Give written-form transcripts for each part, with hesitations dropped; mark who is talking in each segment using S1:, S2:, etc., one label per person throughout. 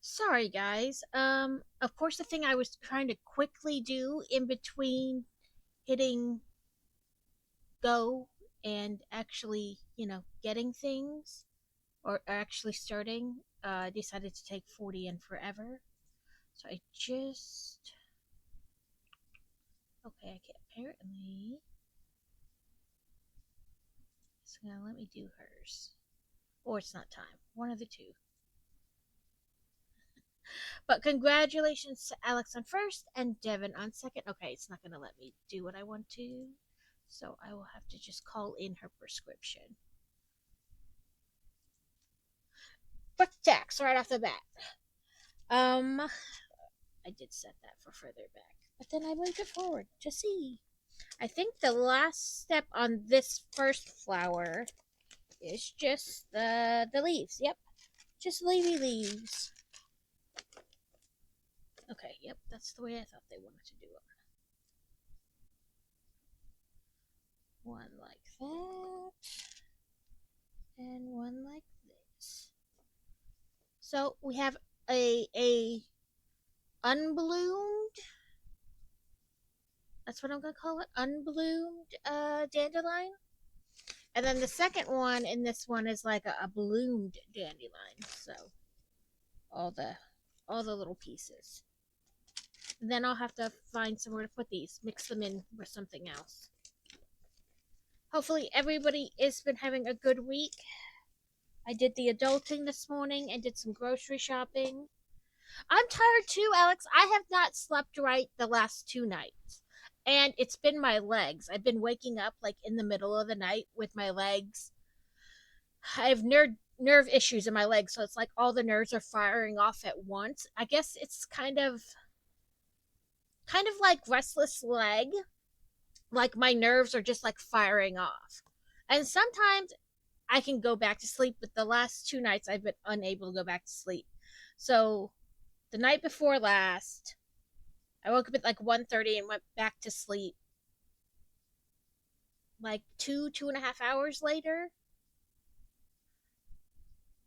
S1: Sorry, guys. Of course, the thing I was trying to quickly do in between hitting go and actually, getting things or actually starting, decided to take 40 and forever. So I just. Okay, I can apparently. It's gonna let me do hers. Or it's not time. One of the two. But congratulations to Alex on first and Devin on second. Okay, it's not gonna let me do what I want to. So I will have to just call in her prescription. Book tax right off the bat. Um, I did set that for further back, but then I moved it forward to see. I think the last step on this first flower is just the leaves. Yep, just leafy leaves. Okay, yep, that's the way I thought they wanted to do it. One like that, and one like this. So we have a unbloomed. That's what I'm gonna call it. Unbloomed dandelion. And then the second one in this one is like a bloomed dandelion. So all the all the little pieces. And then I'll have to find somewhere to put these, mix them in with something else. Hopefully everybody has been having a good week. I did the adulting this morning and did some grocery shopping. I'm tired too, Alex. I have not slept right the last 2 nights. And it's been my legs. I've been waking up like in the middle of the night with my legs. I have nerve issues in my legs, so it's like all the nerves are firing off at once. I guess it's kind of like restless leg. Like my nerves are just like firing off. And sometimes I can go back to sleep, but the last 2 nights I've been unable to go back to sleep. So the night before last, I woke up at like 1:30 and went back to sleep like 2.5 hours later.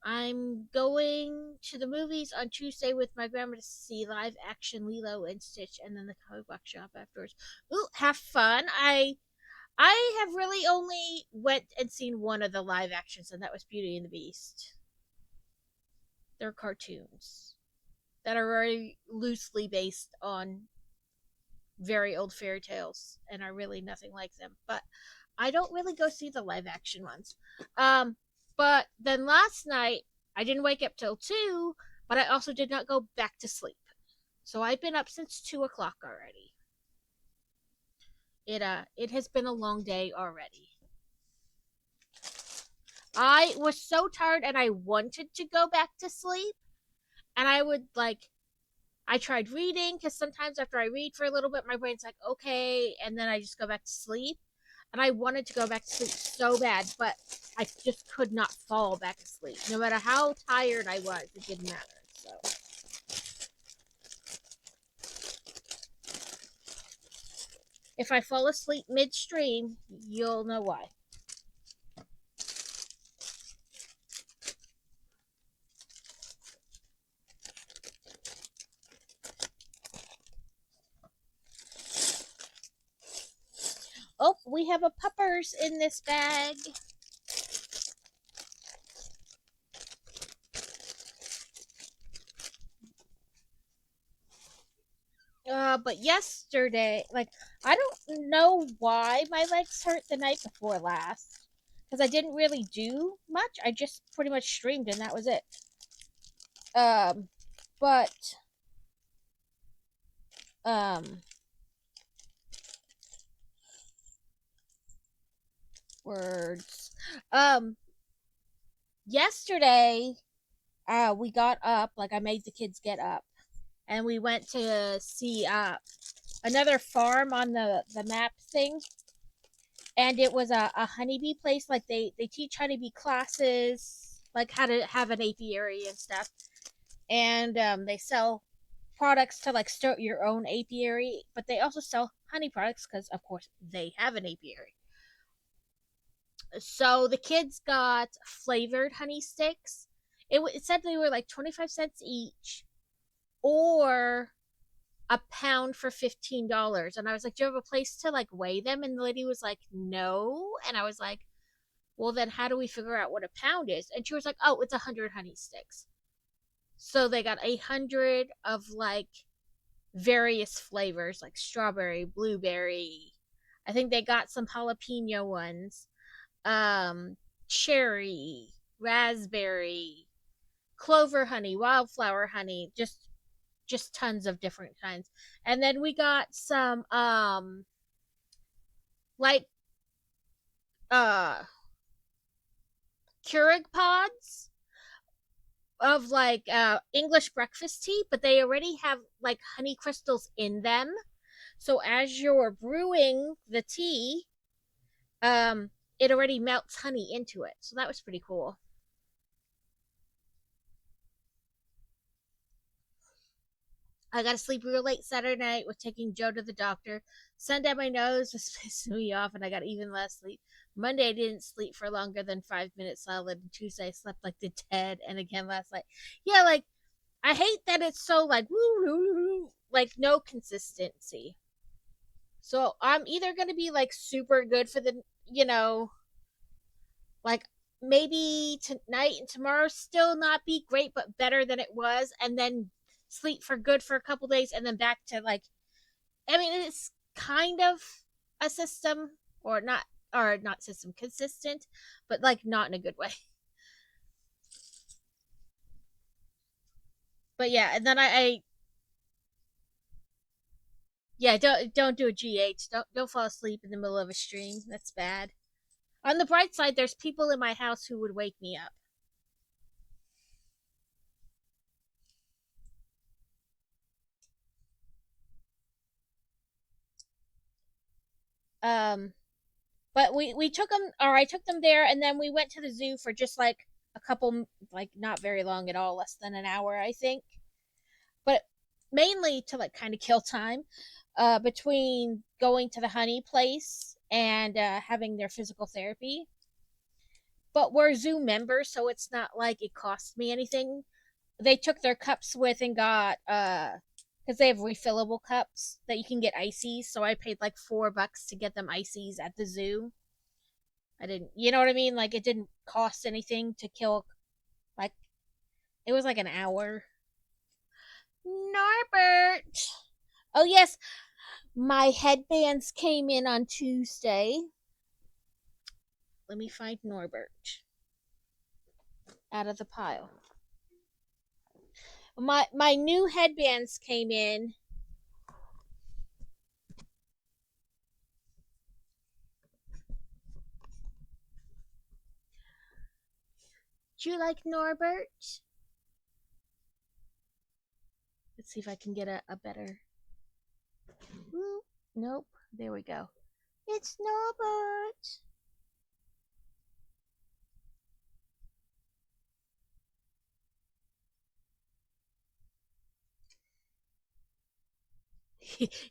S1: I'm going to the movies on Tuesday with my grandma to see live action Lilo and Stitch, and then the comic book shop afterwards. Ooh, have fun! I have really only went and seen one of the live actions, and that was Beauty and the Beast. They're cartoons that are very loosely based on very old fairy tales and are really nothing like them. But I don't really go see the live action ones. Um, but then last night I didn't wake up till 2, but I also did not go back to sleep. So I've been up since 2 o'clock already. It has been a long day already. I was so tired and I wanted to go back to sleep, and I would like I tried reading because sometimes after I read for a little bit, my brain's like, okay, and then I just go back to sleep. And I wanted to go back to sleep so bad, but I just could not fall back asleep. No matter how tired I was, it didn't matter. So, if I fall asleep midstream, you'll know why. Oh, we have a puppers in this bag. But yesterday, like, I don't know why my legs hurt the night before last. Because I didn't really do much. I just pretty much streamed and that was it. Um, but, um, words. Um, Yesterday, we got up, like, I made the kids get up, and we went to see, another farm on the map thing, and it was a honeybee place. Like they teach honeybee classes, like how to have an apiary and stuff, and they sell products to like start your own apiary, but they also sell honey products because of course they have an apiary. So the kids got flavored honey sticks. It said they were like 25 cents each, or a pound for $15. And I was like, do you have a place to like weigh them? And the lady was like, no. And I was like, well, then how do we figure out what a pound is? And she was like, oh, it's 100 honey sticks. So they got 100 of like various flavors, like strawberry, blueberry. I think they got some jalapeno ones, um, cherry, raspberry, clover honey, wildflower honey, just tons of different kinds. And then we got some like uh Keurig pods of like English breakfast tea, but they already have like honey crystals in them. So as you're brewing the tea, um it already melts honey into it. So that was pretty cool. I got to sleep real late Saturday night with taking Joe to the doctor. Sunday, my nose was pissing me off, and I got even less sleep. Monday, I didn't sleep for longer than 5 minutes solid. And Tuesday, I slept like the dead. And again last night. Yeah, like, I hate that it's so like, woo, woo, woo, like, no consistency. So I'm either going to be like super good for the, like maybe tonight and tomorrow still not be great, but better than it was. And then sleep for good for a couple days and then back to like, I mean, it's kind of a system or not system consistent, but like not in a good way. But yeah, and then I yeah, don't do a GH. Don't fall asleep in the middle of a stream. That's bad. On the bright side, there's people in my house who would wake me up. Um, but we took them, or I took them there, and then we went to the zoo for just like a couple, like not very long at all, less than an hour, I think. But mainly to like kind of kill time between going to the honey place and having their physical therapy. But we're zoo members, so it's not like it costs me anything. They took their cups with and got because they have refillable cups that you can get ices. So I paid like $4 to get them ices at the zoo. I didn't, you know what I mean? Like it didn't cost anything to kill. Like it was like an hour. Norbert. Oh yes, my headbands came in on Tuesday. Let me find Norbert out of the pile. My new headbands came in. Do you like Norbert? Let's see if I can get a better. Ooh, nope. There we go. It's Norbert.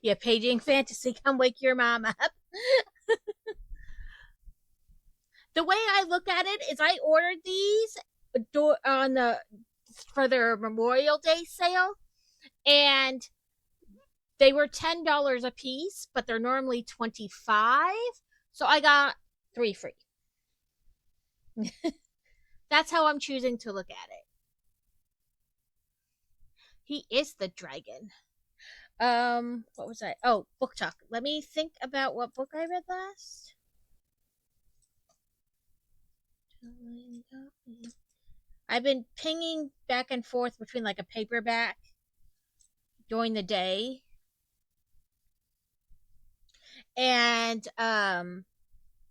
S1: Yeah, paging fantasy. Come wake your mom up. The way I look at it is, I ordered these on the for their Memorial Day sale, and they were $10 a piece, but they're normally 25. So I got three free. That's how I'm choosing to look at it. He is the dragon. What was I? Oh, book talk. Let me think about what book I read last. I've been pinging back and forth between like a paperback during the day and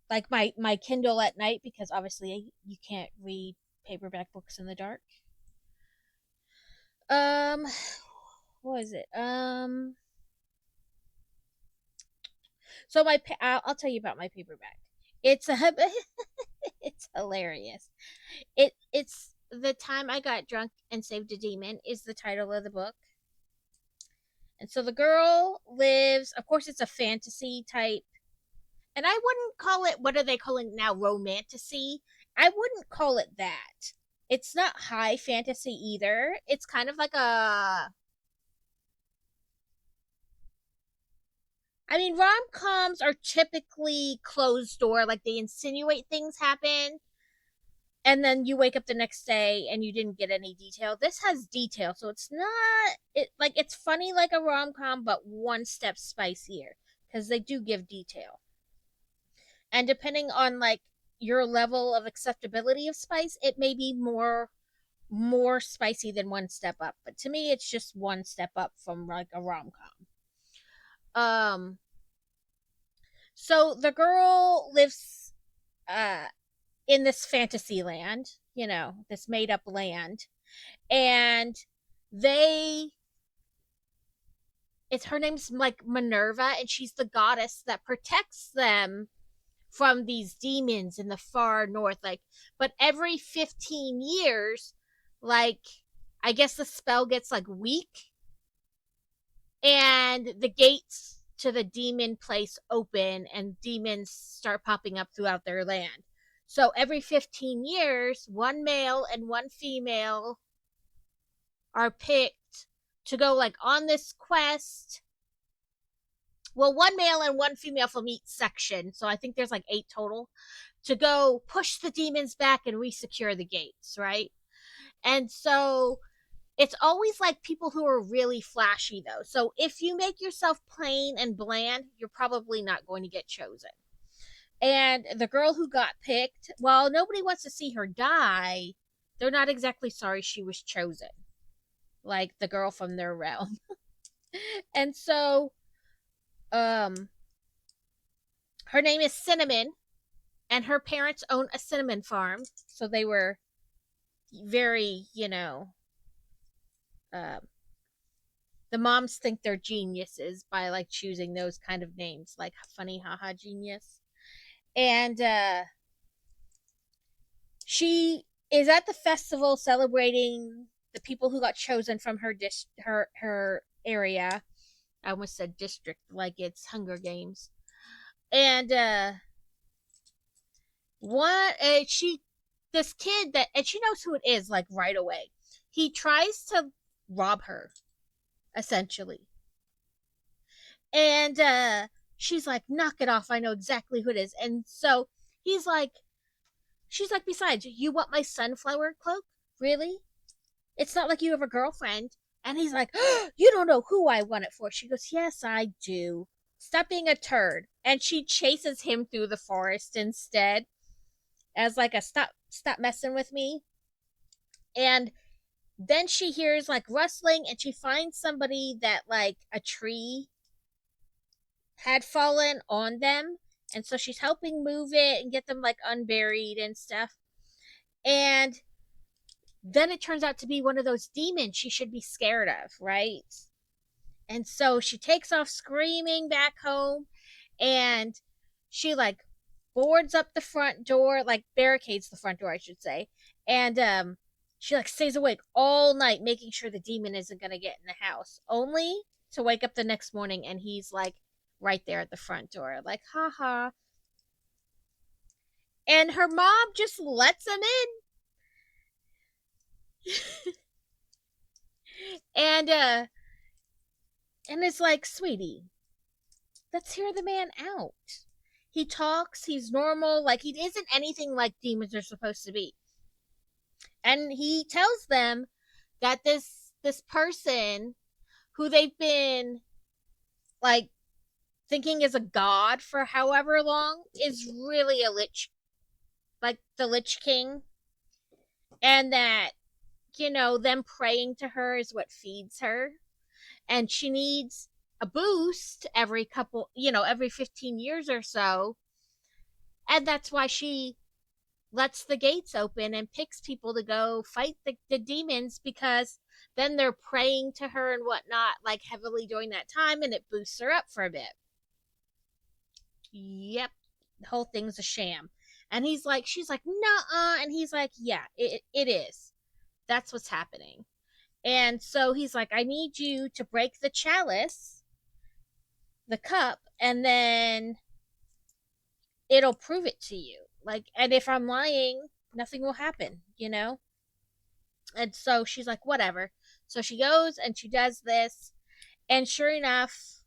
S1: like my Kindle at night, because obviously you can't read paperback books in the dark. Um, what is it? So I'll tell you about my paperback. It's a it's hilarious. It's The Time I Got Drunk and Saved a Demon is the title of the book. And so the girl lives, of course, it's a fantasy type. And I wouldn't call it, what are they calling now, romantasy? I wouldn't call it that. It's not high fantasy either. It's kind of like a I mean, rom-coms are typically closed door, like they insinuate things happen, and then you wake up the next day and you didn't get any detail. This has detail, so it's not it's funny like a rom-com, but one step spicier because they do give detail. And depending on like your level of acceptability of spice, it may be more spicy than one step up. But to me, it's just one step up from like a rom-com. Um so the girl lives uh in this fantasy land, this made up land. And they it's her name's like Minerva, and she's the goddess that protects them from these demons in the far north. Like, but every 15 years, like, I guess the spell gets like weak, and the gates to the demon place open, and demons start popping up throughout their land. So every 15 years, one male and one female are picked to go like on this quest. Well, one male and one female from each section, so I think there's like 8 total, to go push the demons back and resecure the gates, right? And so it's always like people who are really flashy though. So if you make yourself plain and bland, you're probably not going to get chosen. And the girl who got picked, while nobody wants to see her die, they're not exactly sorry she was chosen, like the girl from their realm. And so um her name is Cinnamon, and her parents own a cinnamon farm, so they were very, uh, the moms think they're geniuses by like choosing those kind of names, like funny haha genius. And she is at the festival celebrating the people who got chosen from her area. I almost said district, like it's Hunger Games. And what she this kid that, and she knows who it is like right away. He tries to rob her, essentially. And she's like, knock it off, I know exactly who it is. And so he's like, she's like, besides, you want my sunflower cloak? Really? It's not like you have a girlfriend. And he's like, oh, you don't know who I want it for. She goes, yes, I do. Stop being a turd. And she chases him through the forest instead, as like a stop messing with me. And then she hears like rustling, and she finds somebody that like a tree had fallen on them, and so she's helping move it and get them like unburied and stuff. And then it turns out to be one of those demons she should be scared of, right? And so she takes off screaming back home, and she like boards up the front door, like barricades the front door, I should say. And she like stays awake all night making sure the demon isn't going to get in the house, only to wake up the next morning and he's like right there at the front door, like haha. And her mom just lets him in. And it's like, sweetie, let's hear the man out. He talks, he's normal, like he isn't anything like demons are supposed to be. And he tells them that this person who they've been like thinking is a god for however long is really a lich, like the Lich King. And that, them praying to her is what feeds her, and she needs a boost every 15 years or so. And that's why she lets the gates open and picks people to go fight the demons, because then they're praying to her and whatnot, like heavily during that time, and it boosts her up for a bit. Yep, the whole thing's a sham. And she's like, nah, and he's like, yeah, it is. That's what's happening. And so he's like, I need you to break the chalice, the cup, and then it'll prove it to you. Like, and if I'm lying, nothing will happen. And so she's like, whatever. So she goes and she does this, and sure enough,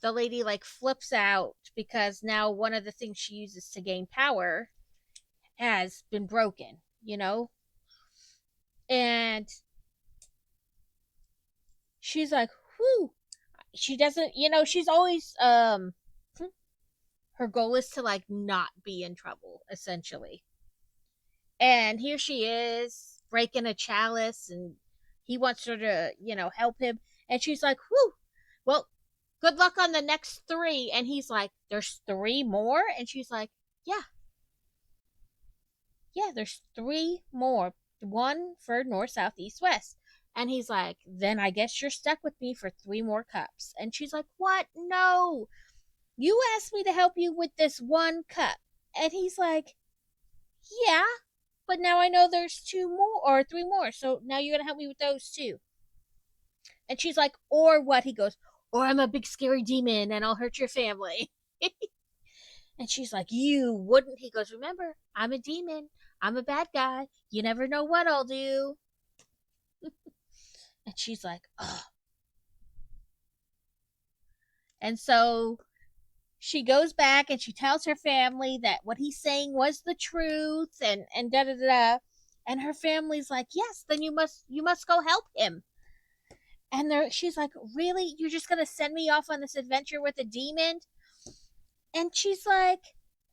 S1: the lady like flips out because now one of the things she uses to gain power has been broken, you know? And she's like, whew. She doesn't, she's always, her goal is to like not be in trouble, essentially. And here she is breaking a chalice and he wants her to, help him. And she's like, whew, well, good luck on the next three. And he's like, there's three more? And she's like, yeah, yeah, there's three more. One for north, south, east, west. And he's like, then I guess you're stuck with me for three more cups. And she's like, what? No. You asked me to help you with this one cup. And he's like, yeah, but now I know there's two more or three more. So now you're going to help me with those two. And she's like, or what? He goes, or I'm a big scary demon and I'll hurt your family. And she's like, you wouldn't. He goes, remember, I'm a demon. I'm a bad guy. You never know what I'll do. And she's like, oh. And so she goes back and she tells her family that what he's saying was the truth and da da da. And her family's like, yes, then you must go help him. And she's like, really? You're just gonna send me off on this adventure with a demon? And she's like,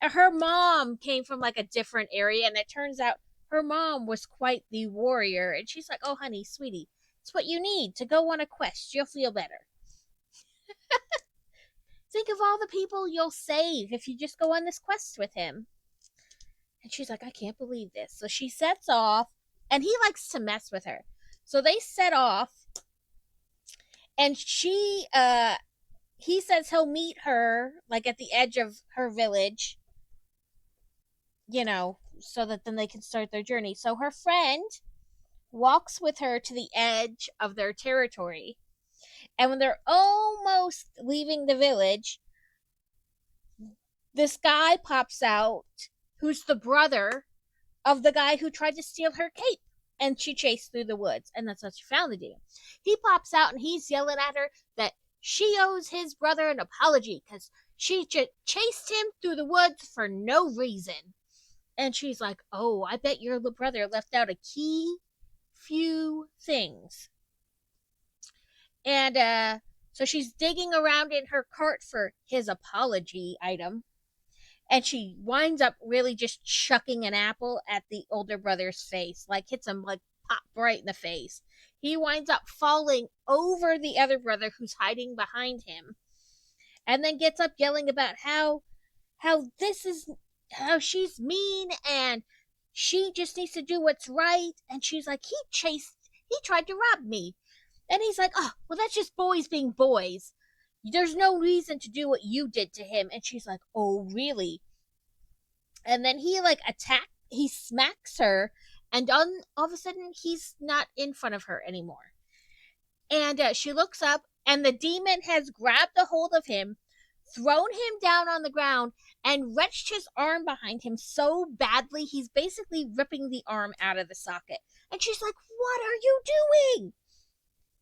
S1: her mom came from like a different area, and it turns out her mom was quite the warrior. And she's like, oh, honey, sweetie, it's what you need to go on a quest. You'll feel better. Think of all the people you'll save if you just go on this quest with him. And she's like, I can't believe this. So she sets off, and he likes to mess with her. So they set off, and he says he'll meet her like at the edge of her village, so that then they can start their journey. So her friend walks with her to the edge of their territory. And when they're almost leaving the village, this guy pops out who's the brother of the guy who tried to steal her cape. And she chased through the woods. And that's how she found the demon. He pops out and he's yelling at her that she owes his brother an apology because she chased him through the woods for no reason. And she's like, oh, I bet your little brother left out a key few things. And so she's digging around in her cart for his apology item. And she winds up really just chucking an apple at the older brother's face, like hits him like pop right in the face. He winds up falling over the other brother who's hiding behind him, and then gets up yelling about how she's mean and she just needs to do what's right. And she's like, he tried to rob me. And he's like, oh, well, that's just boys being boys. There's no reason to do what you did to him. And she's like, oh, really? And then he smacks her, and all of a sudden he's not in front of her anymore. And she looks up, and the demon has grabbed a hold of him, thrown him down on the ground, and wrenched his arm behind him so badly he's basically ripping the arm out of the socket. And she's like, what are you doing?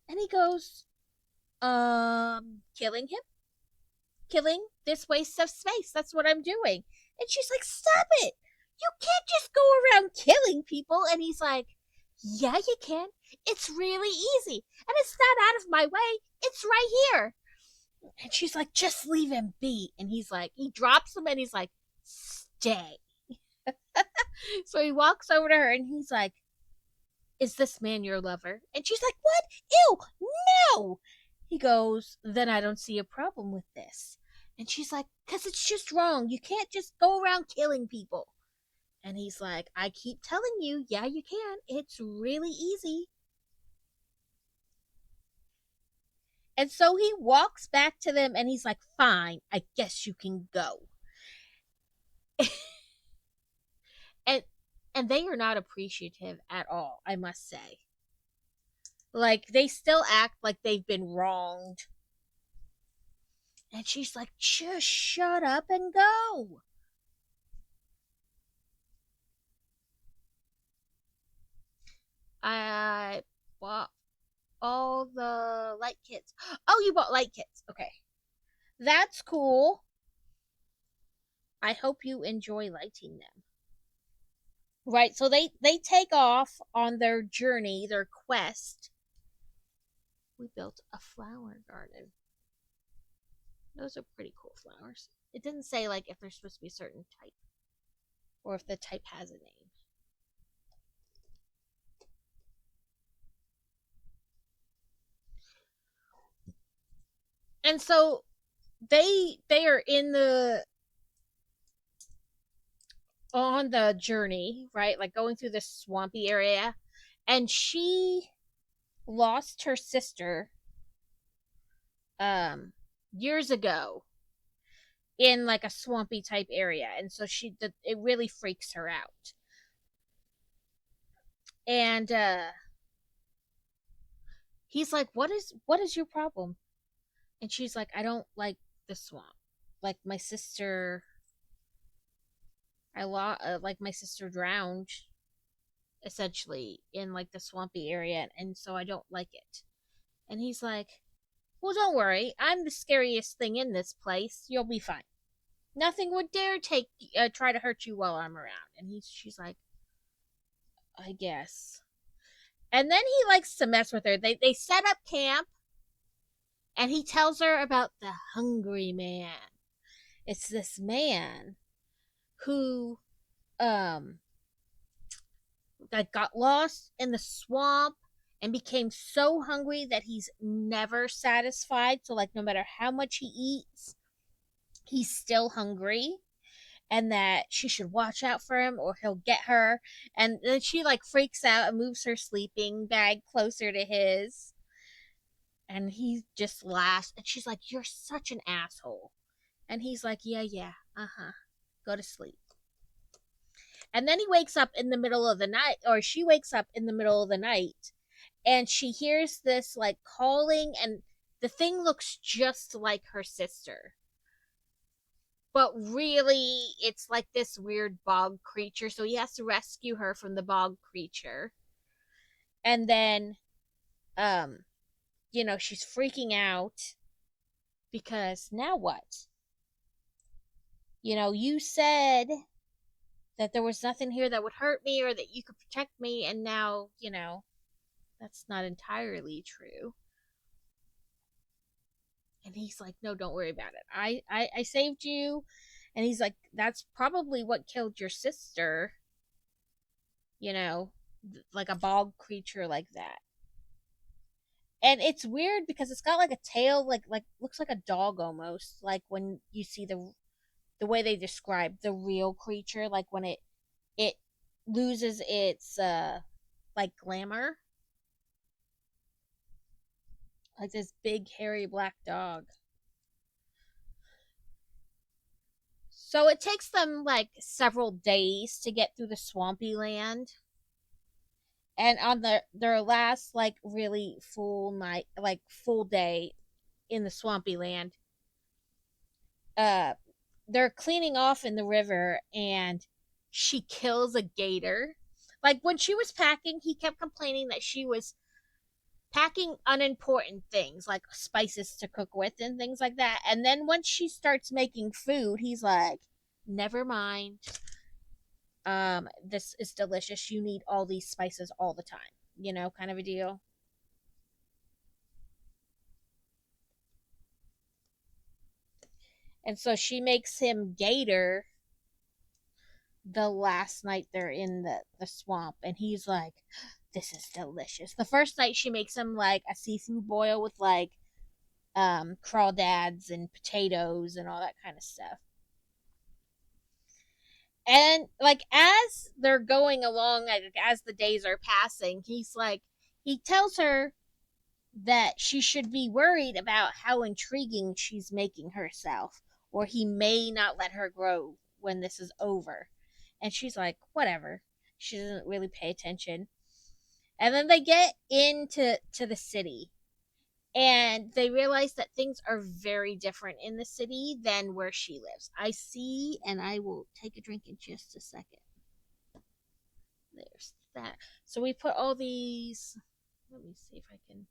S1: And he goes, killing him? Killing this waste of space. That's what I'm doing. And she's like, stop it. You can't just go around killing people. And he's like, yeah, you can. It's really easy. And it's not out of my way. It's right here. And she's like, just leave him be. And he's like, he drops him and he's like, stay. So he walks over to her and he's like, is this man your lover? And she's like, what? Ew, no. He goes, then I don't see a problem with this. And she's like, because it's just wrong. You can't just go around killing people. And he's like, I keep telling you, yeah, you can. It's really easy. And so he walks back to them and he's like, fine, I guess you can go. and and they are not appreciative at all, I must say. Like, they still act like they've been wronged. And she's like, just shut up and go. I bought all the light kits. Oh, you bought light kits. Okay. That's cool. I hope you enjoy lighting them. Right, so they take off on their journey, their quest. We built a flower garden. Those are pretty cool flowers. It didn't say like if they're supposed to be a certain type or if the type has a name. And so they are in the on the journey, right? Like going through this swampy area, and she lost her sister um years ago in like a swampy type area, and so it really freaks her out. And he's like, what is your problem? And she's like, I don't like the swamp. Like my sister like my sister drowned essentially in like the swampy area, and so I don't like it. And he's like, well, don't worry, I'm the scariest thing in this place, you'll be fine. Nothing would dare try to hurt you while I'm around. And she's like, I guess. And then he likes to mess with her. They set up camp, and he tells her about the hungry man. It's this man who um that got lost in the swamp and became so hungry that he's never satisfied. So like no matter how much he eats, he's still hungry, and that she should watch out for him or he'll get her. And then she like freaks out and moves her sleeping bag closer to his. And he just laughs, and she's like, you're such an asshole. And he's like, yeah, yeah, uh-huh. Go to sleep. And then he wakes up in the middle of the night, or she wakes up in the middle of the night, and she hears this like calling, and the thing looks just like her sister. But really, it's like this weird bog creature. So he has to rescue her from the bog creature. And then, um, she's freaking out because now what? You said that there was nothing here that would hurt me or that you could protect me, and now, that's not entirely true. And he's like, no, don't worry about it. I saved you. And he's like, that's probably what killed your sister, you know, like a bog creature like that. And it's weird because it's got like a tail, like looks like a dog almost, like when you see the way they describe the real creature, like when it loses its like glamour, like this big hairy black dog. So it takes them like several days to get through the swampy land. And on their last like really full night, like full day in the swampy land, uh they're cleaning off in the river, and she kills a gator. Like when she was packing, he kept complaining that she was packing unimportant things like spices to cook with and things like that. And then once she starts making food, he's like, never mind. This is delicious. You need all these spices all the time, kind of a deal. And so she makes him gator the last night they're in the swamp, and he's like, this is delicious. The first night she makes him like a seafood boil with like crawdads and potatoes and all that kind of stuff. And like as they're going along, like, as the days are passing, he tells her that she should be worried about how intriguing she's making herself, or he may not let her grow when this is over. And she's like, whatever. She doesn't really pay attention. And then they get into the city, and they realize that things are very different in the city than where she lives. I see, and I will take a drink in just a second. There's that. So we put all these, let me see if I can,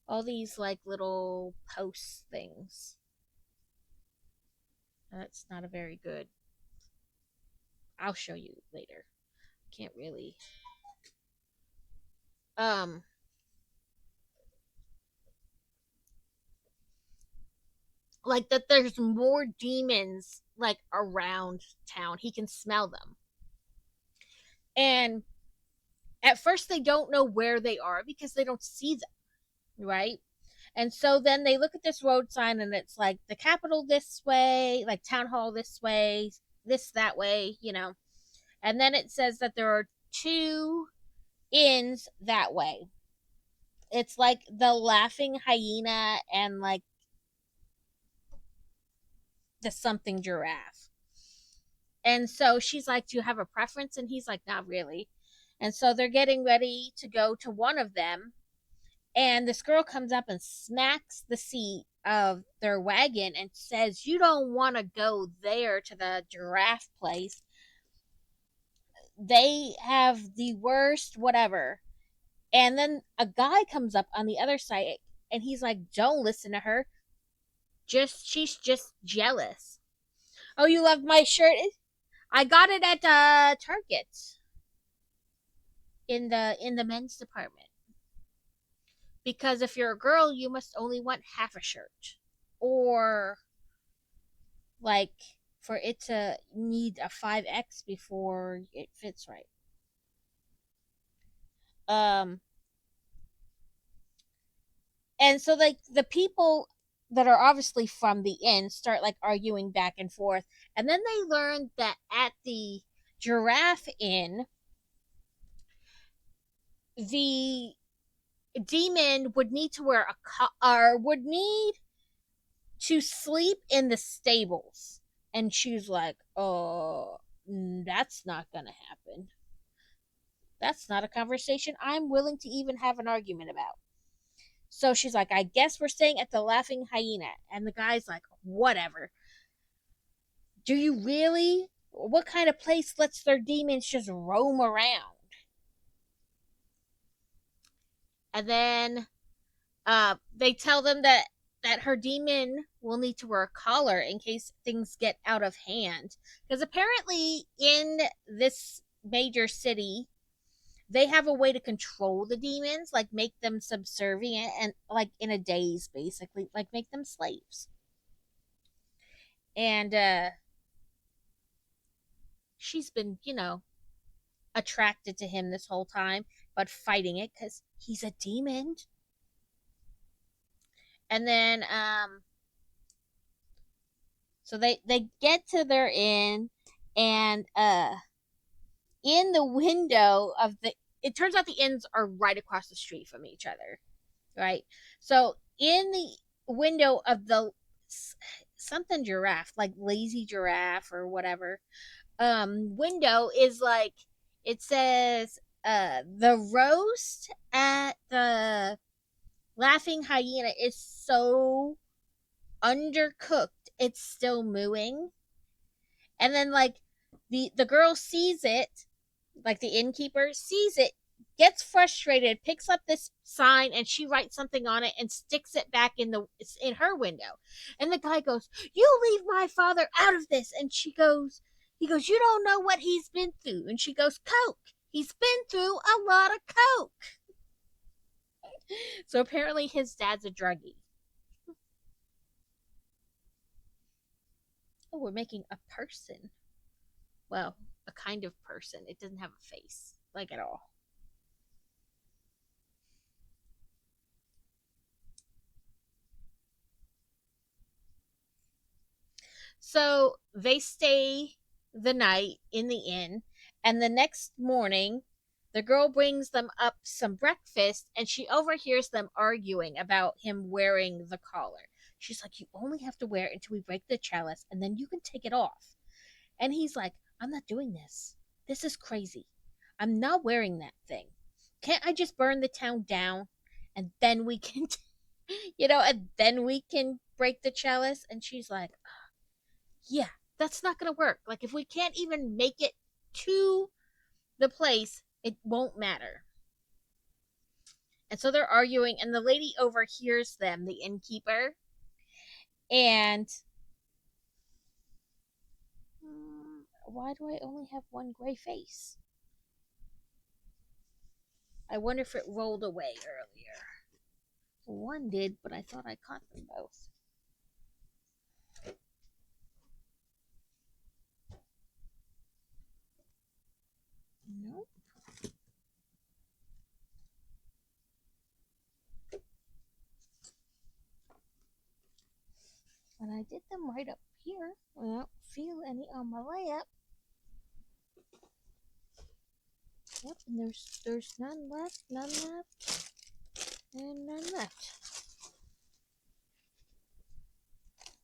S1: all these like little post things. That's not a very good. I'll show you later. Can't really. Um, like that. There's more demons like around town. He can smell them, and at first they don't know where they are because they don't see them, right? And so then they look at this road sign and it's like the Capitol this way, like town hall this way, this that way, you know. And then it says that there are two inns that way. It's like the Laughing Hyena and like the something giraffe. And so she's like, "Do you have a preference?" And he's like, "Not really." And so they're getting ready to go to one of them. And this girl comes up and smacks the seat of their wagon and says, "You don't want to go there to the giraffe place. They have the worst, whatever." And then a guy comes up on the other side and he's like, "Don't listen to her. She's just jealous." "Oh, you love my shirt?" "I got it at Target in the men's department. Because if you're a girl, you must only want half a shirt. Or like for it to need a 5X before it fits right." Um and so like the people that are obviously from the inn start like arguing back and forth, and then they learn that at the Giraffe Inn the demon would need to wear or would need to sleep in the stables. And she's like, "Oh, that's not gonna happen. That's not a conversation I'm willing to even have an argument about." So she's like, "I guess we're staying at the Laughing Hyena." And the guy's like, "Whatever. Do you really? What kind of place lets their demons just roam around?" And then they tell them that her demon will need to wear a collar in case things get out of hand. Because apparently, in this major city, they have a way to control the demons, like make them subservient and like in a daze, basically, like make them slaves. And she's been, attracted to him this whole time, but fighting it because he's a demon. And then so they get to their inn, and in the window of the it turns out the inns are right across the street from each other, right? So in the window of the something giraffe, like lazy giraffe or whatever, window is like it says the roast at the Laughing Hyena is so undercooked it's still mooing. And then like the girl sees it, like the innkeeper sees it, gets frustrated, picks up this sign, and she writes something on it and sticks it back in her window. And the guy goes, "You leave my father out of this." And he goes, "You don't know what he's been through." And she goes, "Coke. He's been through a lot of coke." So apparently his dad's a druggie. Oh, we're making a person. Well, a kind of person. It doesn't have a face, like at all. So they stay the night in the inn, and the next morning, the girl brings them up some breakfast, and she overhears them arguing about him wearing the collar. She's like, "You only have to wear it until we break the chalice, and then you can take it off." And he's like, "I'm not doing this. This is crazy. I'm not wearing that thing. Can't I just burn the town down, and then we can, and then we can break the chalice?" And she's like, "Yeah, that's not going to work. Like, if we can't even make it to the place, it won't matter." And so they're arguing, and the lady overhears them, the innkeeper, and why do I only have one gray face? I wonder if it rolled away earlier. One did, but I thought I caught them both. Nope. But I did them right up here. I don't feel any on my lap. Yep, and there's none left, and none left.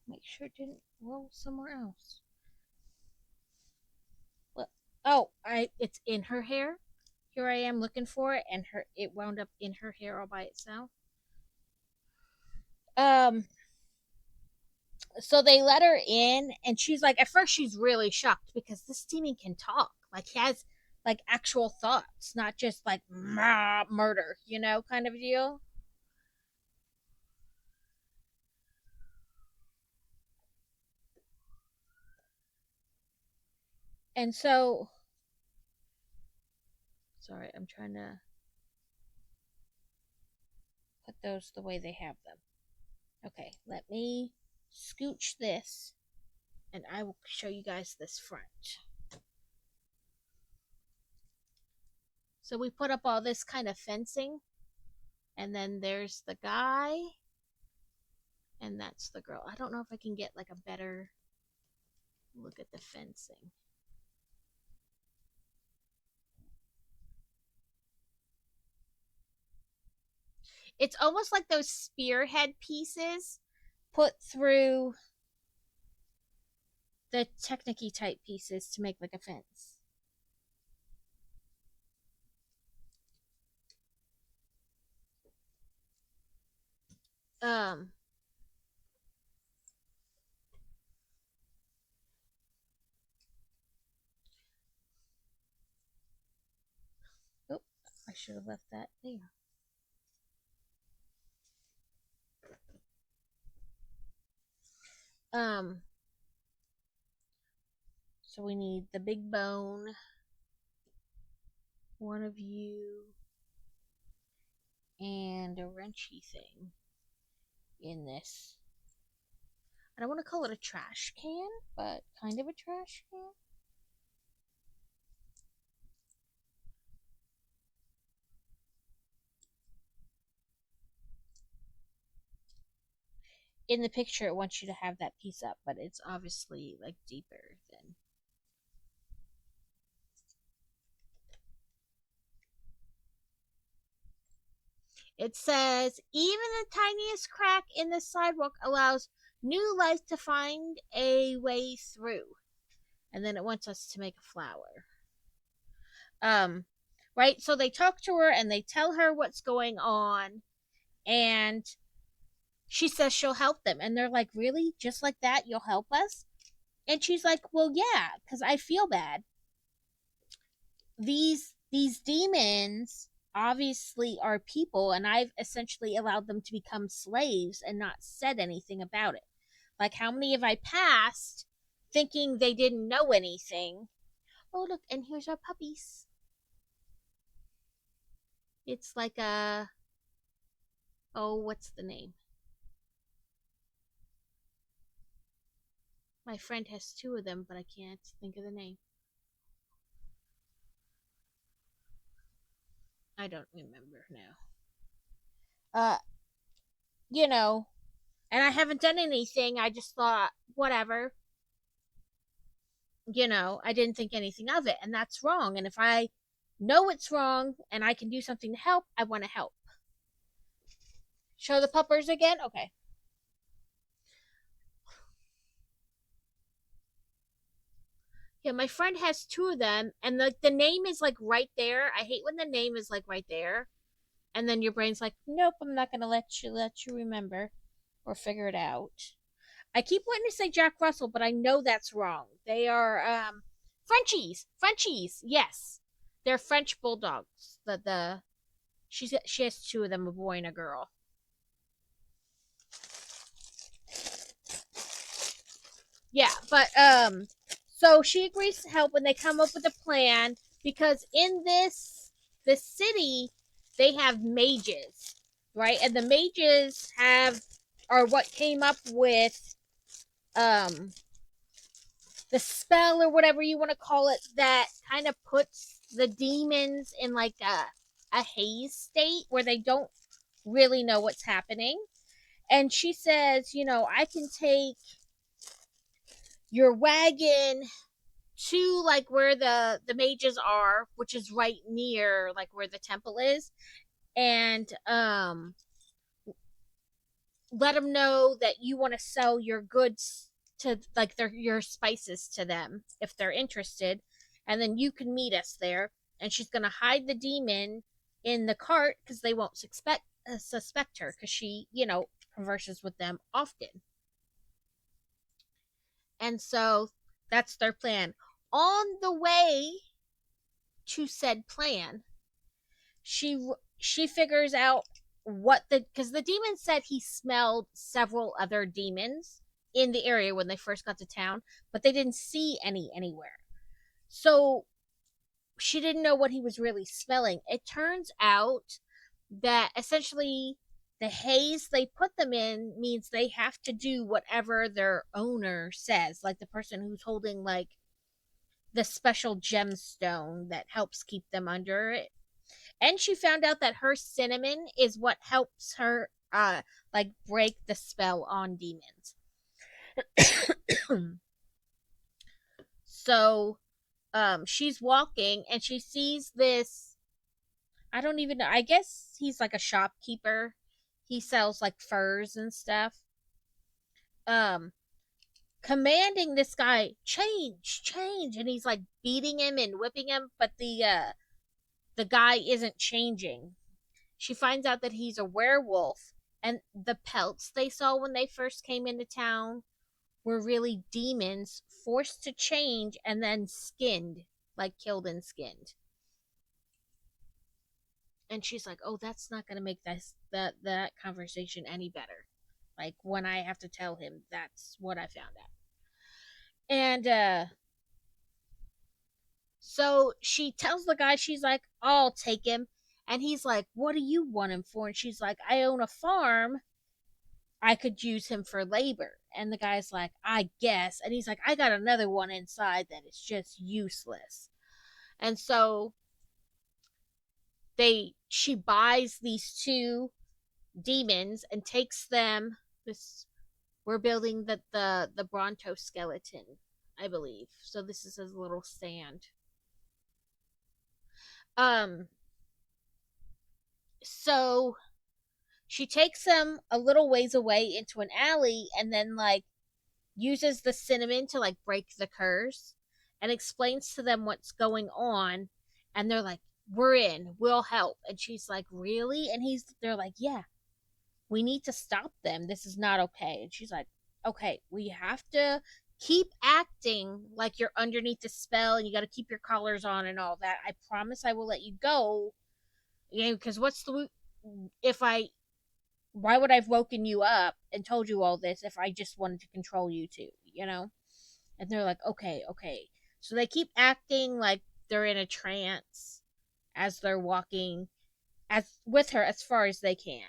S1: Make sure it didn't roll somewhere else. What? Oh, it's in her hair. Here I am looking for it, and it wound up in her hair all by itself. So they let her in, and she's like, at first she's really shocked because this demon can talk, like he has like actual thoughts, not just like murder, kind of deal. And so, sorry, I'm trying to put those the way they have them. Okay, let me scooch this, and I will show you guys this front. So we put up all this kind of fencing, and then there's the guy, and that's the girl. I don't know if I can get like a better look at the fencing. It's almost like those spearhead pieces put through the Technic-y type pieces to make like a fence. Oh, I should have left that there. So we need the big bone, one of you, and a wrenchy thing in this. I don't want to call it a trash can, but kind of a trash can. In the picture, it wants you to have that piece up, but it's obviously like deeper than. It says, even the tiniest crack in the sidewalk allows new life to find a way through. And then it wants us to make a flower. Right? So they talk to her and they tell her what's going on, and she says she'll help them. And they're like, really? Just like that? You'll help us? And she's like, well, yeah, because I feel bad. These demons obviously are people, and I've essentially allowed them to become slaves and not said anything about it. Like, how many have I passed thinking they didn't know anything? Oh, look, and here's our puppies. It's like what's the name? My friend has two of them, but I can't think of the name. I don't remember now. You know, and I haven't done anything. I just thought, whatever. I didn't think anything of it, and that's wrong. And if I know it's wrong and I can do something to help, I want to help. Show the puppers again? Okay. Yeah, my friend has two of them, and the name is like right there. I hate when the name is like right there, and then your brain's like, nope, I'm not gonna let you remember or figure it out. I keep wanting to say Jack Russell, but I know that's wrong. They are Frenchies. Frenchies, yes, they're French bulldogs. She has two of them, a boy and a girl. Yeah, but So she agrees to help, and they come up with a plan because in this city they have mages, right? And the mages have are what came up with um the spell, or whatever you want to call it, that kind of puts the demons in like a haze state where they don't really know what's happening. And she says, I can take your wagon to like where the mages are, which is right near like where the temple is, and let them know that you want to sell your goods to like your spices to them if they're interested, and then you can meet us there. And she's gonna hide the demon in the cart because they won't suspect her because she converses with them often. And so that's their plan. On the way to said plan, she figures out what the because the demon said he smelled several other demons in the area when they first got to town, but they didn't see any anywhere. So she didn't know what he was really smelling. It turns out that essentially the haze they put them in means they have to do whatever their owner says, like the person who's holding like the special gemstone that helps keep them under it. And she found out that her cinnamon is what helps her like break the spell on demons. So she's walking and she sees this, I don't even know, I guess he's like a shopkeeper. He sells like furs and stuff. Um Commanding this guy, change, change, and he's like beating him and whipping him, but the guy isn't changing. She finds out that he's a werewolf, and the pelts they saw when they first came into town were really demons forced to change and then skinned, like killed and skinned. And she's like, "Oh, that's not going to make that conversation any better. Like when I have to tell him that's what I found out." And so she tells the guy, she's like, "I'll take him." And he's like, "What do you want him for?" And she's like, "I own a farm. I could use him for labor." And the guy's like, "I guess." And he's like, "I got another one inside that is just useless." And so she buys these two demons and takes them this we're building the Bronto skeleton, I believe. So this is his little stand. Um so she takes them a little ways away into an alley and then like uses the cinnamon to like break the curse and explains to them what's going on. And they're like, "We're in, we'll help." And she's like, "Really?" And they're like, "Yeah, we need to stop them. This is not okay." And she's like, "Okay, we have to keep acting like you're underneath the spell and you got to keep your collars on and all that. I promise I will let you go. Because if I why would I have woken you up and told you all this if I just wanted to control you two? And they're like, "Okay, okay." So they keep acting like they're in a trance as they're walking as with her as far as they can.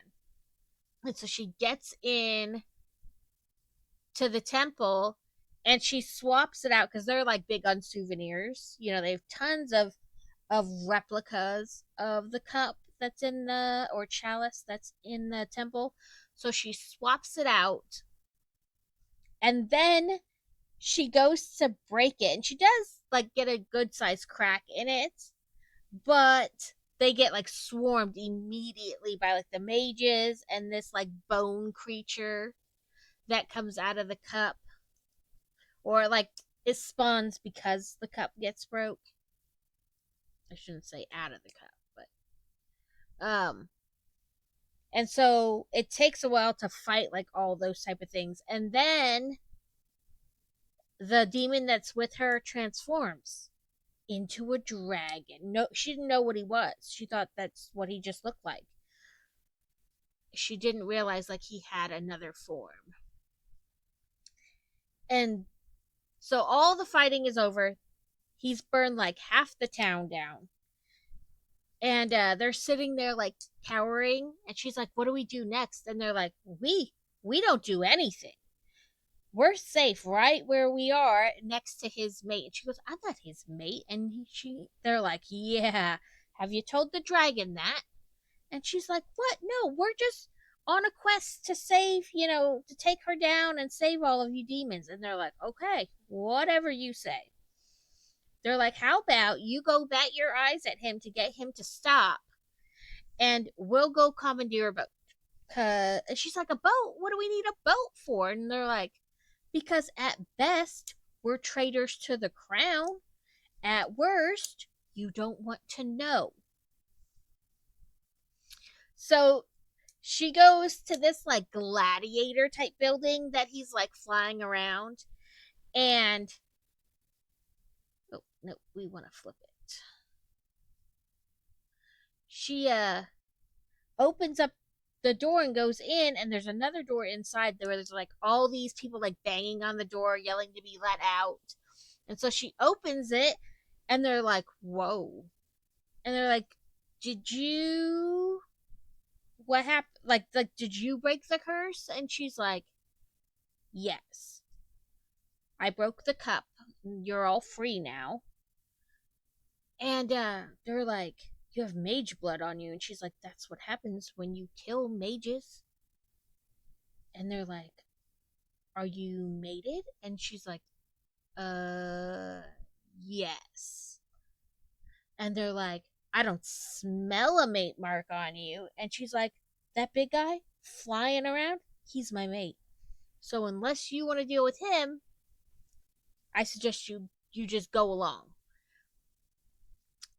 S1: And so she gets in to the temple and she swaps it out because they're like big on souvenirs. They have tons of replicas of the cup that's in the or chalice that's in the temple. So she swaps it out and then she goes to break it and she does like get a good sized crack in it, but they get like swarmed immediately by like the mages and this like bone creature that comes out of the cup, or like it spawns because the cup gets broke. I shouldn't say out of the cup, but and so it takes a while to fight like all those type of things, and then the demon that's with her transforms into a dragon. No, she didn't know what he was. She thought that's what he just looked like. She didn't realize like he had another form. And So all the fighting is over. He's burned like half the town down. And they're sitting there like cowering, and she's like, "What do we do next?" And they're like, "We don't do anything. We're safe right where we are next to his mate." And she goes, "I'm not his mate." And they're like, "Yeah. Have you told the dragon that?" And she's like, "What? No, we're just on a quest to save, to take her down and save all of you demons." And they're like, "Okay, whatever you say." They're like, "How about you go bat your eyes at him to get him to stop, and we'll go commandeer a boat." And she's like, "A boat? What do we need a boat for?" And they're like, "Because at best, we're traitors to the crown. At worst, you don't want to know." So she goes to this like gladiator type building that he's like flying around. And oh no, we want to flip it. She opens up the door and goes in, and there's another door inside there where there's like all these people like banging on the door yelling to be let out. And so she opens it, and they're like, "Whoa." And they're like, "Did you what happened? Like did you break the curse?" And she's like, "Yes. I broke the cup. You're all free now." And they're like, "You have mage blood on you." And she's like, "That's what happens when you kill mages." And they're like, "Are you mated?" And she's like, uh, yes. And they're like, "I don't smell a mate mark on you." And she's like, "That big guy flying around, he's my mate. So unless you want to deal with him, I suggest you just go along."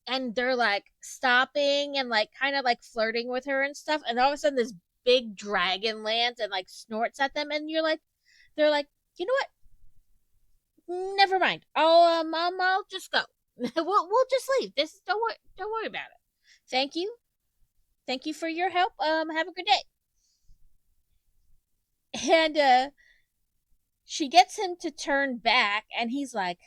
S1: And they're like stopping and like kind of like flirting with her and stuff. And all of a sudden, this big dragon lands and like snorts at them. And they're like, "You know what? Never mind. I'll just go. We'll just leave. This don't worry about it. Thank you, thank you for your help. Have a good day." And she gets him to turn back, and he's like,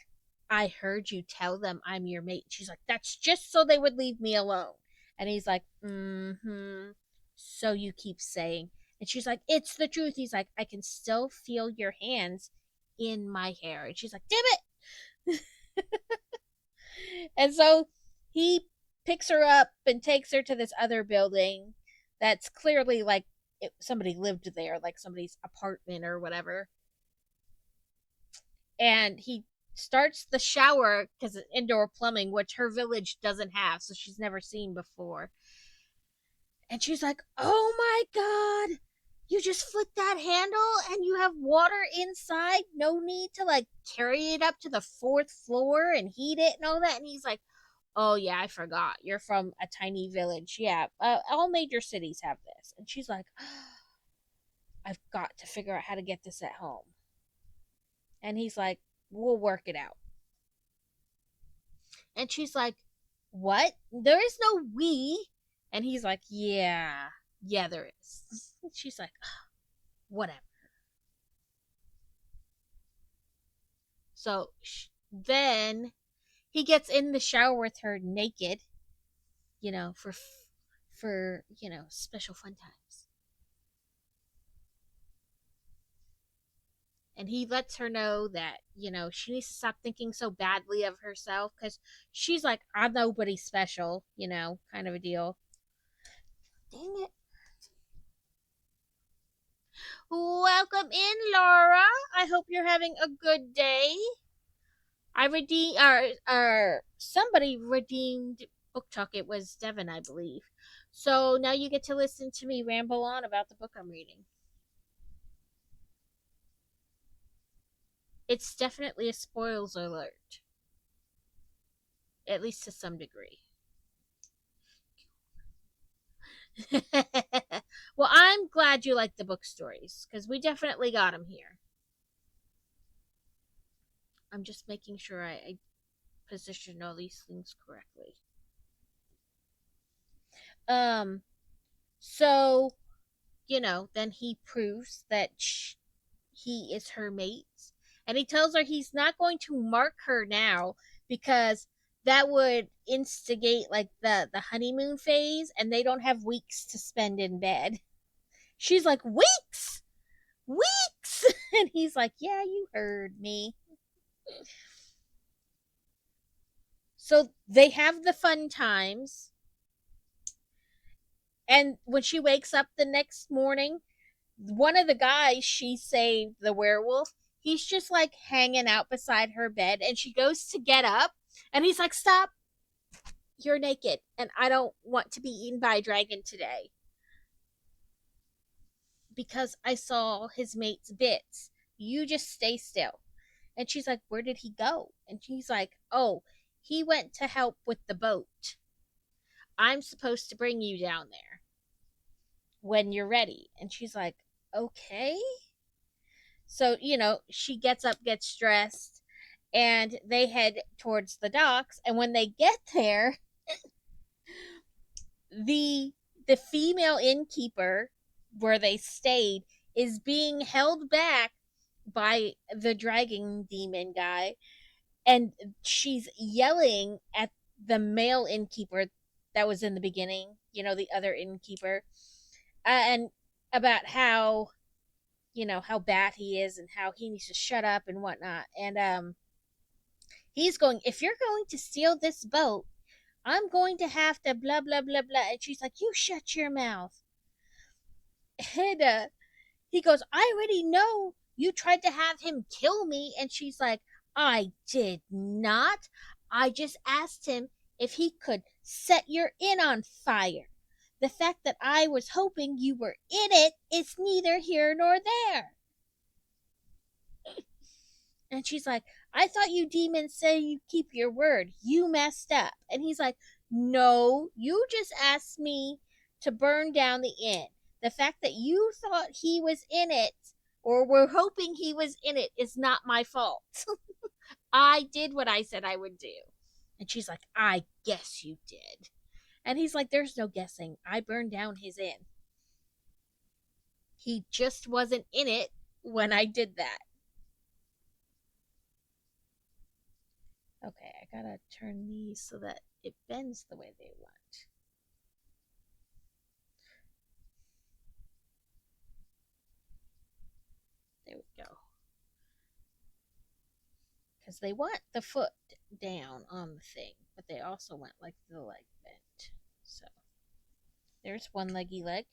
S1: "I heard you tell them I'm your mate." She's like, "That's just so they would leave me alone." And he's like, "Mm-hmm. So you keep saying." And she's like, "It's the truth." He's like, "I can still feel your hands in my hair." And she's like, "Damn it." And so he picks her up and takes her to this other building that's clearly like somebody lived there, like somebody's apartment or whatever. And he starts the shower because it's indoor plumbing, which her village doesn't have, so she's never seen before. And she's like, "Oh my god, you just flick that handle and you have water inside. No need to like carry it up to the fourth floor and heat it and all that." And he's like, "Oh yeah, I forgot. You're from a tiny village. Yeah, all major cities have this." And she's like, "I've got to figure out how to get this at home." And he's like, "We'll work it out." And she's like, "What? There is no we." And he's like, "Yeah, yeah, there is." She's like, "Whatever." So then he gets in the shower with her naked, for special fun times. And he lets her know that she needs to stop thinking so badly of herself, because she's like, "I'm nobody special," kind of a deal. Dang it. Welcome in, Laura. I hope you're having a good day. I redeemed, somebody redeemed Book Talk. It was Devin, I believe. So now you get to listen to me ramble on about the book I'm reading. It's definitely a spoils alert, at least to some degree. Well, I'm glad you like the book stories, because we definitely got them here. I'm just making sure I position all these things correctly. Um, so then he proves that he is her mate, And he tells her he's not going to mark her now because that would instigate like the honeymoon phase, and they don't have weeks to spend in bed. She's like, weeks? Weeks? And he's like, yeah, you heard me. So they have the fun times. And when she wakes up the next morning, one of the guys she saved, the werewolf, he's just like hanging out beside her bed, and she goes to get up, and he's like, stop, you're naked, and I don't want to be eaten by a dragon today because I saw his mate's bits. You just stay still. And she's like, where did he go? And she's like, oh, he went to help with the boat. I'm supposed to bring you down there when you're ready. And she's like, okay. So, she gets up, gets dressed, and they head towards the docks. And when they get there, the female innkeeper where they stayed is being held back by the dragon demon guy, and she's yelling at the male innkeeper that was in the beginning, the other innkeeper, and about how bad he is and how he needs to shut up and whatnot. And he's going, if you're going to steal this boat, I'm going to have to blah blah blah blah. And she's like, you shut your mouth. And he goes, I already know you tried to have him kill me. And she's like, I did not. I just asked him if he could set your inn on fire. The fact that I was hoping you were in it is neither here nor there. And she's like, I thought you demons say you keep your word. You messed up. And he's like, no, you just asked me to burn down the inn. The fact that you thought he was in it or were hoping he was in it is not my fault. I did what I said I would do. And she's like, I guess you did. And he's like, there's no guessing. I burned down his inn. He just wasn't in it when I did that. Okay, I gotta turn these so that it bends the way they want. There we go. Because they want the foot down on the thing, but they also want like the leg bent. So there's one leggy leg.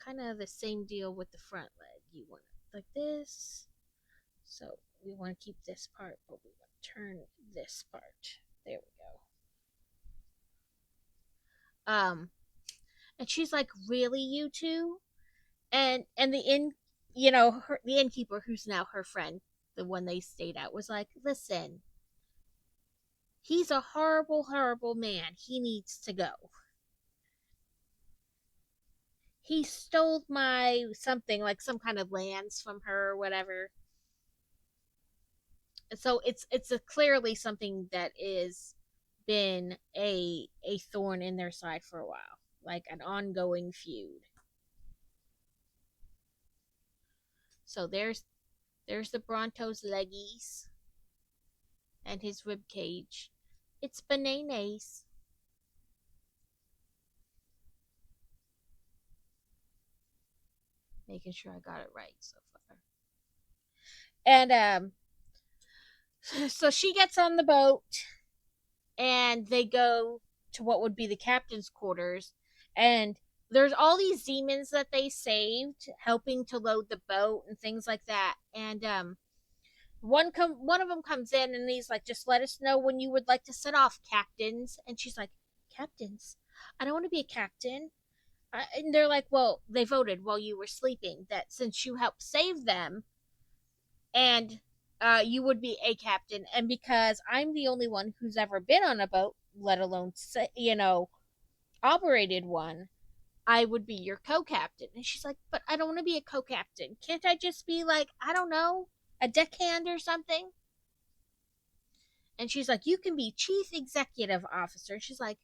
S1: Kind of the same deal with the front leg. You want it like this. So we want to keep this part, but we want to turn this part. There we go. And she's like, really, you two? And the the innkeeper, who's now her friend, the one they stayed at, was like, listen, he's a horrible, horrible man. He needs to go. He stole my something, like some kind of lands from her or whatever. So it's clearly something that is been a thorn in their side for a while, like an ongoing feud. So there's the Bronto's leggies and his rib cage. It's bananas. Making sure I got it right so far. And so she gets on the boat, and they go to what would be the captain's quarters, and there's all these demons that they saved helping to load the boat and things like that. And one of them comes in, and he's like, just let us know when you would like to set off, captains. And she's like, captains? I don't want to be a captain. And they're like, well, they voted while you were sleeping that since you helped save them, and you would be a captain. And because I'm the only one who's ever been on a boat, let alone operated one, I would be your co-captain. And she's like, but I don't want to be a co-captain. Can't I just be like, I don't know, a deckhand or something? And she's like, you can be chief executive officer. She's like,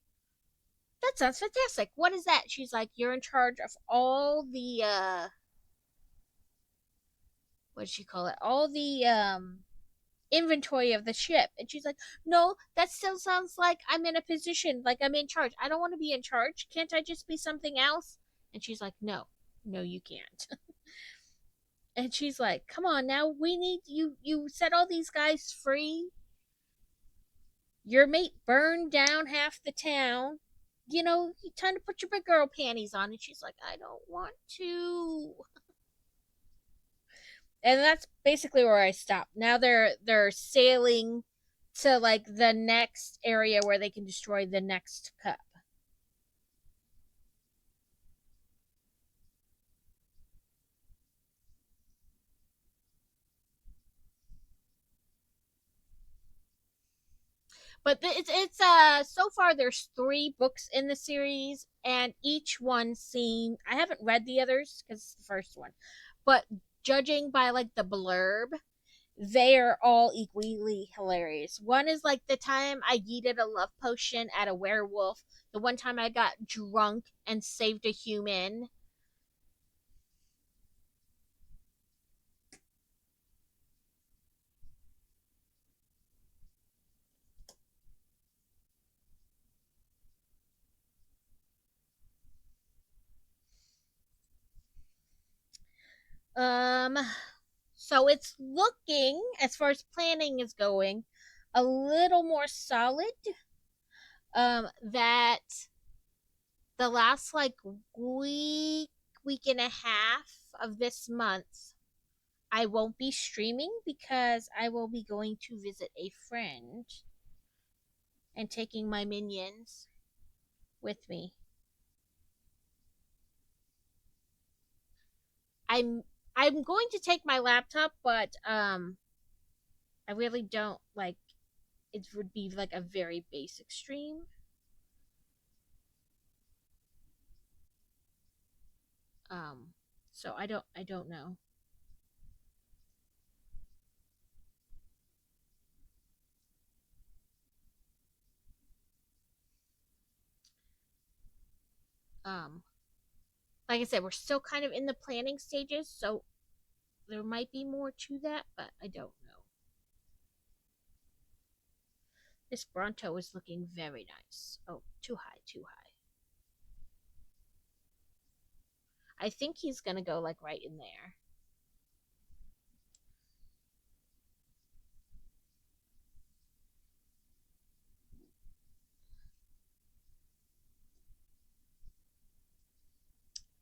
S1: that sounds fantastic. What is that? She's like, you're in charge of all the what did she call it? All the inventory of the ship. And she's like, no, that still sounds like I'm in a position, like I'm in charge. I don't want to be in charge. Can't I just be something else? And she's like, no, no, you can't. And she's like, come on now, we need you. You set all these guys free. Your mate burned down half the town. You know, time to put your big girl panties on. And she's like, I don't want to. And that's basically where I stopped. Now they're sailing to like the next area where they can destroy the next cup. But it's so far there's 3 books in the series, and each one seemed, I haven't read the others because it's the first one, but judging by like the blurb, they are all equally hilarious. One is like the time I yeeted a love potion at a werewolf. The one time I got drunk and saved a human. Um, so it's looking, as far as planning is going, a little more solid. That the last like week and a half of this month, I won't be streaming because I will be going to visit a friend and taking my minions with me. I'm I'm going to take my laptop, but I really don't like, it would be like a very basic stream. Um so I don't know. Um like I said, we're still kind of in the planning stages, so there might be more to that, but I don't know. This Bronto is looking very nice. Oh, too high, too high. I think he's gonna go like right in there.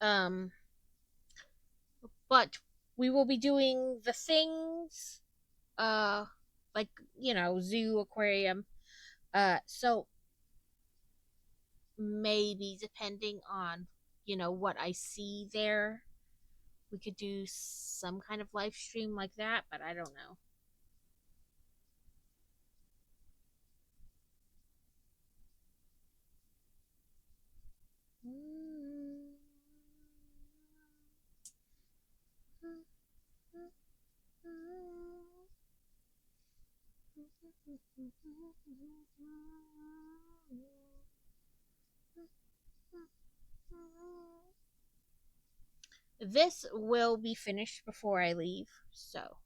S1: Um, but we will be doing the things, uh, like, zoo, aquarium. So maybe depending on, what I see there, we could do some kind of live stream like that, but I don't know. This will be finished before I leave, so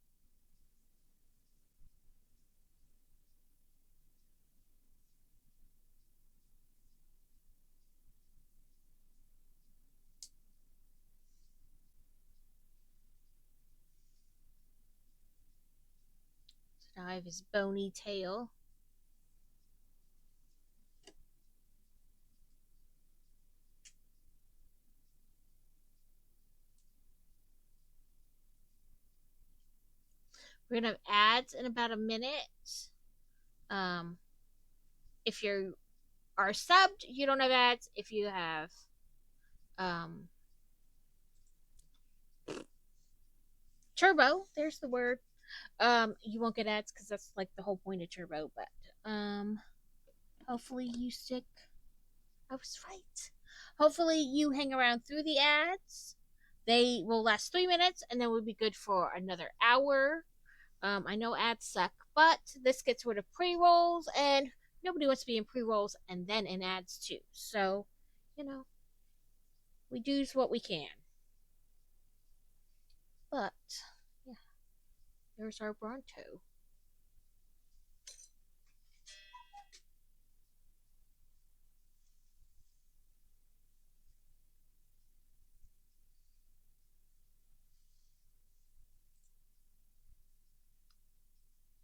S1: now I have his bony tail. We're gonna have ads in about a minute. Um, if you are subbed, you don't have ads. If you have um, turbo, there's the word. You won't get ads because that's like the whole point of turbo. But hopefully you stick. I was right. Hopefully you hang around through the ads. They will last 3 minutes, and then we'll be good for another hour. I know ads suck, but this gets rid of pre rolls, and nobody wants to be in pre rolls and then in ads too. So, you know, we do what we can. But, yeah. There's our Bronto.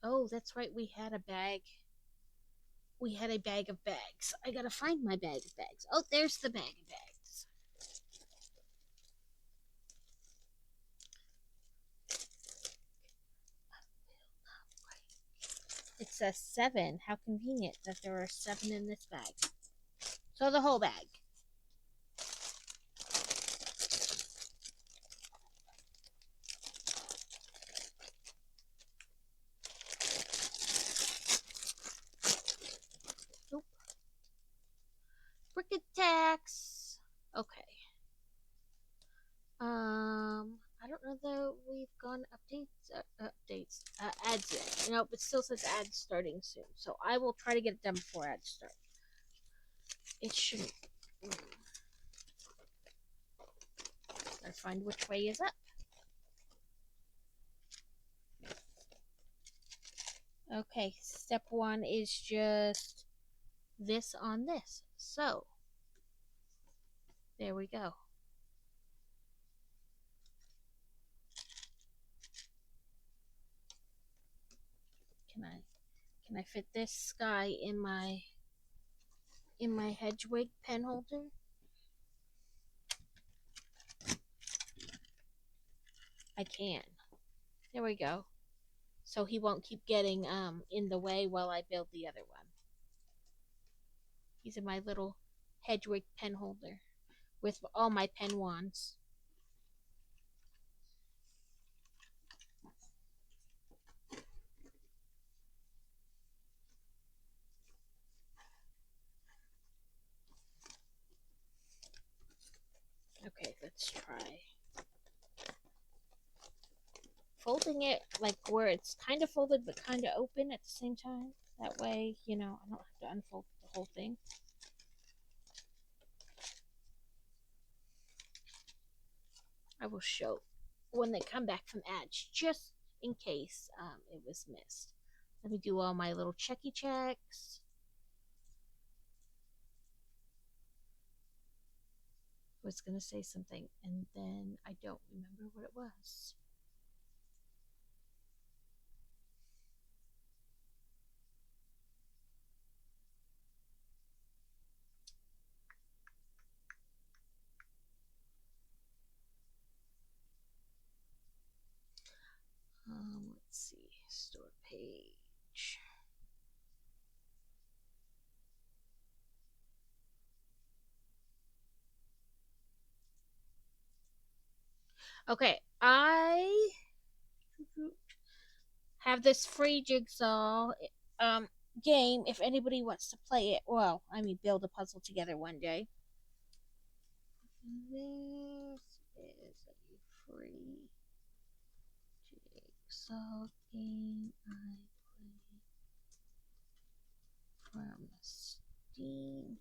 S1: Oh, that's right. We had a bag. We had a bag of bags. I gotta find my bag of bags. Oh, there's the bag of bags. It says 7. How convenient that there are 7 in this bag. So the whole bag. Nope. Brick attacks. Okay. I don't know that we've gone ads yet. You know, it still says ads starting soon. So I will try to get it done before ads start. It shouldn't. Gotta find which way is up. Okay, step 1 is just this on this. So, there we go. Can I fit this guy in my Hedwig pen holder? I can. There we go. So he won't keep getting in the way while I build the other one. He's in my little Hedwig pen holder with all my pen wands. Okay, let's try folding it like where it's kind of folded but kind of open at the same time. That way, you know, I don't have to unfold the whole thing. I will show when they come back from ads, just in case it was missed. Let me do all my little checky checks. I was going to say something, and then I don't remember what it was. Let's see, store page. Okay, I have this free jigsaw game if anybody wants to play it. Well, I mean, build a puzzle together one day. This is a free jigsaw game I play from Steam.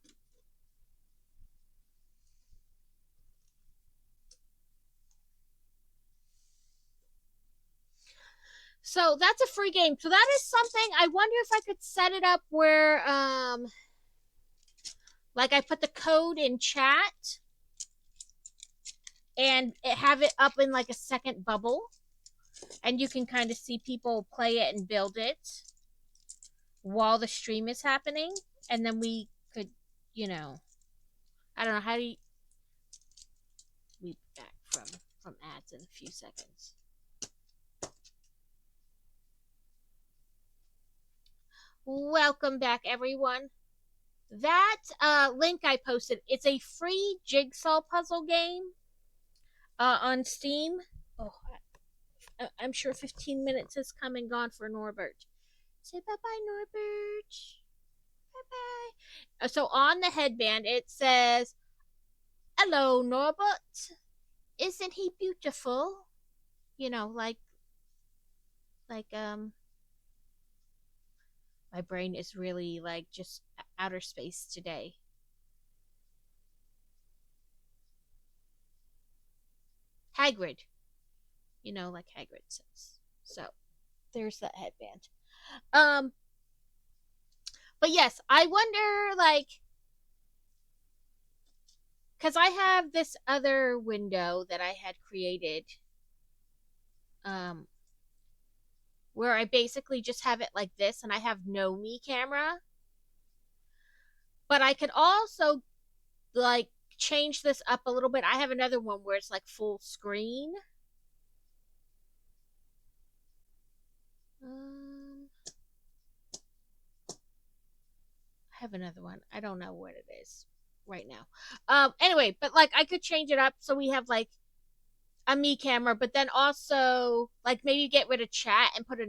S1: So that's a free game. So that is something I wonder if I could set it up where like I put the code in chat and have it up in like a second bubble and you can kind of see people play it and build it while the stream is happening, and then we could, you know, I don't know, how do you be back from ads in a few seconds. Welcome back, everyone. That link I posted, it's a free jigsaw puzzle game on Steam. Oh, I'm sure 15 minutes has come and gone for Norbert. Say bye-bye, Norbert. Bye-bye. So on the headband, it says, "Hello, Norbert. Isn't he beautiful?" You know, like my brain is really like just outer space today. Hagrid. You know, like Hagrid says. So, There's that headband. Um, but yes, I wonder, like, because I have this other window that I had created, um, where I basically just have it like this, and I have no me camera. But I could also like change this up a little bit. I have another one where it's like full screen. I have another one. I don't know what it is right now. Anyway, but like I could change it up so we have like a me camera, but then also like maybe get rid of chat and put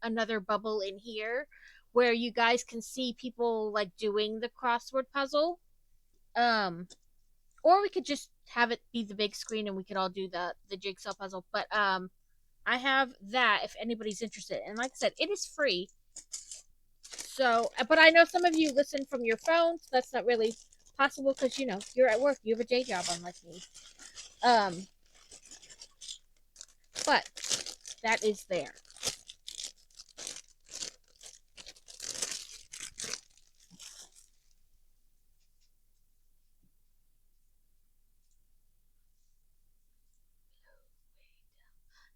S1: another bubble in here where you guys can see people like doing the crossword puzzle. Um, or we could just have it be the big screen and we could all do the jigsaw puzzle. But I have that if anybody's interested. And like I said, it is free. So, but I know some of you listen from your phones. So that's not really possible because you know you're at work. You have a day job, unlike me. Um, but that is there.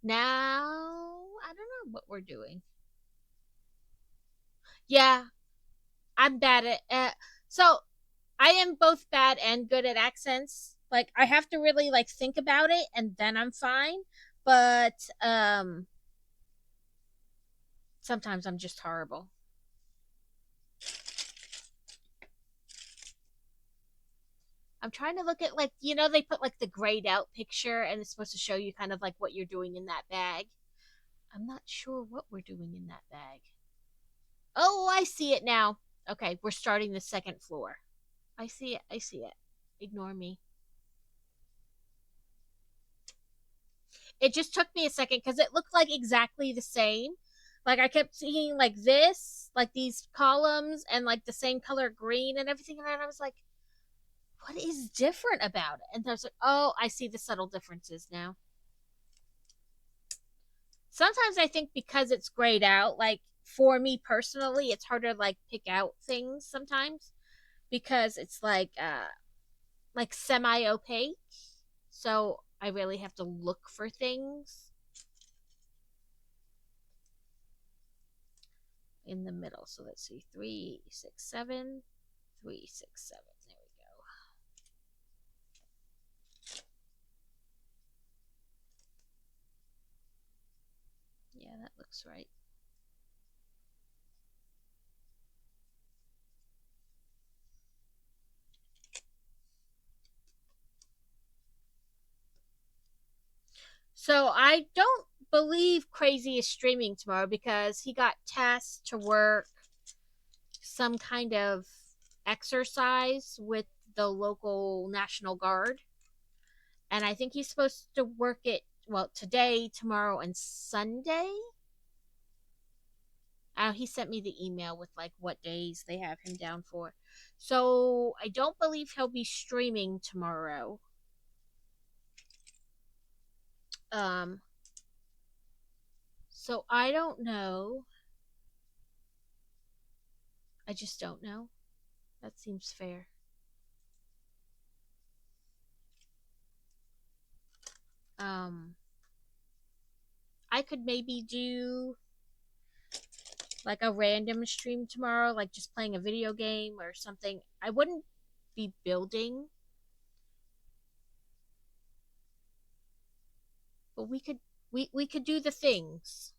S1: Now, I don't know what we're doing. Yeah, I'm bad at. So I am both bad and good at accents. Like I have to really like think about it, and then I'm fine. But sometimes I'm just horrible. I'm trying to look at like they put like the grayed out picture, and it's supposed to show you kind of like what you're doing in that bag. I'm not sure what we're doing in that bag. Oh, I see it now. Okay, we're starting the second floor. I see it. I see it. Ignore me. It just took me a second because it looked like exactly the same. Like I kept seeing like this, like these columns, and like the same color green and everything, and I was like, "What is different about it?" And there's like, "Oh, I see the subtle differences now." Sometimes I think because it's grayed out, like for me personally, it's harder to like pick out things sometimes because it's like semi opaque. So I really have to look for things in the middle. So let's see, 3, 6, 7, 3, 6, 7. There we go. Yeah, that looks right. So I don't believe Crazy is streaming tomorrow because he got tasked to work some kind of exercise with the local National Guard. And I think he's supposed to work it, well, today, tomorrow, and Sunday. He sent me the email with like what days they have him down for. So I don't believe he'll be streaming tomorrow. Um, so I don't know. I just don't know. That seems fair. Um, I could maybe do like a random stream tomorrow, like just playing a video game or something. I wouldn't be building, but we could do the things.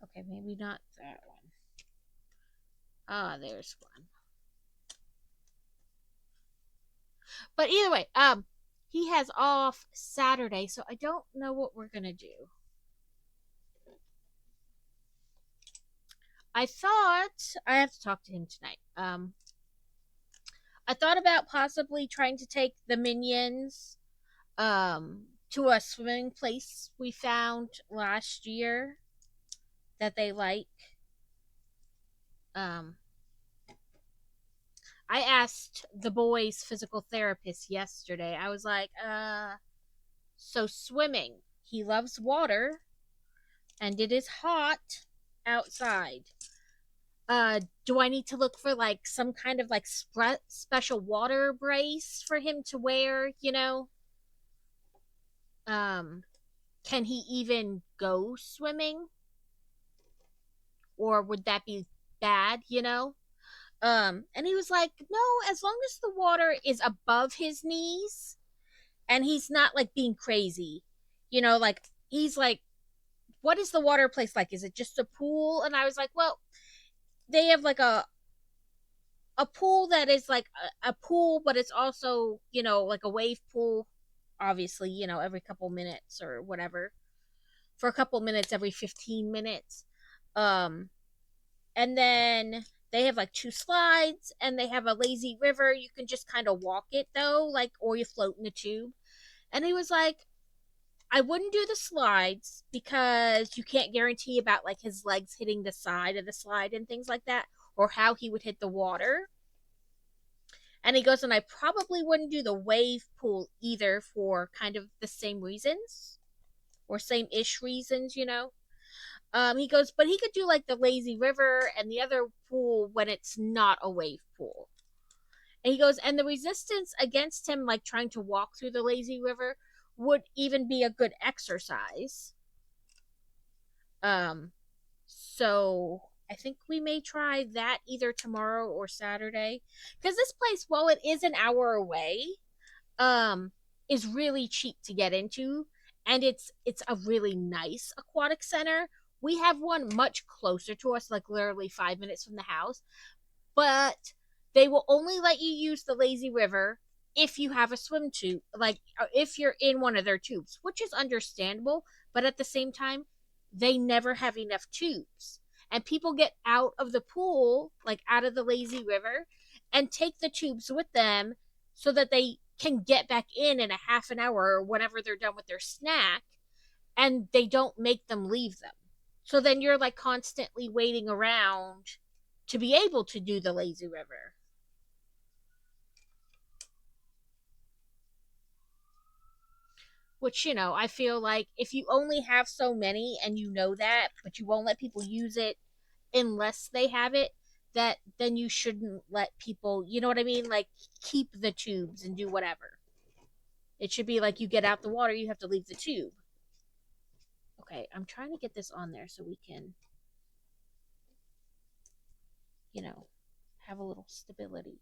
S1: Okay, maybe not that one. Ah, there's one. But either way, he has off Saturday, so I don't know what we're gonna do. I thought I have to talk to him tonight. I thought about possibly trying to take the minions to a swimming place we found last year that they like. Um I asked the boy's physical therapist yesterday. I was like, so swimming. He loves water and it is hot outside. Do I need to look for like some kind of like special water brace for him to wear, you know? Um, can he even go swimming? Or would that be bad, you know? And he was like, no, as long as the water is above his knees and he's not like being crazy, you know, like he's like, what is the water place like? Is it just a pool? And I was like, well, they have like a pool that is like a pool, but it's also, you know, like a wave pool, obviously, you know, every couple minutes or whatever, for a couple minutes every 15 minutes. Um, and then they have like two slides and they have a lazy river. You can just kind of walk it though, like, or you float in a tube. And he was like, I wouldn't do the slides because you can't guarantee about like his legs hitting the side of the slide and things like that, or how he would hit the water. And he goes, and I probably wouldn't do the wave pool either for kind of the same reasons or same ish reasons, you know. He goes, but he could do like the lazy river and the other pool when it's not a wave pool. And he goes, and the resistance against him, like trying to walk through the lazy river, would even be a good exercise. So I think we may try that either tomorrow or Saturday. Because this place, while it is an hour away, is really cheap to get into. And it's a really nice aquatic center. We have one much closer to us, like literally 5 minutes from the house. But they will only let you use the lazy river if you have a swim tube, like if you're in one of their tubes, which is understandable. But at the same time, they never have enough tubes. And people get out of the pool, like out of the lazy river, and take the tubes with them so that they can get back in a half an hour or whenever they're done with their snack, and they don't make them leave them. So then you're like constantly waiting around to be able to do the lazy river. Which, you know, I feel like if you only have so many and you know that, but you won't let people use it unless they have it, that then you shouldn't let people, you know what I mean? Like, keep the tubes and do whatever. It should be like you get out the water, you have to leave the tube. Okay, I'm trying to get this on there so we can, you know, have a little stability.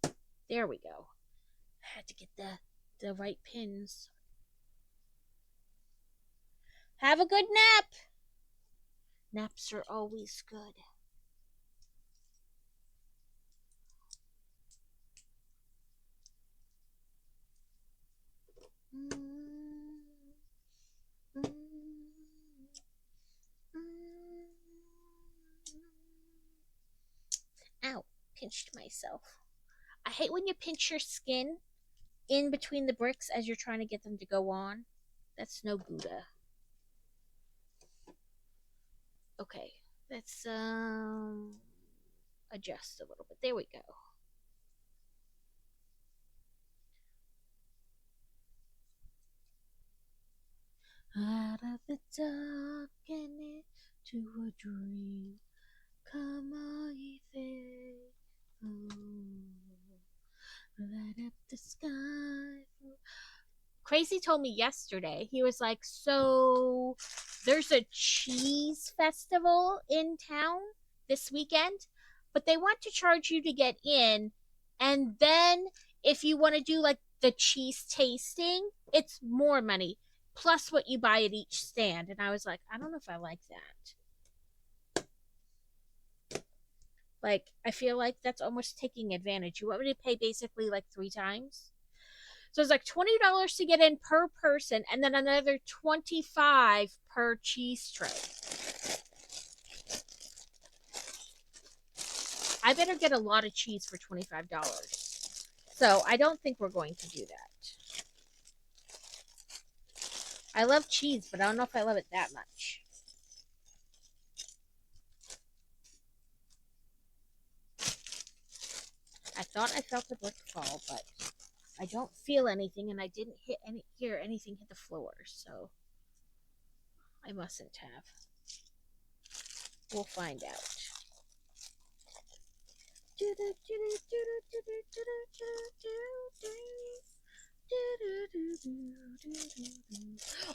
S1: There we go. I had to get the right pins. Have a good nap. Naps are always good. Ow, pinched myself. I hate when you pinch your skin in between the bricks as you're trying to get them to go on. That's no Gouda. Okay, let's adjust a little bit. There we go. Out of the dark and into a dream, come on, light up the sky. Crazy told me yesterday, he was like, so there's a cheese festival in town this weekend, but they want to charge you to get in. And then if you want to do like the cheese tasting, it's more money plus what you buy at each stand. And I was like, I don't know if I like that. Like, I feel like that's almost taking advantage. You want me to pay basically like 3 times? So it's like $20 to get in per person, and then another 25 per cheese tray. I better get a lot of cheese for $25. So I don't think we're going to do that. I love cheese, but I don't know if I love it that much. I Thought I felt a brick fall, but I don't feel anything, and I didn't hear anything hit the floor, so I mustn't have. We'll find out.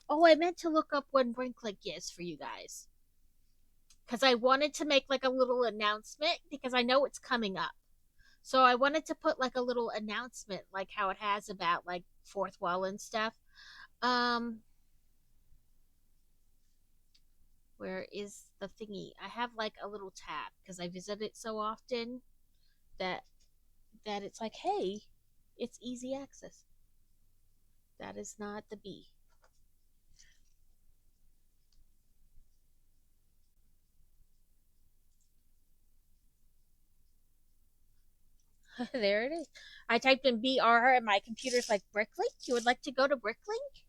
S1: Oh, I meant to look up when Brinklink is for you guys. Because I wanted to make like a little announcement because I know it's coming up. So I wanted to put like a little announcement like how it has about like Fourth Wall and stuff. Um where is the thingy? I have like a little tab because I visit it so often that it's like, hey, it's easy access. That is not the B. There it is. I typed in BR and my computer's like, Bricklink? You would like to go to Bricklink?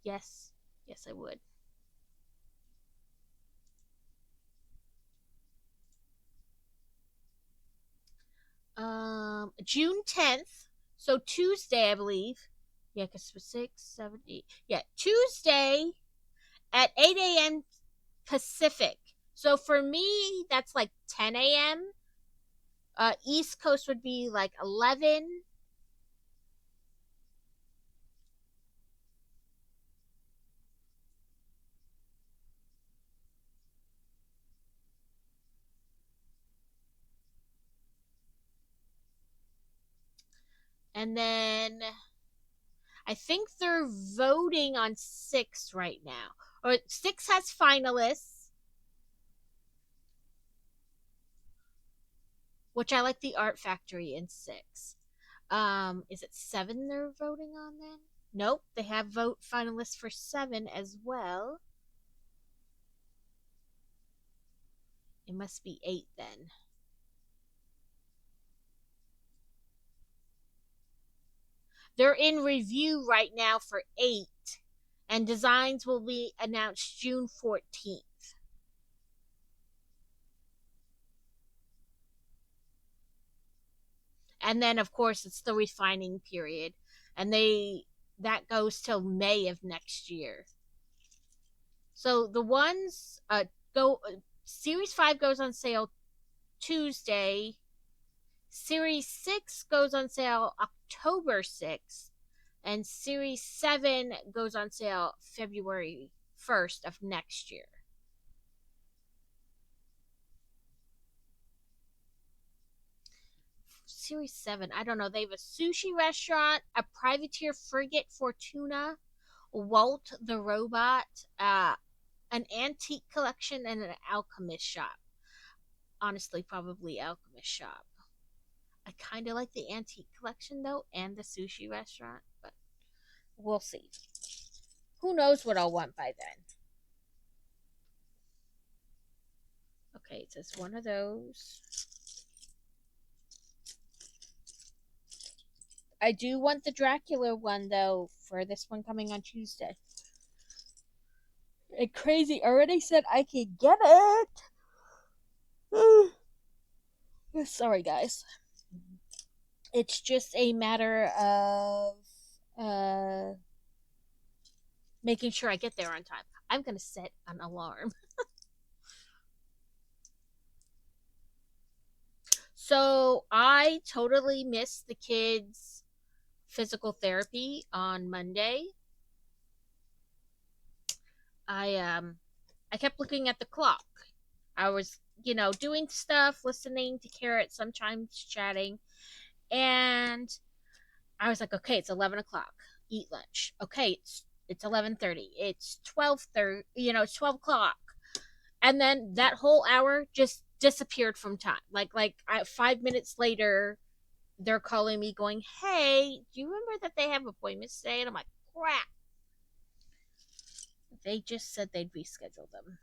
S1: Yes. Yes, I would. June 10th. So Tuesday, I believe. Yeah, because for 6, 7, 8. Yeah, Tuesday at 8 a.m. Pacific. So for me, that's like 10 a.m. East Coast would be like 11. And then I think they're voting on 6 right now. Or 6 has finalists, which I like the Art Factory in 6. Is it 7 they're voting on then? Nope, they have vote finalists for 7 as well. It must be 8 then. They're in review right now for 8, and designs will be announced June 14th. And then, of course, it's the refining period, and that goes till May of next year. So the ones go Series 5 goes on sale Tuesday. Series 6 goes on sale October 6th, and Series 7 goes on sale February 1st of next year. Series 7, I don't know. They have a sushi restaurant, a privateer frigate Fortuna, Walt the Robot, an antique collection, and an alchemist shop. Honestly, probably alchemist shop. I kind of like the antique collection though, and the sushi restaurant, but we'll see. Who knows what I'll want by then? Okay, it says one of those. I do want the Dracula one though for this one coming on Tuesday. And Crazy already said I could get it. Sorry, guys. It's just a matter of making sure I get there on time. I'm gonna set an alarm. So I totally missed the kids' physical therapy on Monday. I kept looking at the clock. I was, doing stuff, listening to Carrot, sometimes chatting, and I was like, okay, it's 11 o'clock. Eat lunch. Okay, it's 11:30. It's 12:30. It's 12 o'clock, and then that whole hour just disappeared from time. Like 5 minutes later, they're calling me, going, "Hey, do you remember that they have appointments today?" And I'm like, "Crap." They just said they'd reschedule them.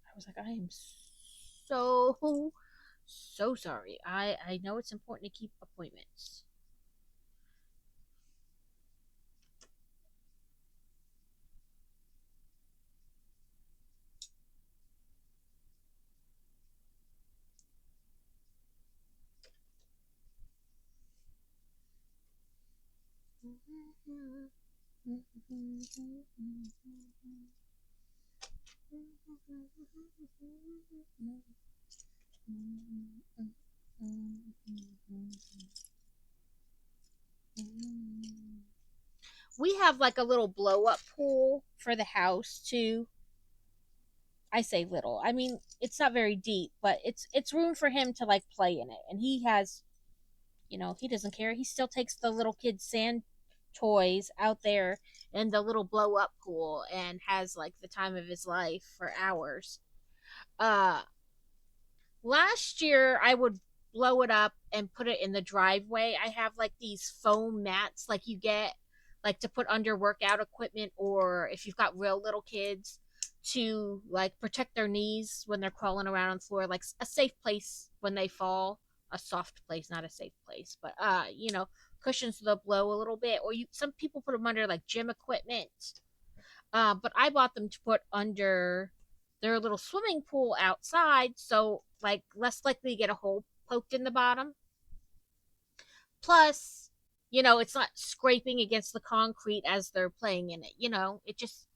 S1: I was like, I am so sorry. I know it's important to keep appointments. We have like a little blow up pool for the house too. I say little. I mean, it's not very deep, but it's room for him to like play in it. And he has, he doesn't care. He still takes the little kids' sand toys out there in the little blow up pool and has like the time of his life for hours. Uh Last year I would blow it up and put it in the driveway. I have like these foam mats like you get like to put under workout equipment, or if you've got real little kids, to like protect their knees when they're crawling around on the floor, like a safe place when they fall, a soft place, not a safe place, but cushions, so they'll blow a little bit. Or you some people put them under like gym equipment, but I bought them to put under their little swimming pool outside, so like less likely to get a hole poked in the bottom. Plus, it's not scraping against the concrete as they're playing in it. It just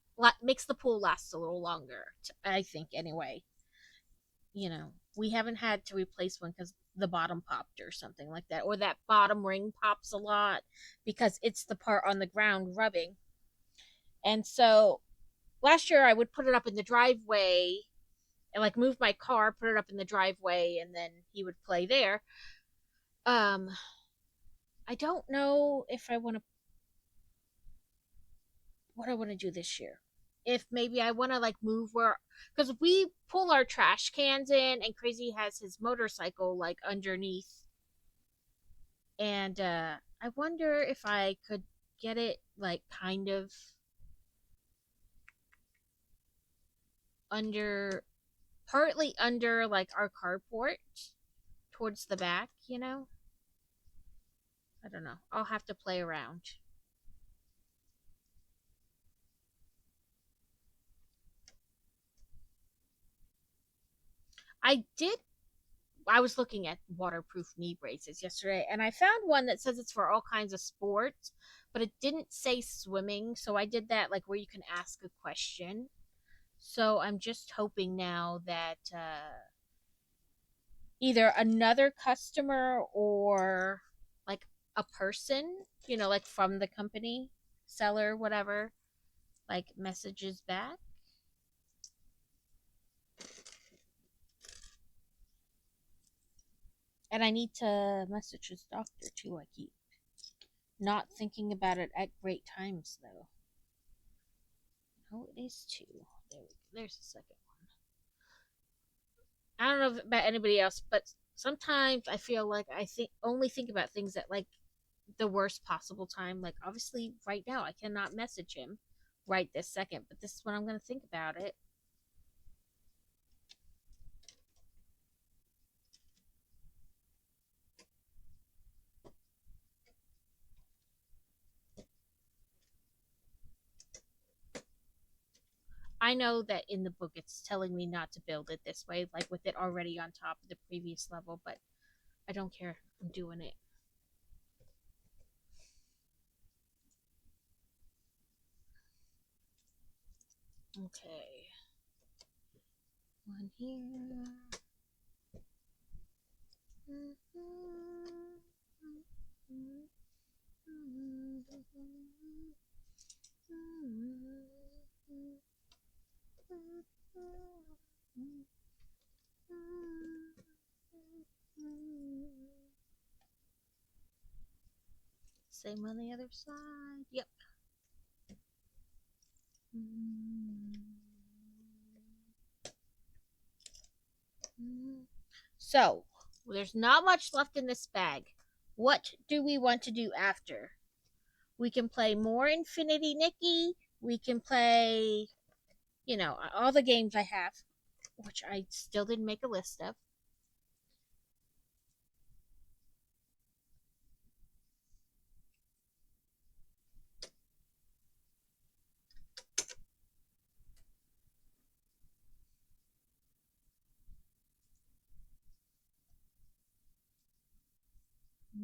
S1: makes the pool last a little longer, I think, anyway. We haven't had to replace one because the bottom popped or something like that, or that bottom ring pops a lot because it's the part on the ground rubbing. And so last year I would put it up in the driveway and like move my car, put it up in the driveway, and then he would play there. Um, I don't know if I want to what I want to do this year. If maybe I want to like move where, because we pull our trash cans in, and Crazy has his motorcycle like underneath, and I wonder if I could get it like kind of under, partly under like our carport towards the back. I don't know. I'll have to play around. I did. I was looking at waterproof knee braces yesterday, and I found one that says it's for all kinds of sports, but it didn't say swimming. So I did that, like where you can ask a question. So I'm just hoping now that either another customer or like a person, like from the company, seller, whatever, like messages back. And I need to message his doctor too. I keep not thinking about it at great times, though. No, it is two. There's the second one. I don't know about anybody else, but sometimes I feel like I think about things at like the worst possible time. Like obviously, right now I cannot message him right this second, but this is when I'm going to think about it. I know that in the book it's telling me not to build it this way, like with it already on top of the previous level, but I don't care. I'm doing it. Okay. One here. Same on the other side. Yep. So, there's not much left in this bag. What do we want to do after? We can play more Infinity Nikki. We can play, all the games I have, which I still didn't make a list of.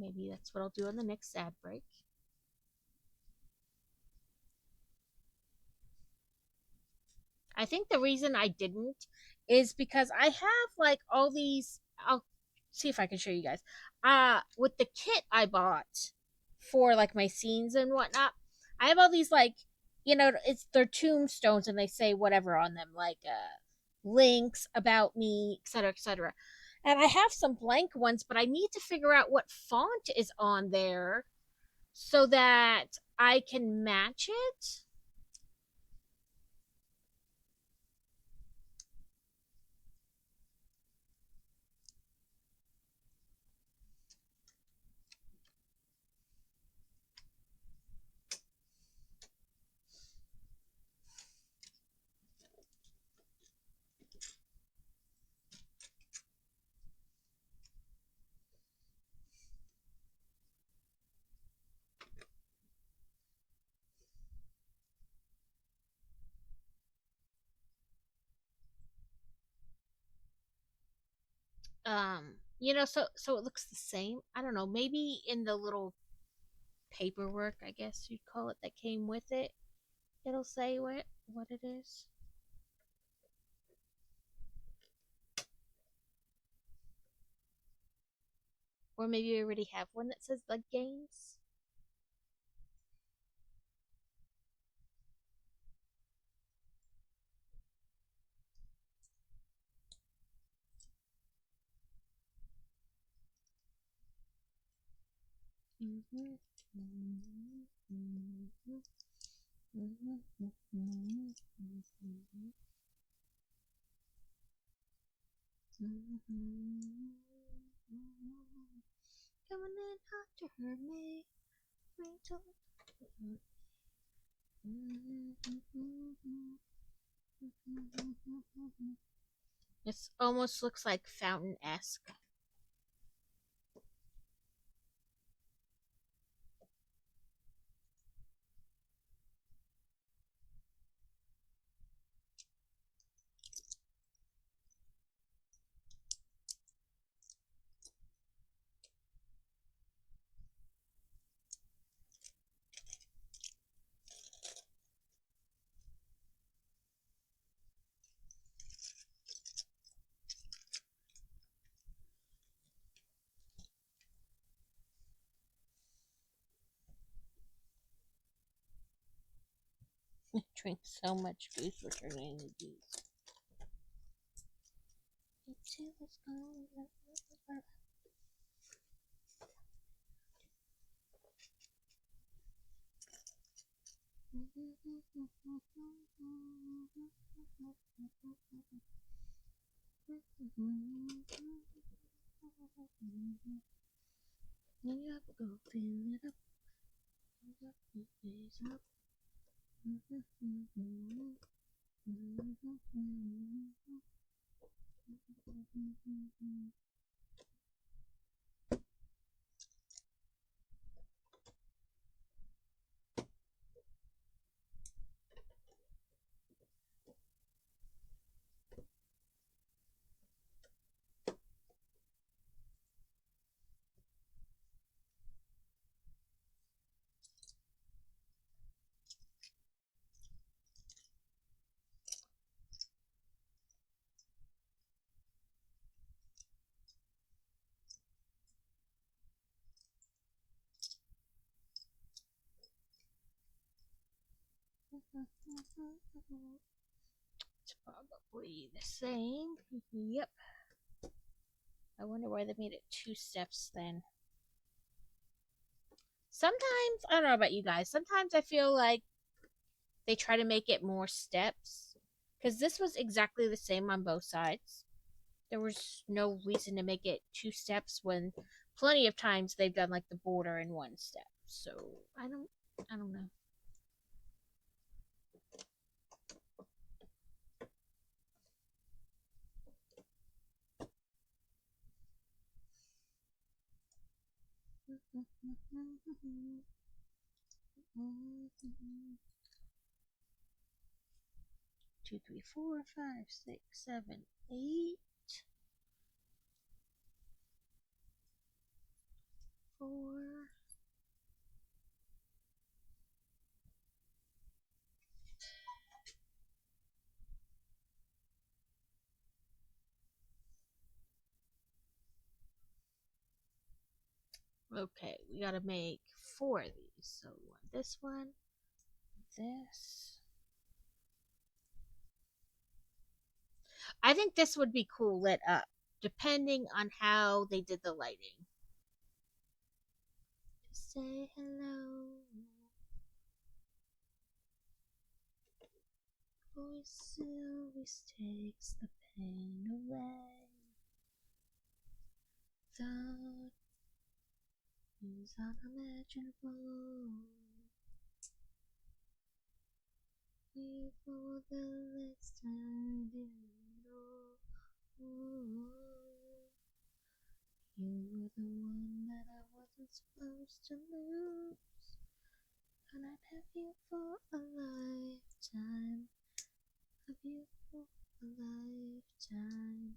S1: Maybe that's what I'll do on the next ad break. I think the reason I didn't is because I have like all these. I'll see if I can show you guys. With the kit I bought for like my scenes and whatnot, I have all these like, it's their tombstones and they say whatever on them, like links about me, etc., etc. And I have some blank ones, but I need to figure out what font is on there so that I can match it. So it looks the same. I don't know, maybe in the little paperwork, I guess you'd call it, that came with it, it'll say what it is. Or maybe you already have one that says like games. Coming in hot to hurt me. This almost looks like fountain-esque. I drink so much booze with her name Goose. You have to go fill it up. It's probably the same. Yep. I wonder why they made it 2 steps then. Sometimes, I don't know about you guys, sometimes I feel like they try to make it more steps. Because this was exactly the same on both sides. There was no reason to make it 2 steps when plenty of times they've done like the border in 1 step. So I don't know. Two, three, 4, 5, 6, 7, 8. 4. Okay, we gotta make 4 of these. So we want this one, this. I think this would be cool lit up, depending on how they did the lighting. Say hello. Voice always takes the pain away. Thought is unimaginable. Before the lights turned in. You were the one that I wasn't supposed to lose. And I'd have you for a lifetime. Have you for a lifetime.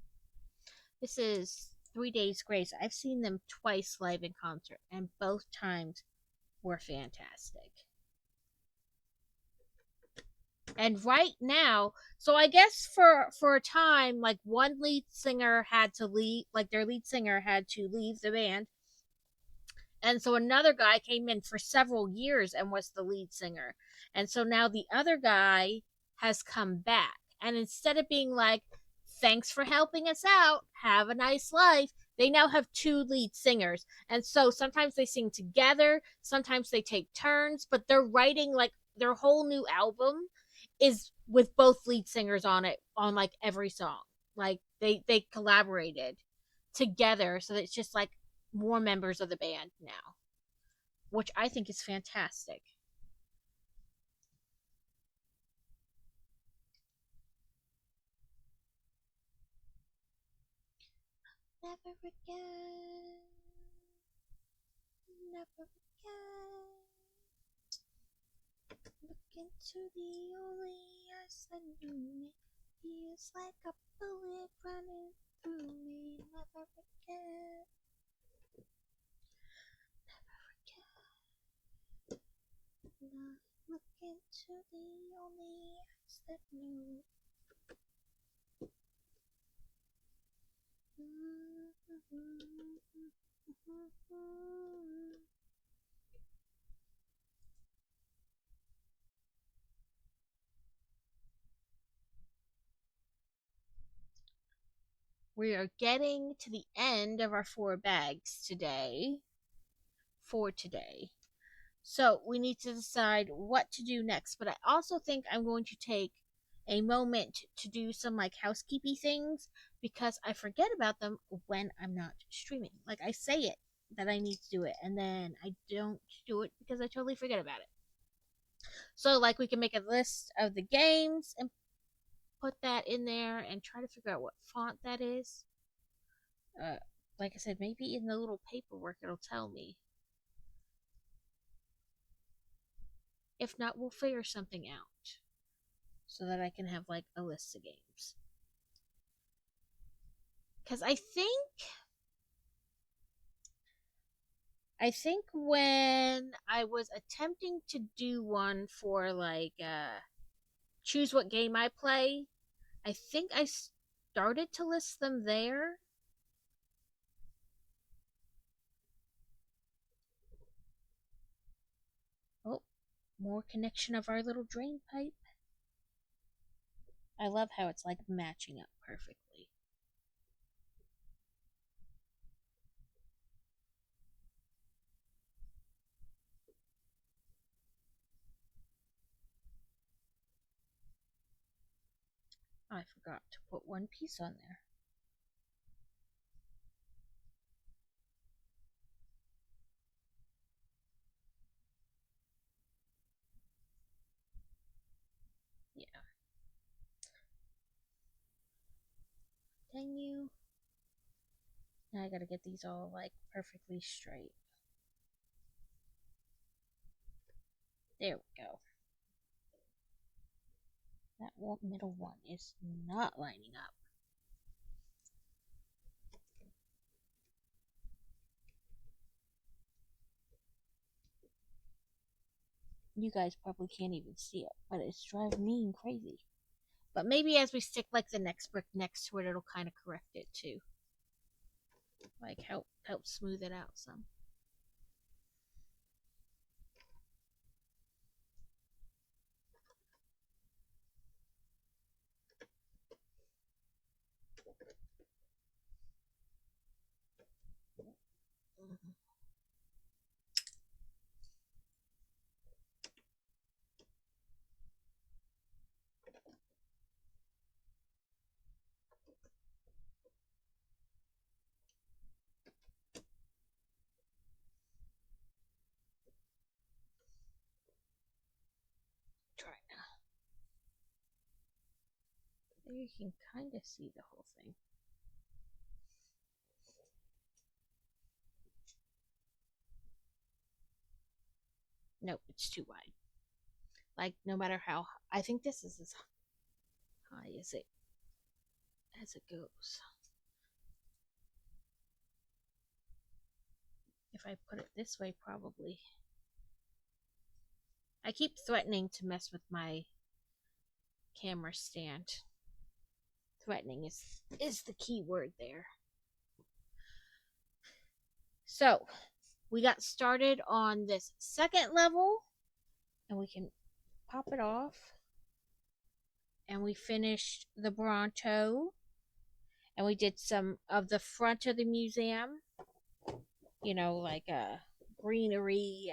S1: This is 3 Days Grace. I've seen them twice live in concert, and both times were fantastic. And right now, so I guess for a time, like one lead singer had to leave, like their lead singer had to leave the band, and so another guy came in for several years and was the lead singer, and so now the other guy has come back, and instead of being like, "Thanks for helping us out, have a nice life," they now have 2 lead singers, and so sometimes they sing together, sometimes they take turns, but they're writing like their whole new album is with both lead singers on it, on like every song. Like they collaborated together, so that it's just like more members of the band now, which I think is fantastic. Never again, never again. Look into the only eyes that knew me. Feels like a bullet running through me. Never again, never again. Look into the only eyes that knew me. We are getting to the end of our 4 bags today. For today. So we need to decide what to do next. But I also think I'm going to take a moment to do some like housekeeping things because I forget about them when I'm not streaming. Like I say it that I need to do it and then I don't do it because I totally forget about it. So like we can make a list of the games and put that in there and try to figure out what font that is. Uh, like I said, maybe in the little paperwork it'll tell me. If not, we'll figure something out so that I can have like a list of games. Because I think when I was attempting to do one for like choose what game I play, I think I started to list them there. Oh, more connection of our little drain pipe. I love how it's like matching up perfectly. I forgot to put one piece on there. Yeah. Dang you. Now I gotta get these all like perfectly straight. There we go. That middle one is not lining up. You guys probably can't even see it, but it's driving me crazy. But maybe as we stick like the next brick next to it, it'll kind of correct it too. Like help smooth it out some. Try now. There you can kind of see the whole thing. Nope, it's too wide. Like, no matter how, I think this is as high as it goes. If I put it this way, probably. I keep threatening to mess with my camera stand. Threatening is the key word there. So, we got started on this second level, and we can pop it off. And we finished the Bronto, and we did some of the front of the museum. You know, like a greenery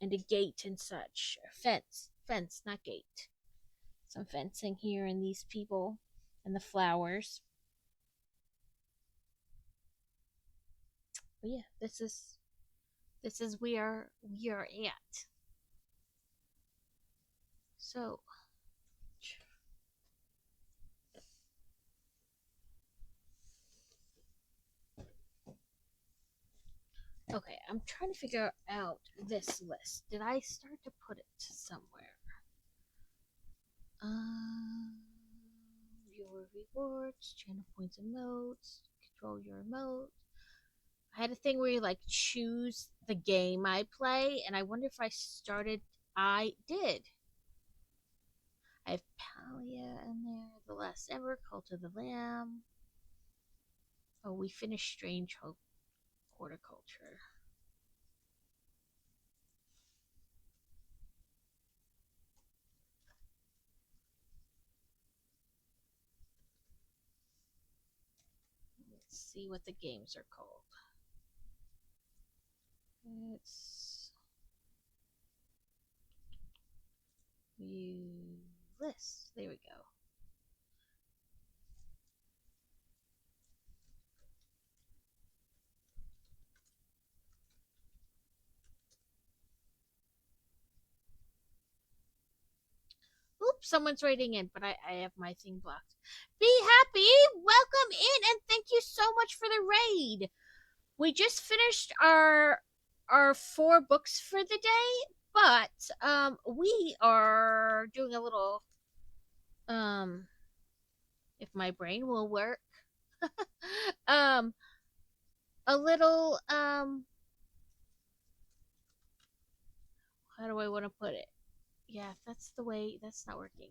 S1: and a gate and such. Fence, not gate. Some fencing here and these people and the flowers. But yeah, this is where we are at. So okay, I'm trying to figure out this list. Did I start to put it somewhere? Your rewards, channel points and modes, control your emotes. I had a thing where you like choose the game I play, and I wonder if I started. I did. I have Palia in there, The Last Ember, Cult of the Lamb. Oh, we finished Strange Horticulture. Let's see what the games are called. It's view list. There we go. Oops, someone's writing in, but I have my thing blocked. Be happy, welcome in, and thank you so much for the raid. We just finished our 4 books for the day, but we are doing a little if my brain will work. um a little how do I want to put it? Yeah, that's the way. That's not working.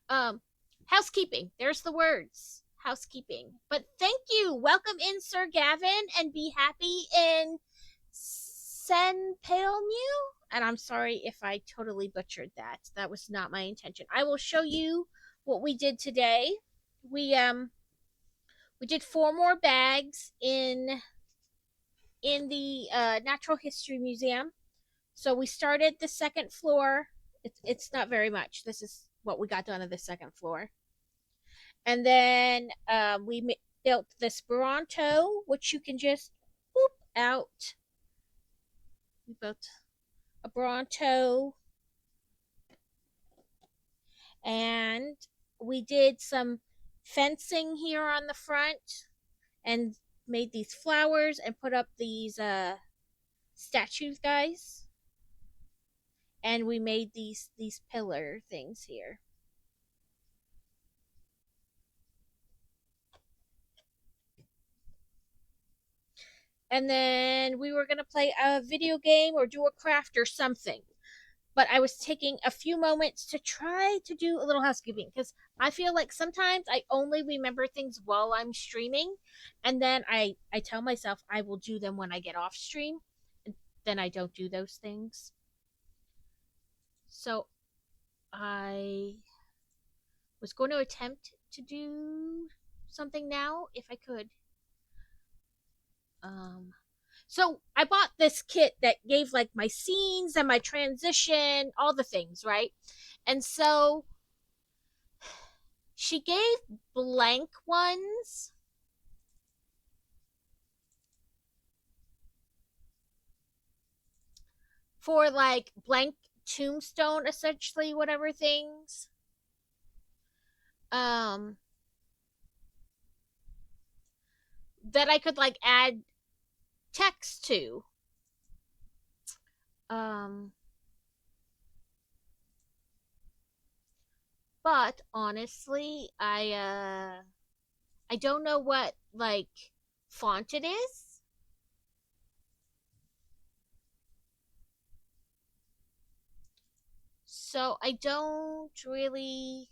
S1: Um, housekeeping. There's the words. Housekeeping. But thank you. Welcome in, Sir Gavin, and be happy in Senpalmu. And I'm sorry if I totally butchered that. That was not my intention. I will show you what we did today. We did 4 more bags in the Natural History Museum. So we started the second floor. It's not very much. This is what we got done on the second floor. And then we built this Bronto, which you can just whoop out. We built a Bronto. And we did some fencing here on the front and made these flowers and put up these statues guys, and we made these pillar things here. And then we were going to play a video game or do a craft or something, but I was taking a few moments to try to do a little housekeeping because I feel like sometimes I only remember things while I'm streaming, and then I tell myself I will do them when I get off stream, and then I don't do those things. So I was going to attempt to do something now if I could. Um, so I bought this kit that gave like my scenes and my transition, all the things, right? And so she gave blank ones for like blank tombstone, essentially, whatever things. Um, that I could like add text to. Um, but honestly, I don't know what like font it is. So I don't really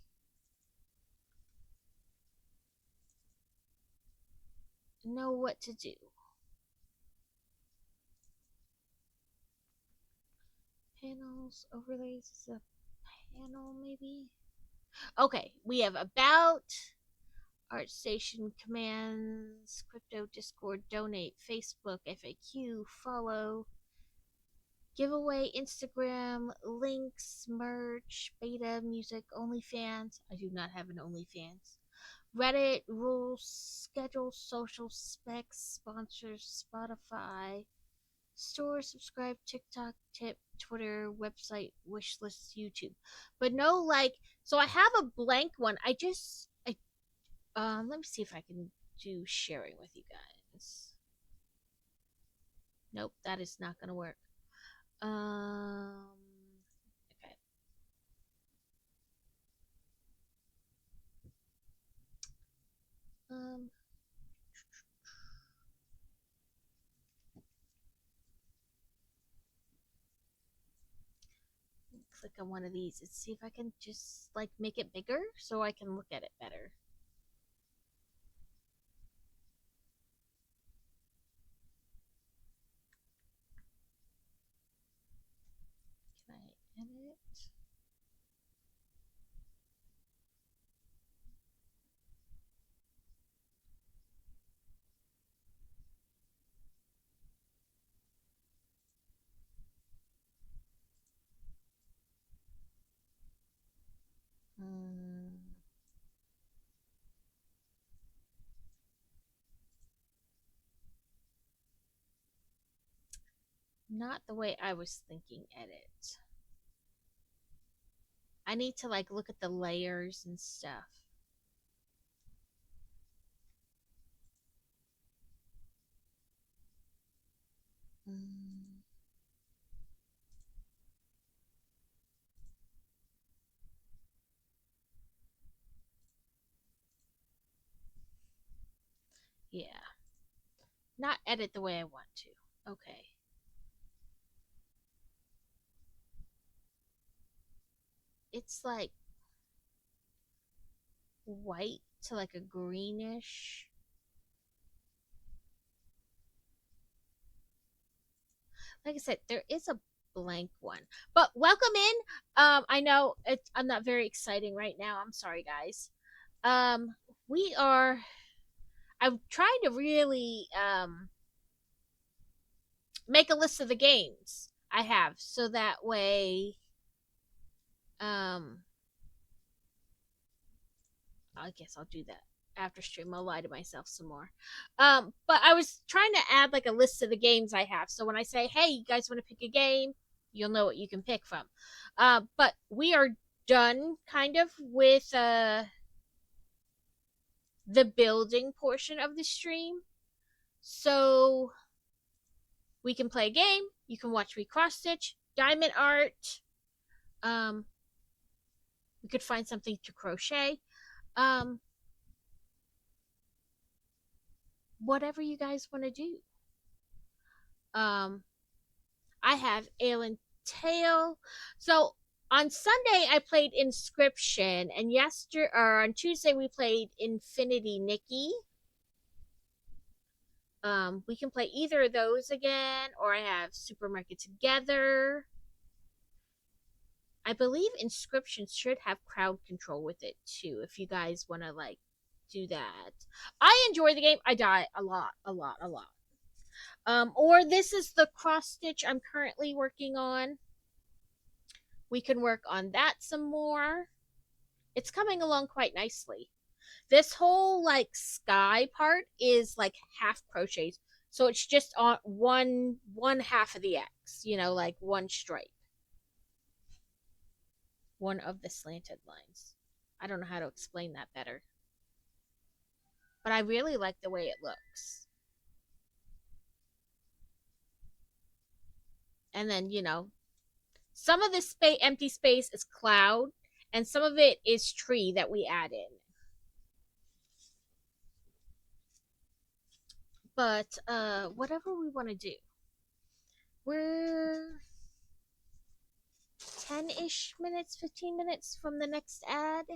S1: know what to do. Panels, overlays, is a panel maybe? Okay, we have about, ArtStation, commands, crypto, Discord, donate, Facebook, FAQ, follow, giveaway, Instagram, links, merch, beta, music, OnlyFans. I do not have an OnlyFans. Reddit, rules, schedule, social, specs, sponsors, Spotify, store, subscribe, TikTok, tip, Twitter, website, wish lists, YouTube. But no, like, so I have a blank one. Let me see if I can do sharing with you guys. Nope, that is not gonna work. Okay. Um, click on one of these and see if I can just like make it bigger so I can look at it better. Can I edit? Hmm. Not the way I was thinking edit. I need to like look at the layers and stuff. Mm, yeah. Not edit the way I want to. Okay. It's like white to like a greenish. Like I said, there is a blank one. But welcome in. I know I'm not very exciting right now. I'm sorry, guys. Um, we are. I'm trying to really make a list of the games I have, so that way, um, I guess I'll do that after stream. I'll lie to myself some more. But I was trying to add like a list of the games I have, so when I say, "Hey, you guys want to pick a game?" you'll know what you can pick from. But we are done kind of with the building portion of the stream, so we can play a game. You can watch me cross stitch, diamond art. Um, we could find something to crochet. Um, whatever you guys want to do. Um, I have Alan Tail. So on Sunday I played Inscription, and yesterday or on Tuesday we played Infinity Nikki. We can play either of those again, or I have Supermarket Together. I believe Inscription should have crowd control with it too, if you guys want to like do that. I enjoy the game. I die a lot, a lot, a lot. Or this is the cross stitch I'm currently working on. We can work on that some more. It's coming along quite nicely. This whole like sky part is like half crochets, so it's just on one half of the X, you know, like one stripe, one of the slanted lines. I don't know how to explain that better, but I really like the way it looks. And then, you know, some of this empty space is cloud, and some of it is tree that we add in. But whatever we want to do, we're 10-ish minutes, 15 minutes from the next ad.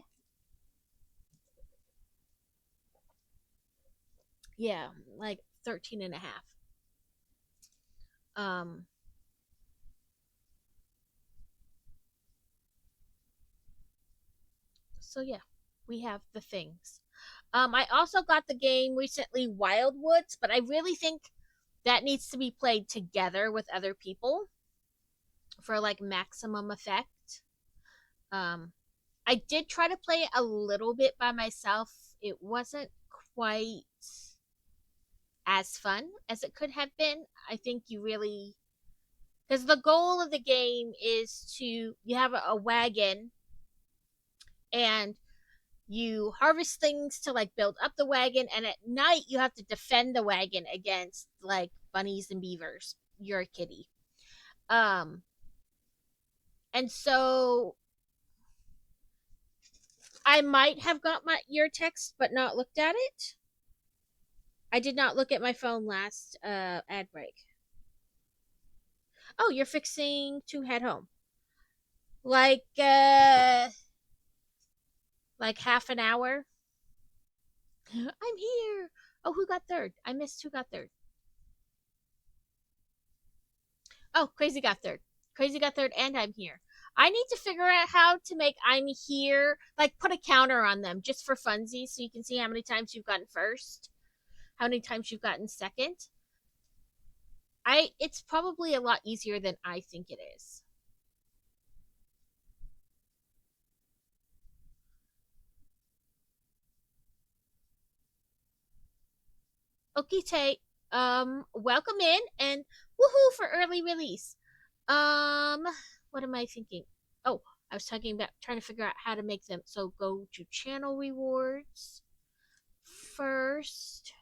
S1: Yeah, like 13 and a half. So yeah, we have the things. I also got the game recently, Wildwoods, but I really think that needs to be played together with other people for like maximum effect. Um, I did try to play it a little bit by myself. It wasn't quite as fun as it could have been. I think you really, because the goal of the game is to you have a wagon and you harvest things to like build up the wagon, and at night you have to defend the wagon against like bunnies and beavers. You're a kitty. um and so I might have got your text but not looked at it. I did not look at my phone last ad break. Oh, you're fixing to head home. Like half an hour. I'm here. Oh, who got third? I missed who got third. Oh, Crazy got third. Crazy got third, and I'm here. I need to figure out how to make I'm here, like put a counter on them just for funsies so you can see how many times you've gotten first, how many times you've gotten second. It's probably a lot easier than I think it is. Okay, Tay. Welcome in and woohoo for early release. Um, what am I thinking? Oh, I was talking about trying to figure out how to make them. So go to channel rewards first,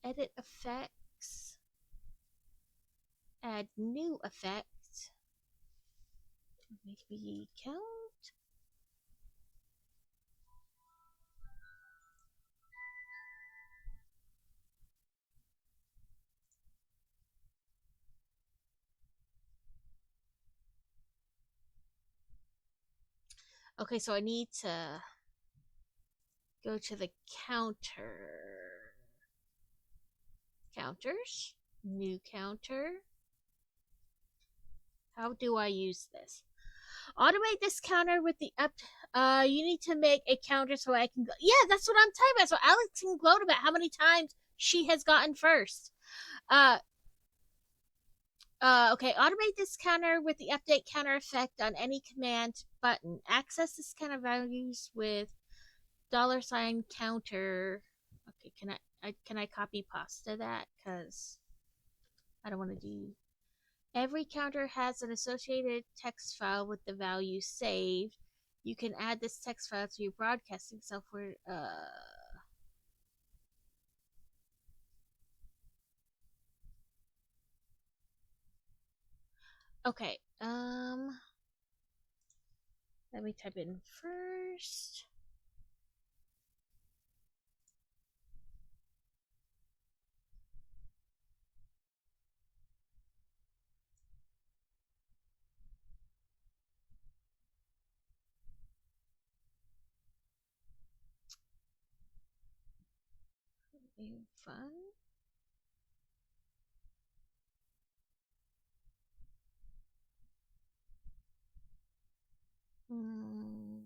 S1: edit effects, add new effect, maybe count. Okay, so I need to go to the counters, new counter. How do I use this? Automate this counter with the up. You need to make a counter so I can go. Yeah, that's what I'm talking about. So Alex can gloat about how many times she has gotten first. Uh, okay, automate this counter with the update counter effect on any command button. Access this counter values with $ counter. Okay, can I copy pasta that? Cause I don't want to do. Every counter has an associated text file with the value saved. You can add this text file to your broadcasting software. Okay. Let me type in first. Fun. Hmm.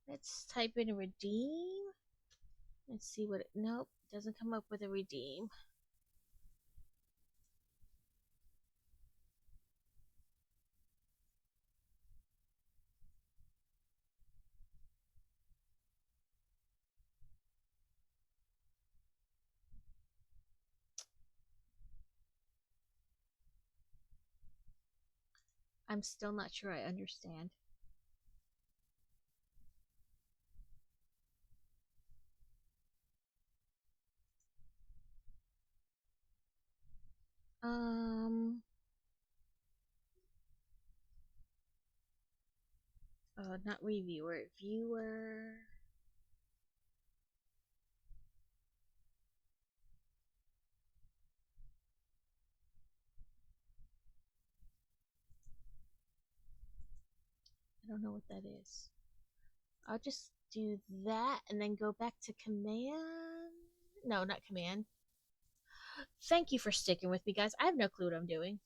S1: Let's type in redeem. Let's see what it. Nope, doesn't come up with a redeem. I'm still not sure I understand. Um. Not reviewer. Viewer. I don't know what that is. I'll just do that and then go back to command. No, not command. Thank you for sticking with me, guys. I have no clue what I'm doing.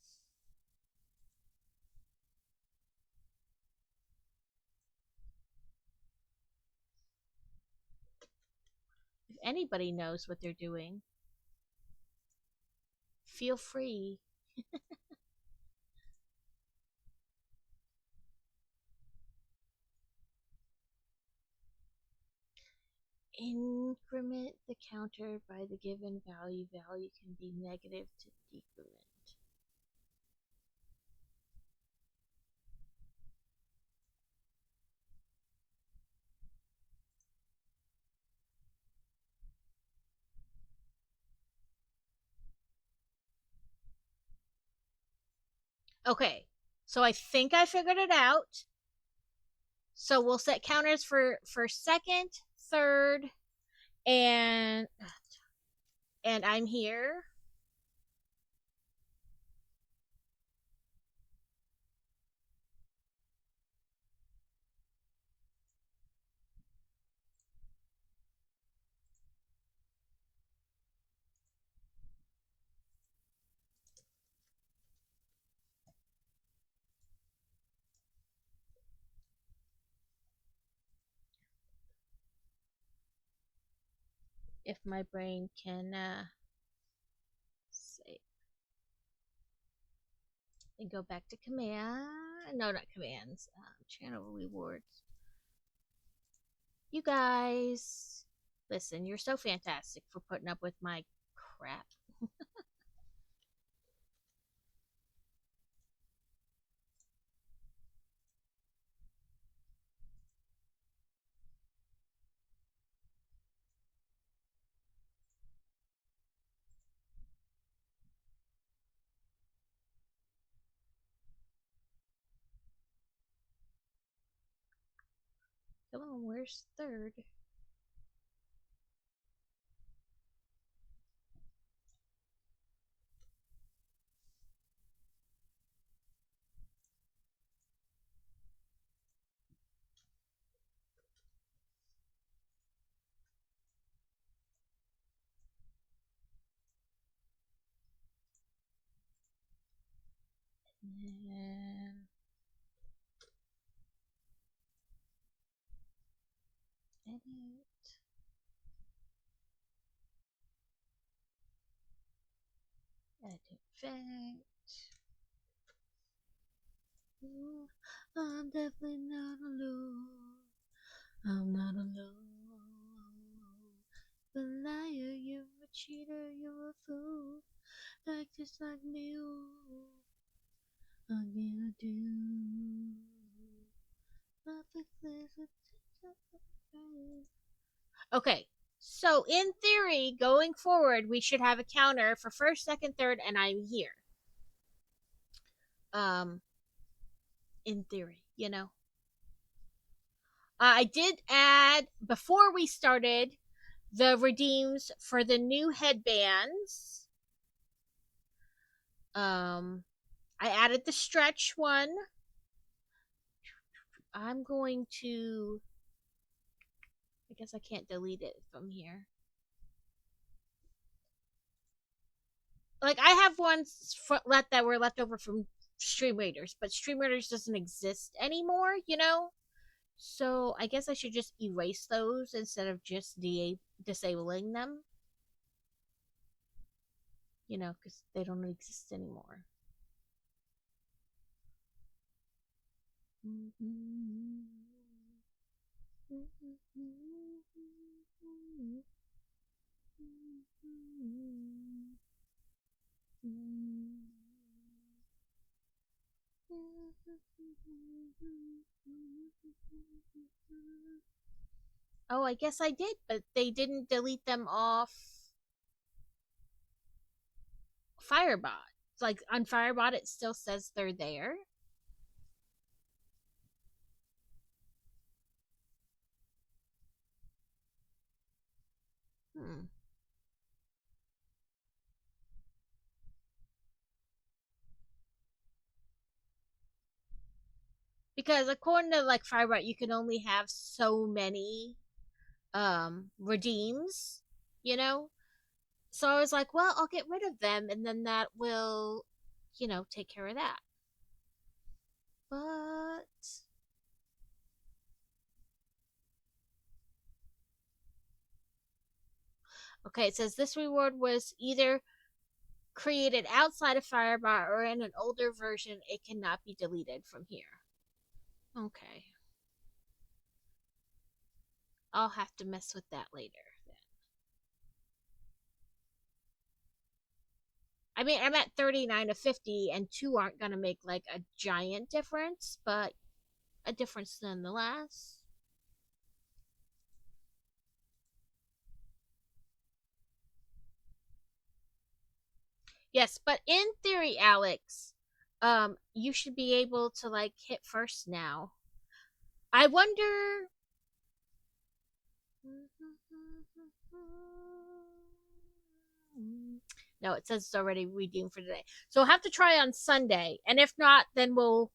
S1: If anybody knows what they're doing, feel free. Increment the counter by the given value. Value can be negative to decrement. Okay, so I think I figured it out. So we'll set counters for second, third, and I'm here. If my brain can say and go back to command. No, not commands. Channel rewards. You guys, listen, you're so fantastic for putting up with my crap. Come on, where's third? And edit. Edit fact. Ooh, I'm definitely not alone. I'm not alone. The liar, you're a cheater, you're a fool. Like just like me, ooh. I'm gonna do. Okay, so in theory, going forward, we should have a counter for first, second, third, and I'm here. Um, in theory, you know. I did add before we started the redeems for the new headbands. I added the stretch one. I'm going to guess I can't delete it from here. Like I have ones that were left over from Stream Raiders, but Stream Raiders doesn't exist anymore, you know? So I guess I should just erase those instead of just disabling them, you know, because they don't exist anymore. Oh, I guess I did, but they didn't delete them off Firebot. Like on Firebot, it still says they're there. Hmm. Because according to like Firebot, you can only have so many redeems, you know? So I was like, well, I'll get rid of them and then that will, you know, take care of that. But okay, it says this reward was either created outside of Firebot or in an older version, it cannot be deleted from here. Okay. I'll have to mess with that later then. I mean, I'm at 39 to 50, and two aren't going to make like a giant difference, but a difference nonetheless. Yes, but in theory, Alex, you should be able to like hit first now. I wonder. No, it says it's already redeemed for today. So we'll have to try on Sunday, and if not, then we'll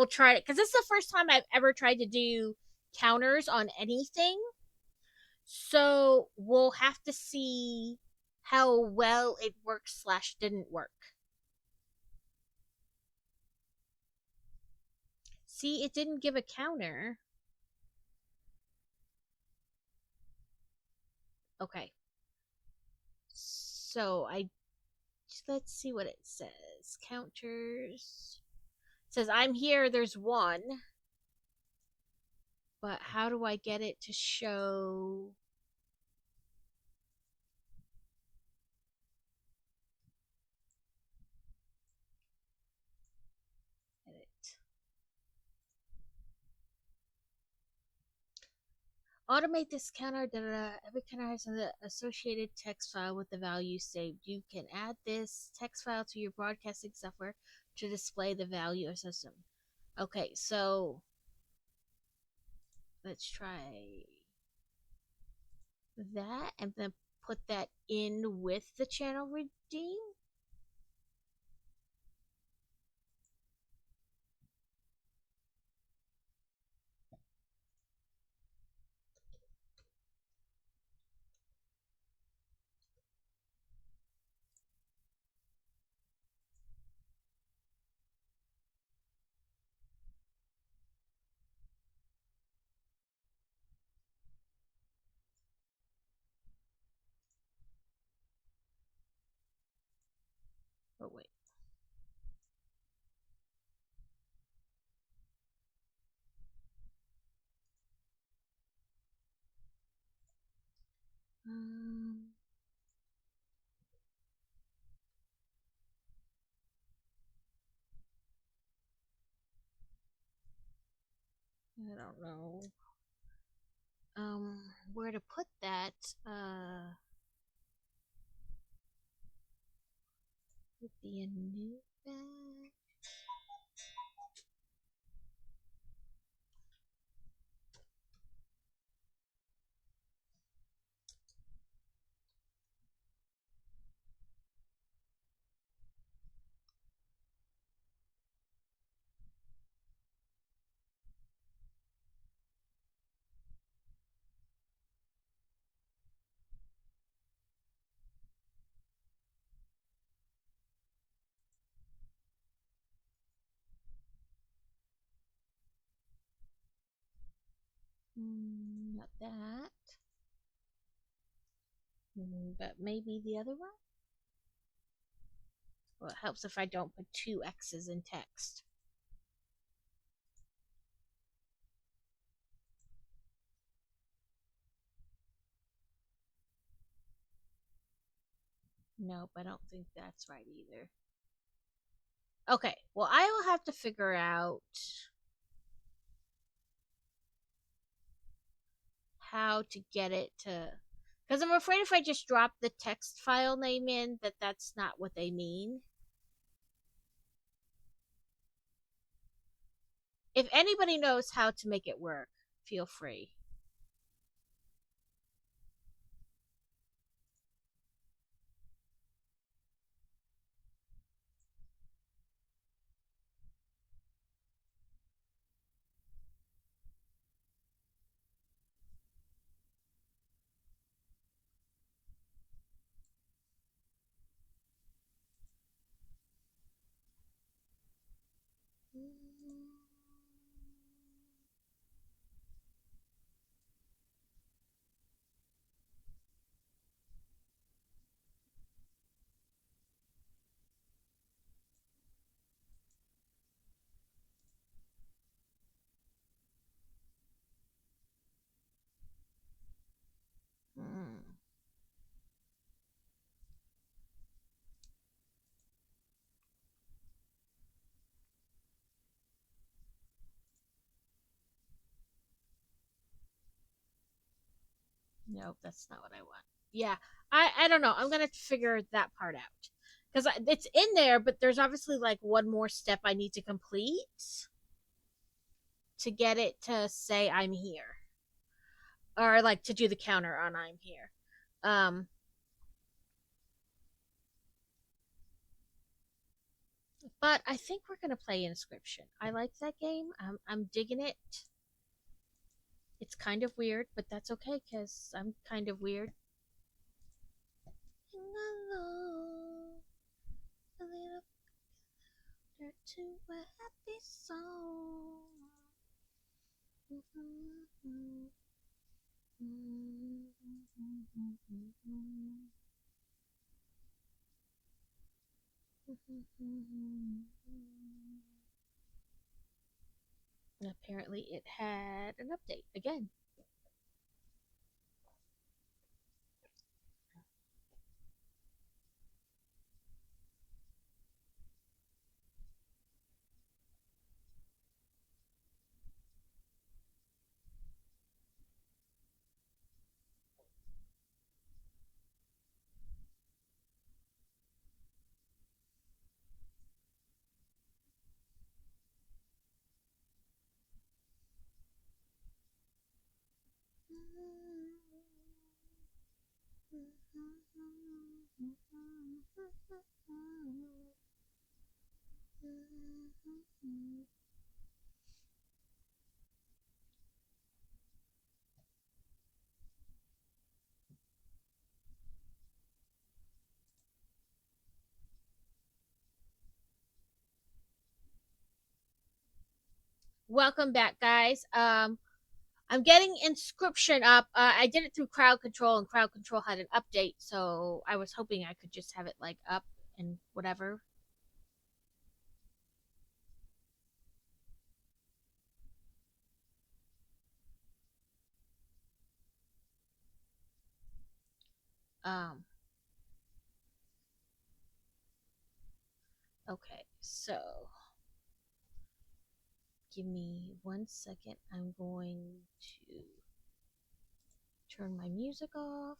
S1: try it because this is the first time I've ever tried to do counters on anything. So we'll have to see how well it worked slash didn't work. See, it didn't give a counter. Okay. So let's see what it says. Counters. It says I'm here, there's one. But how do I get it to show edit? Automate this counter. Da, da, da. Every counter has an associated text file with the value saved. You can add this text file to your broadcasting software to display the value of system. Okay, so let's try that and then put that in with the channel redeem. Oh wait. I don't know. Where to put that? Would be a new bag. Not that. But maybe the other one? Well, it helps if I don't put two X's in text. Nope, I don't think that's right either. Okay, well, I will have to figure out how to get it to, because I'm afraid if I just drop the text file name in, that's not what they mean. If anybody knows how to make it work, feel free. Hmm. Nope, that's not what I want. Yeah, I don't know. I'm gonna figure that part out because it's in there, but there's obviously like one more step I need to complete to get it to say I'm here, or like to do the counter on I'm here. Um, but I think we're gonna play Inscription. I like that game. I'm digging it. It's kind of weird, but that's okay because I'm kind of weird. A little to a happy song. And apparently it had an update again. Welcome back, guys. I'm getting Inscription up. I did it through Crowd Control, and Crowd Control had an update, so I was hoping I could just have it like up and whatever. Um. Okay, so give me 1 second. I'm going to turn my music off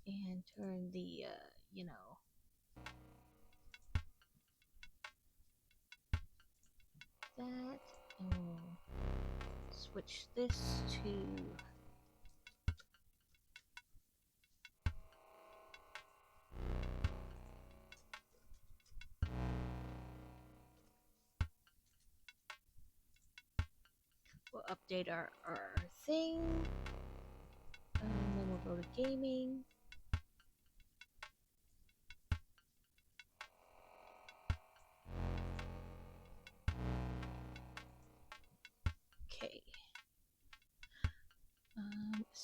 S1: and turn the that, and we'll switch this to we'll update our thing, and then we'll go to gaming.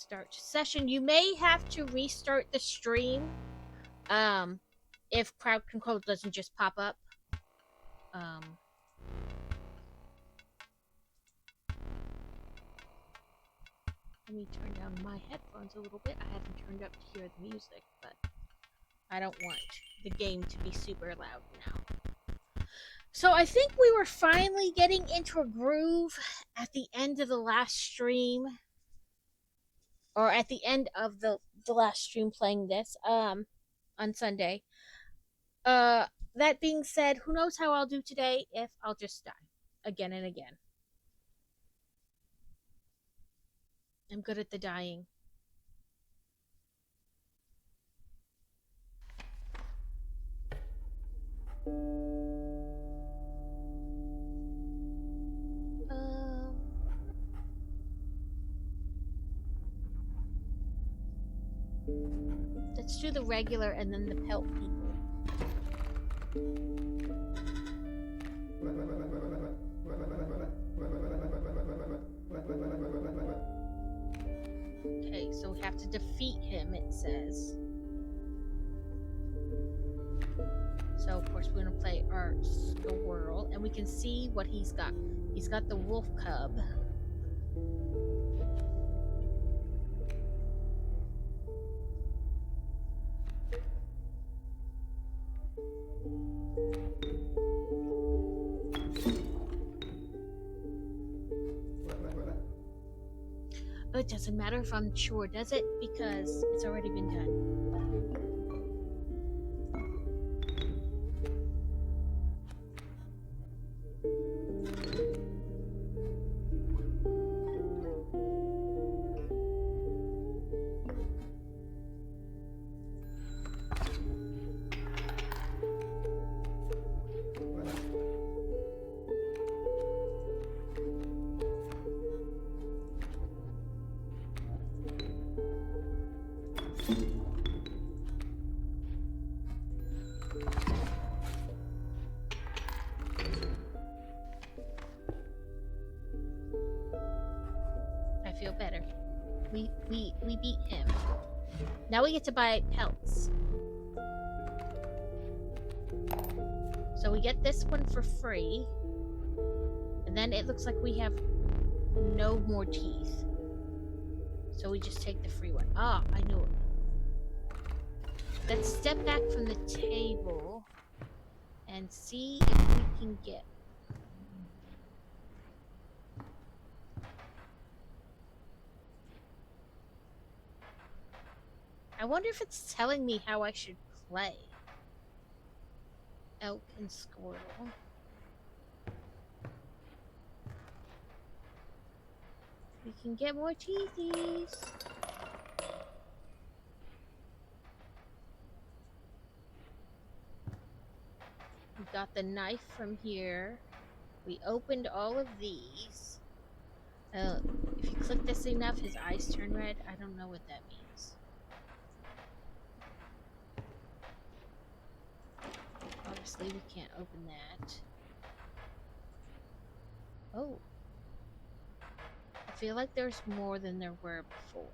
S1: restart session. You may have to restart the stream if crowd control doesn't just pop up. Let me turn down my headphones a little bit. I haven't turned up to hear the music, but I don't want the game to be super loud now. So I think we were finally getting into a groove at the end of the last stream. Or at the end of the last stream playing this on Sunday. That being said, who knows how I'll do today if I'll just die again and again. I'm good at the dying. Let's do the regular and then the pelt people. Okay, so we have to defeat him, it says. So, of course, we're going to play our squirrel, and we can see what he's got. He's got the wolf cub. It doesn't matter if I'm sure, does it? Because it's already been done. Feel better. We beat him. Now we get to buy pelts. So we get this one for free. And then it looks like we have no more teeth. So we just take the free one. Ah, I knew it. Let's step back from the table and see if we can get. I wonder if it's telling me how I should play elk and squirrel. We can get more teethies. We got the knife from here. We opened all of these. If you click this enough, his eyes turn red. I don't know what that means. Obviously, we can't open that. Oh. I feel like there's more than there were before.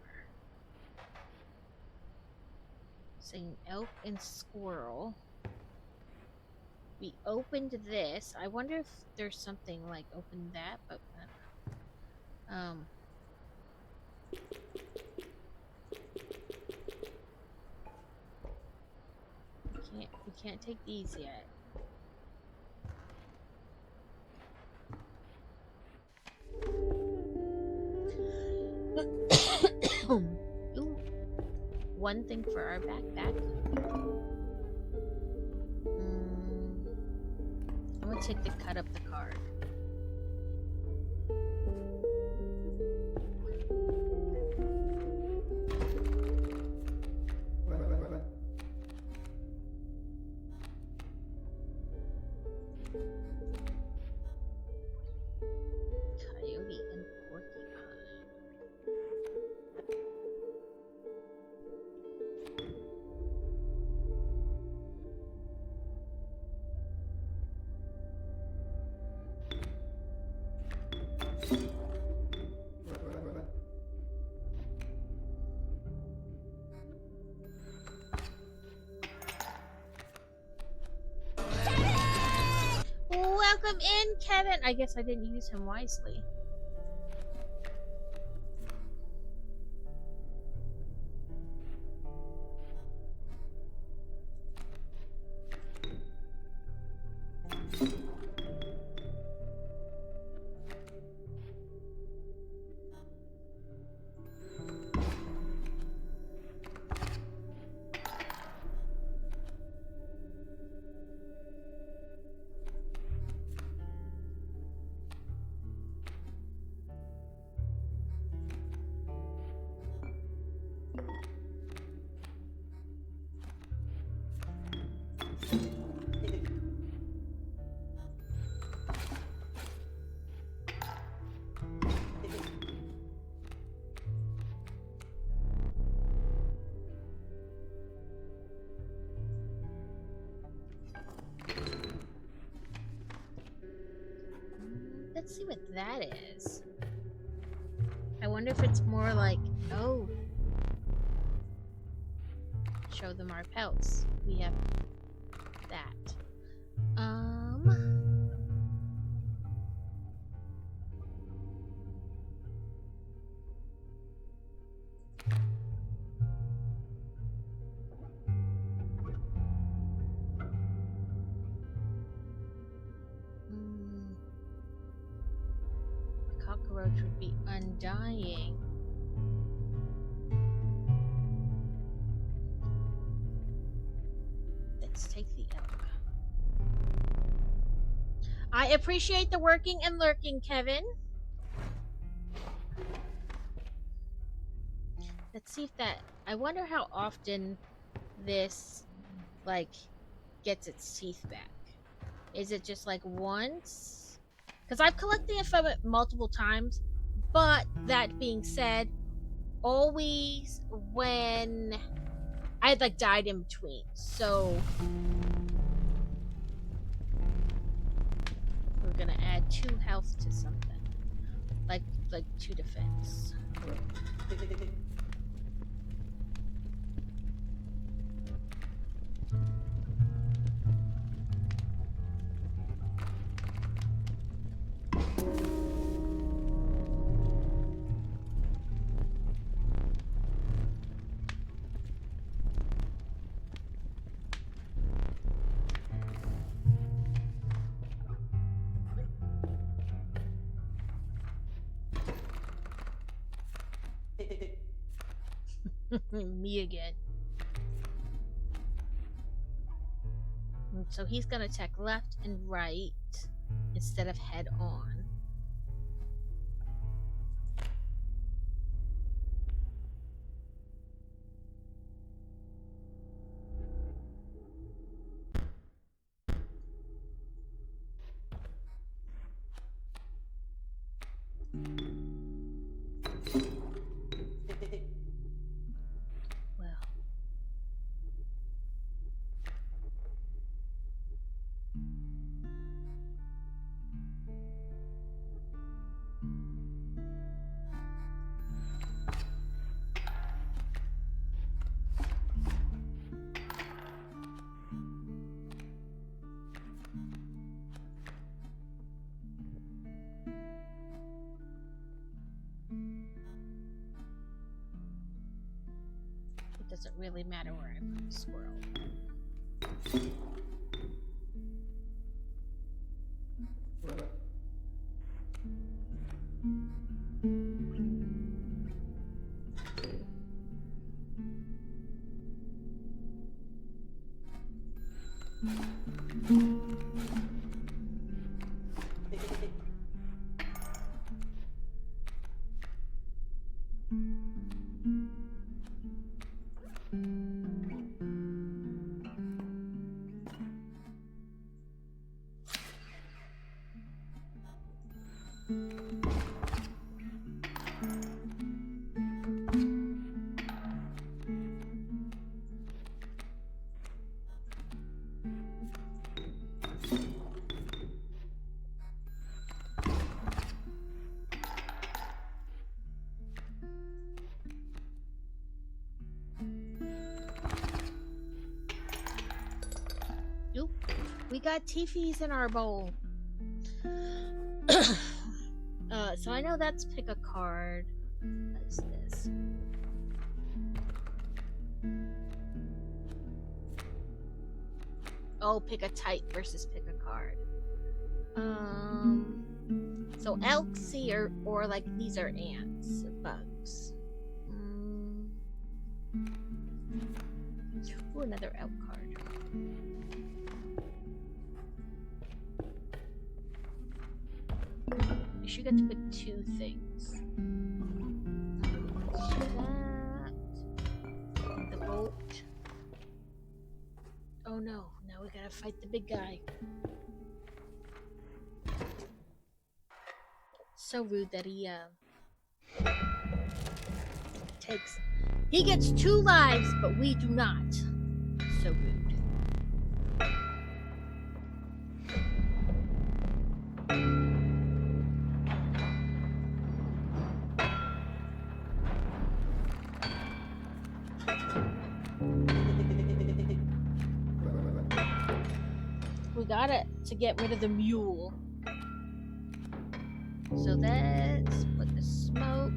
S1: Saying elk and squirrel. We opened this. I wonder if there's something like open that, but we can't take these yet. Ooh. One thing for our backpack. I'm gonna take the cut up the card. Coyote and porcupine. welcome in, Kevin. I guess I didn't use him wisely. Let's see what that is. I wonder if it's more like, oh, show them our pelts. We have that. Cockroach would be undying. Let's take the elk. I appreciate the working and lurking, Kevin. Let's see if that... I wonder how often this, like, gets its teeth back. Is it just, like, once? Because I've collected the info multiple times, but that being said, always when I had, like, died in between. So we're gonna add 2 health to something. Like 2 defense. Me again. So he's gonna check left and right instead of head on. Doesn't really matter where I put the squirrel. We got Tiffy's in our bowl. So I know that's pick a card. What is this? Oh, pick a type versus pick a card. So Elksy or like these are ants, bugs. Ooh, another elk card. You should get to pick 2 things. Let's do that. The boat. Oh no, now we gotta fight the big guy. So rude that he takes. He gets 2 lives, but we do not. So rude. We got it to get rid of the mule. So let's put the smoke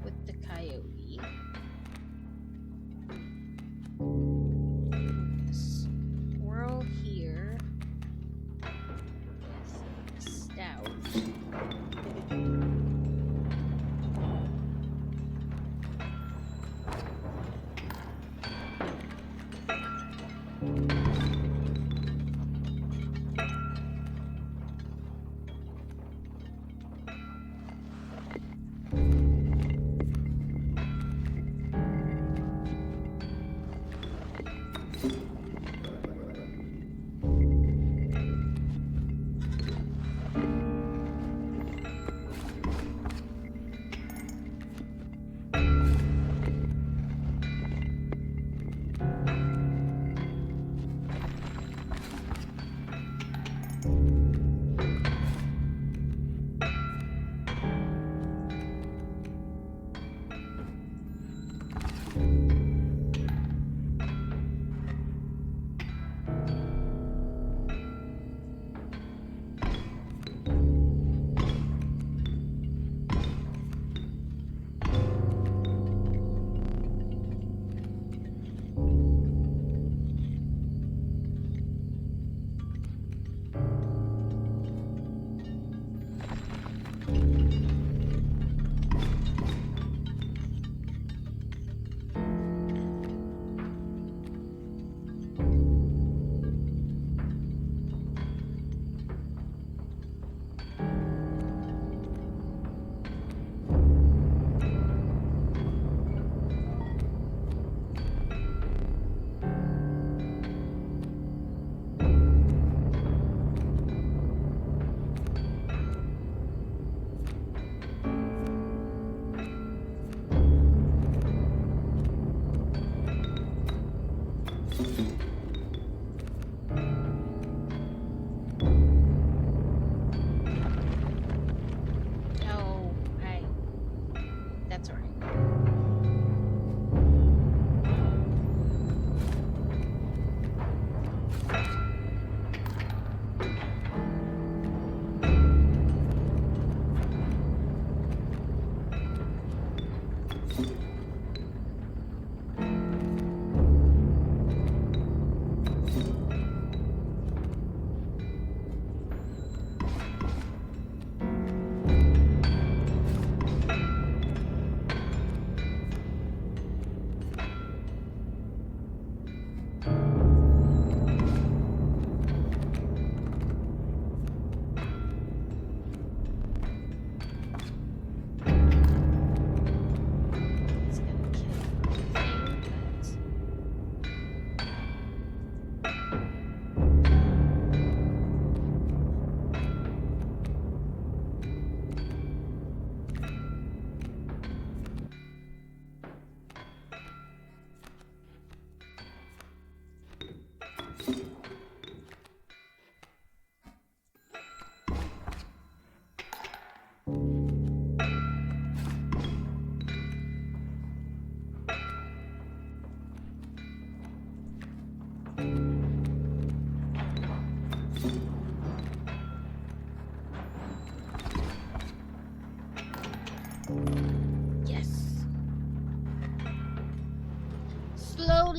S1: with the coyote. The squirrel here with the stout.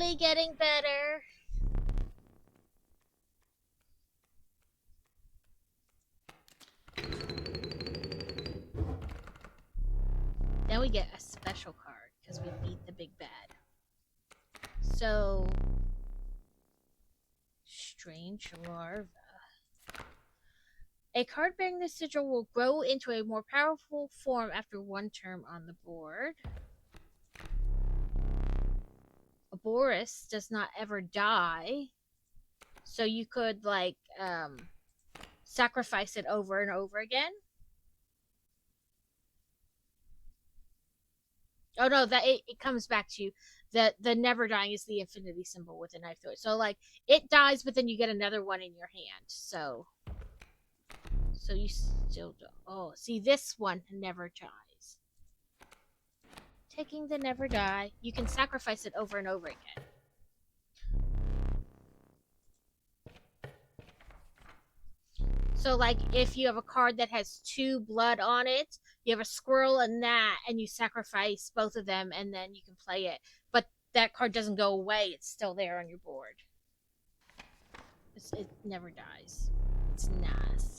S1: slowly getting better. Then we get a special card because we beat the big bad. So, strange larva. A card bearing this sigil will grow into a more powerful form after one term on the board. Boris does not ever die, so you could like sacrifice it over and over again. Oh no, that it comes back to you. The never dying is the infinity symbol with a knife through it. So like it dies, but then you get another one in your hand. So you still do. Oh, see, this one never dies. Taking the never die, you can sacrifice it over and over again. So like if you have a card that has 2 blood on it, you have a squirrel and that, and you sacrifice both of them, and then you can play it. But that card doesn't go away; it's still there on your board. It never dies. It's nice.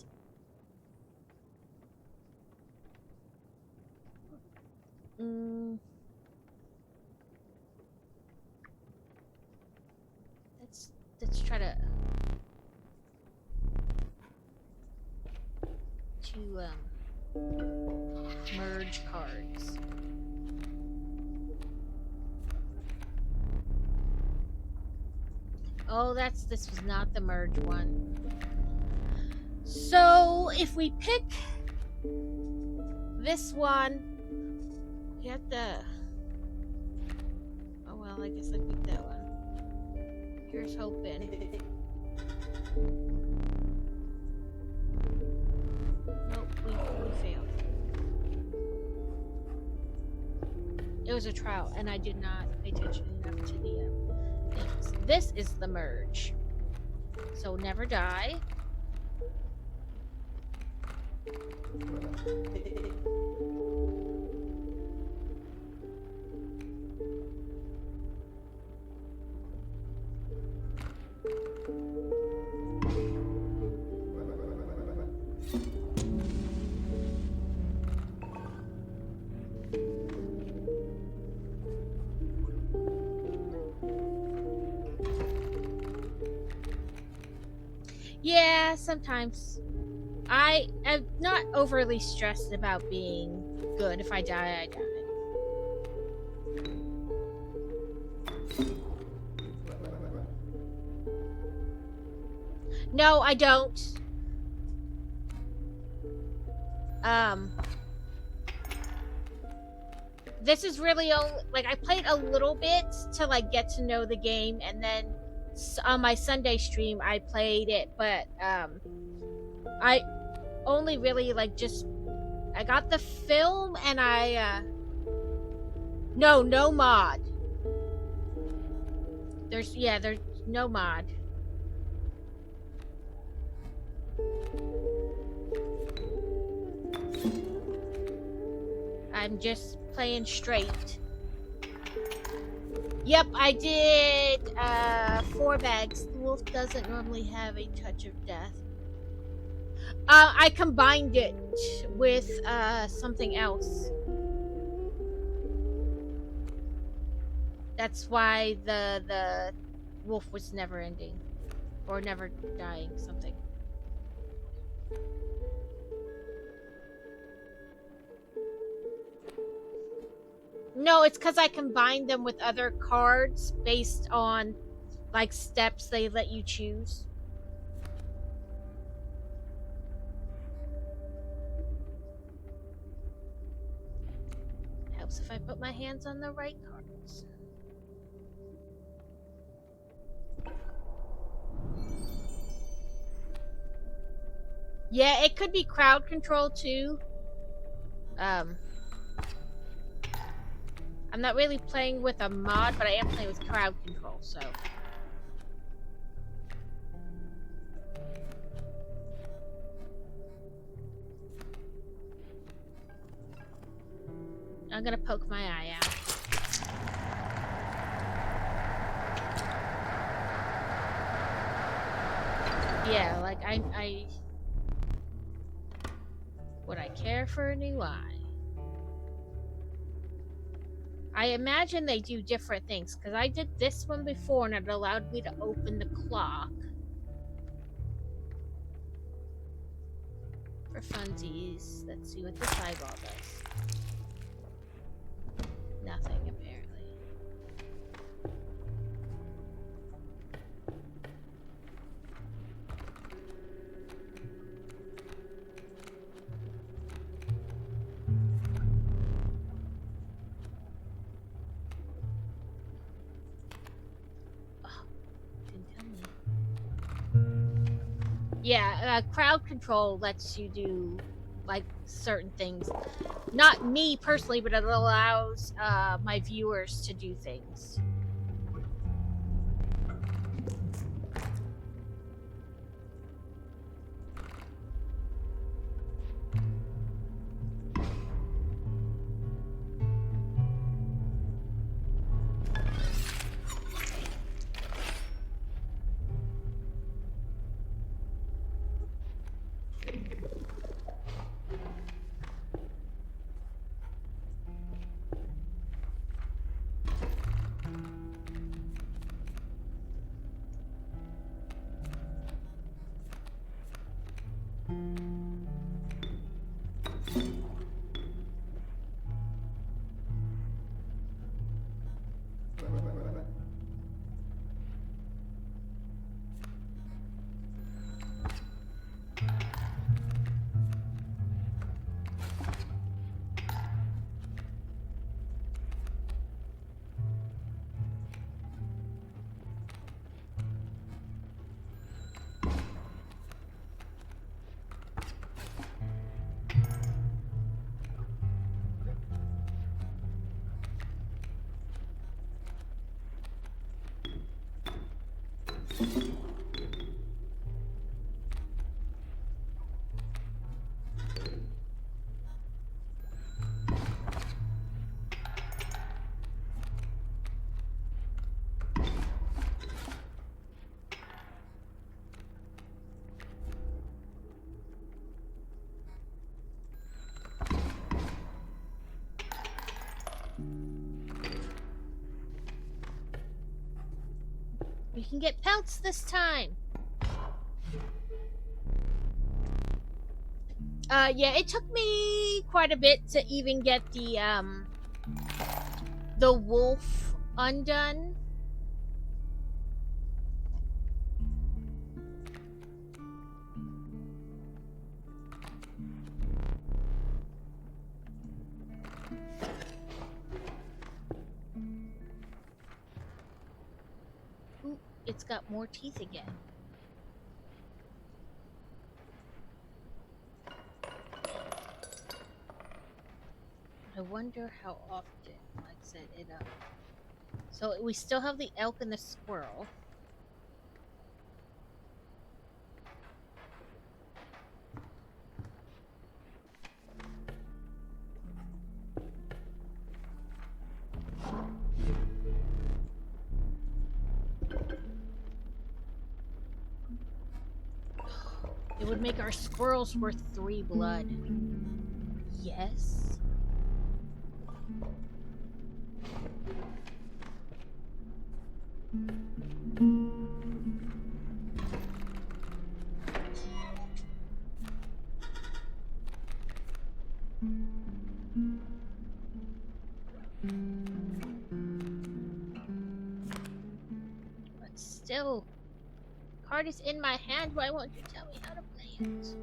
S1: Let's try to merge cards. Oh, this was not the merge one. So if we pick this one, we have to. Oh well, I guess I picked that one. Here's hoping. Nope, we failed. It was a trial, and I did not pay attention enough to the things. This is the merge. So never die. Yeah, sometimes. I am not overly stressed about being good. If I die, I die. No, I don't. This is really only like I played a little bit to like get to know the game, and then on my Sunday stream I played it, but I only really like just I got the film and I no mod. There's no mod. I'm just playing straight. Yep, I did 4 bags. The wolf doesn't normally have a touch of death. I combined it with something else. That's why the wolf was never ending. Or never dying, something. No, it's because I combined them with other cards based on like steps they let you choose. Helps if I put my hands on the right cards. Yeah, it could be crowd control too. I'm not really playing with a mod, but I am playing with crowd control, so. I'm gonna poke my eye out. Yeah, like I would I care for a new eye? I imagine they do different things because I did this one before and it allowed me to open the clock. For funsies, let's see what this eyeball does. Nothing, apparently. Yeah, crowd control lets you do like certain things. Not me personally, but it allows my viewers to do things. We can get pelts this time. Yeah, it took me quite a bit to even get the wolf undone. Ooh, it's got more teeth again. I wonder how often, like I said, it So we still have the elk and the squirrel. It would make our squirrels worth 3 blood. Yes. But still, card is in my hand. Why won't you tell me how to play it?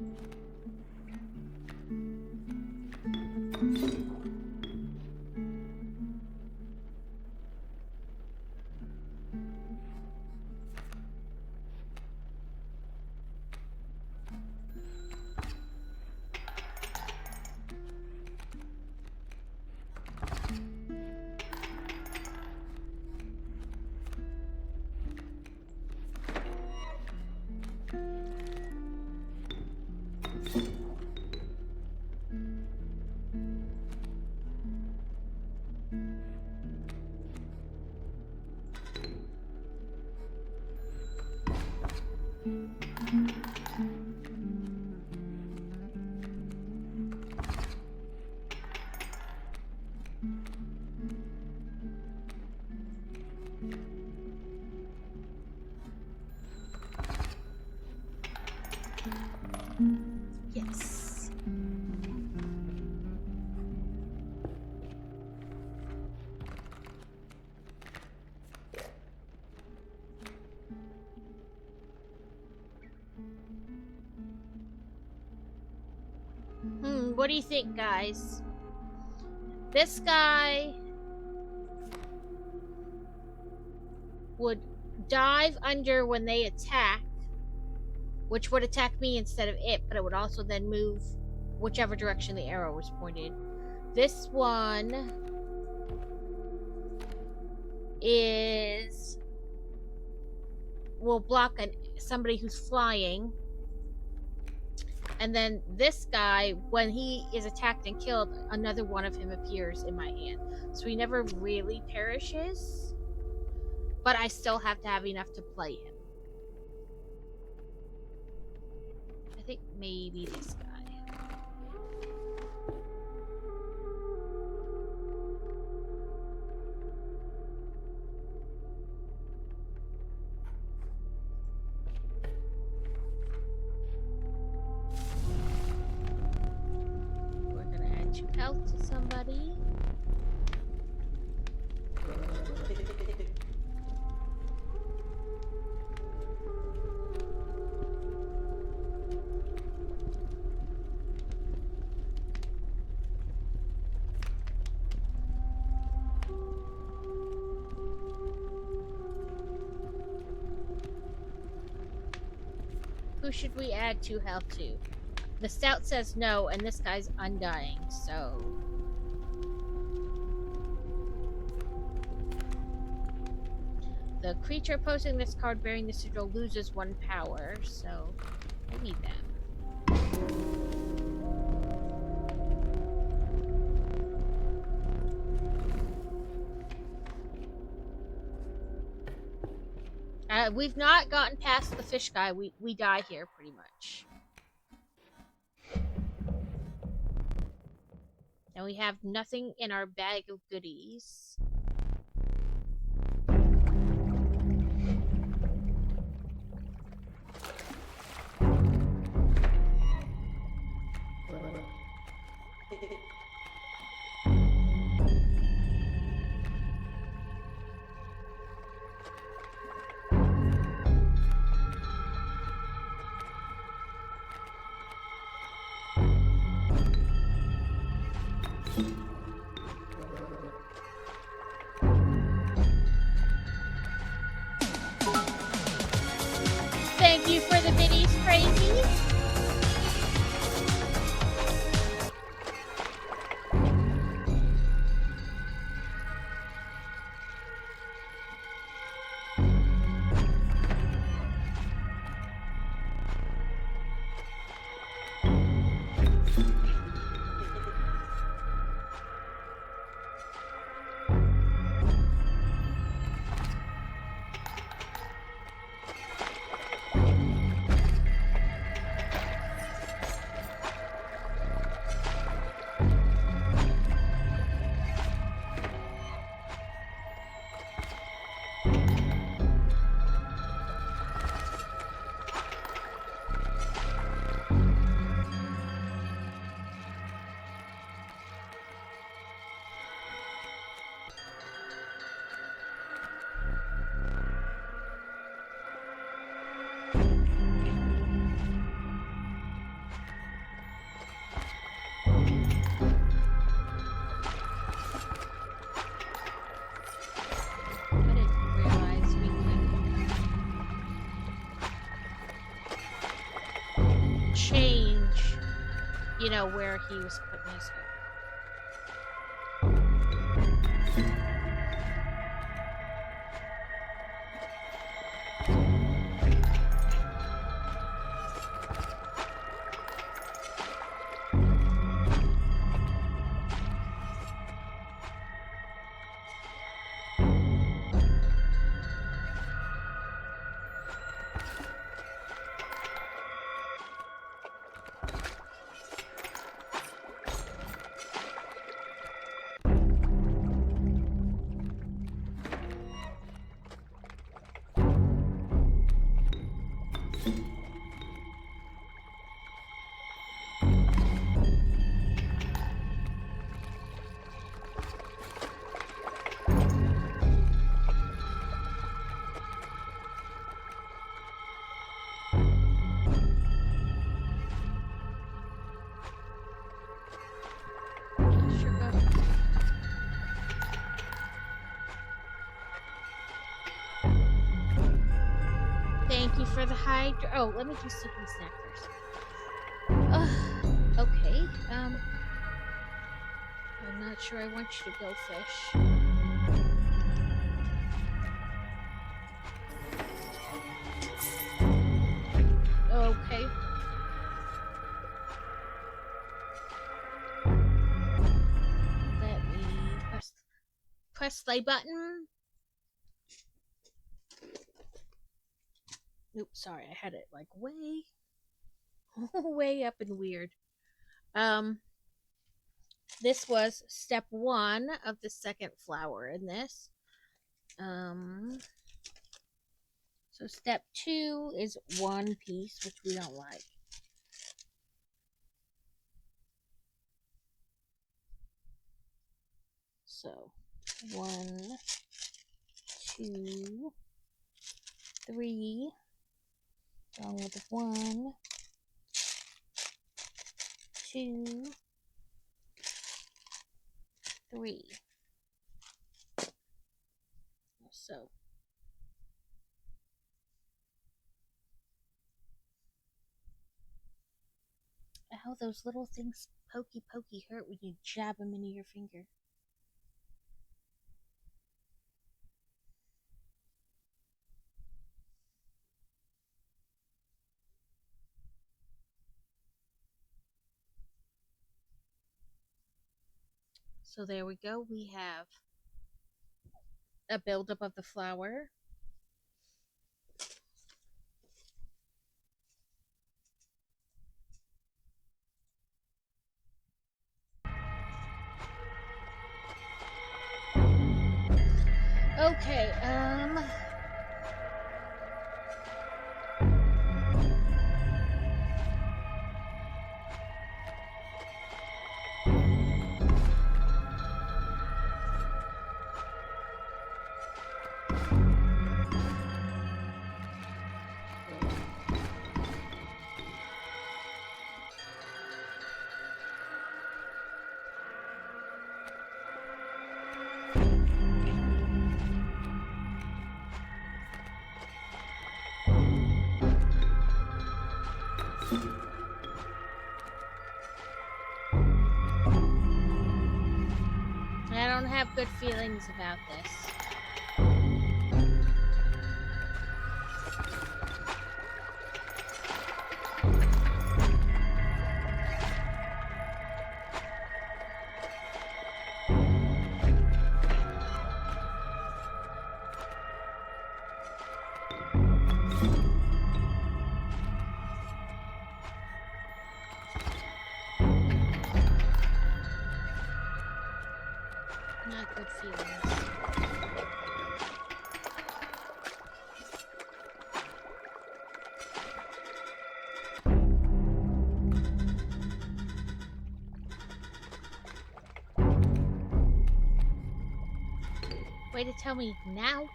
S1: Yes. What do you think, guys? This guy would dive under when they attack, which would attack me instead of it, but it would also then move whichever direction the arrow was pointed. This one will block somebody who's flying. And then this guy, when he is attacked and killed, another one of him appears in my hand. So he never really perishes. But I still have to have enough to play him. I think maybe this guy. We're gonna add 2 health to somebody. Who should we add 2 health to? The stout says no, and this guy's undying, so... The creature posting this card bearing the sigil loses 1 power, so I need them. We've not gotten past the fish guy. We die here pretty much. And we have nothing in our bag of goodies. Thank you for the biddies, Crazy. Change, you know, where he was putting his hook. for the hydra. Oh, let me do Sippy Snack first. Okay. I'm not sure I want you to go fish. Okay. Let me press play button. Oops, sorry, I had it like way way up and weird. This was step 1 of the second flower in this. So step 2 is 1 piece, which we don't like. So 1, 2, 3, along with 1, 2, 3. So how those little things pokey hurt when you jab them into your finger. So there we go. We have a buildup of the flower. Okay, I don't have good feelings about this. Not good feelings. Way to tell me now.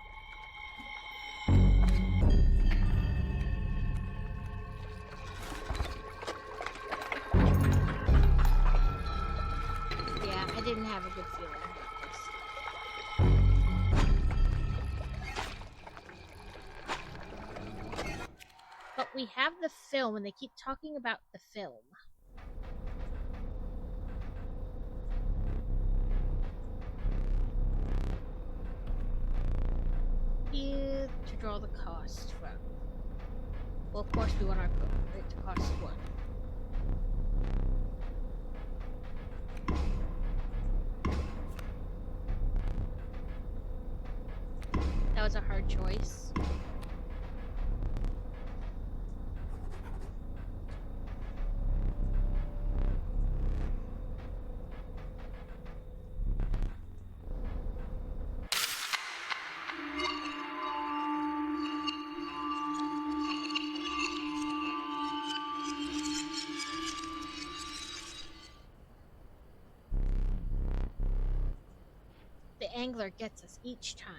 S1: Yeah, I didn't have a good feeling about this. But we have the film, and they keep talking about the film. Here to draw the cost from. Well, of course we want it to cost 1. That was a hard choice. The angler gets us each time.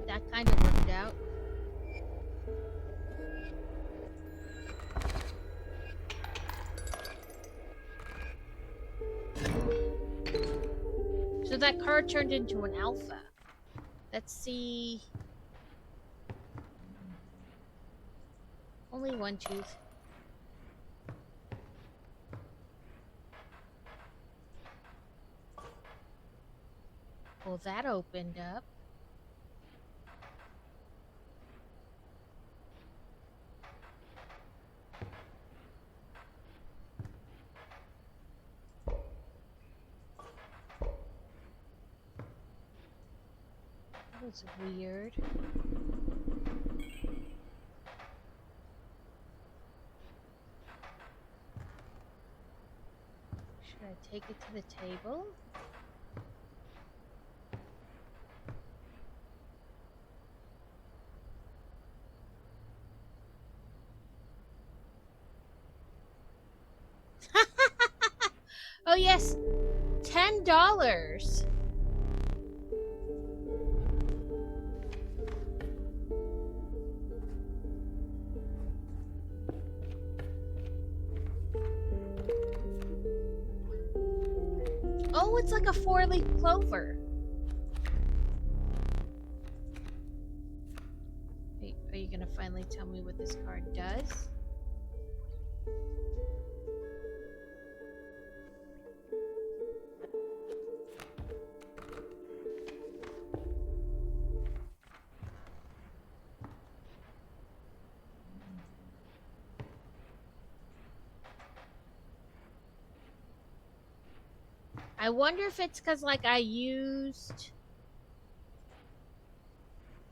S1: That kind of worked out. So that card turned into an alpha. Let's see. Only one tooth. Well, that opened up. That was weird. Should I take it to the table? Oh yes, $10. Oh, it's like a 4-leaf clover. Are you gonna finally tell me what this card does? I wonder if it's because, like, I used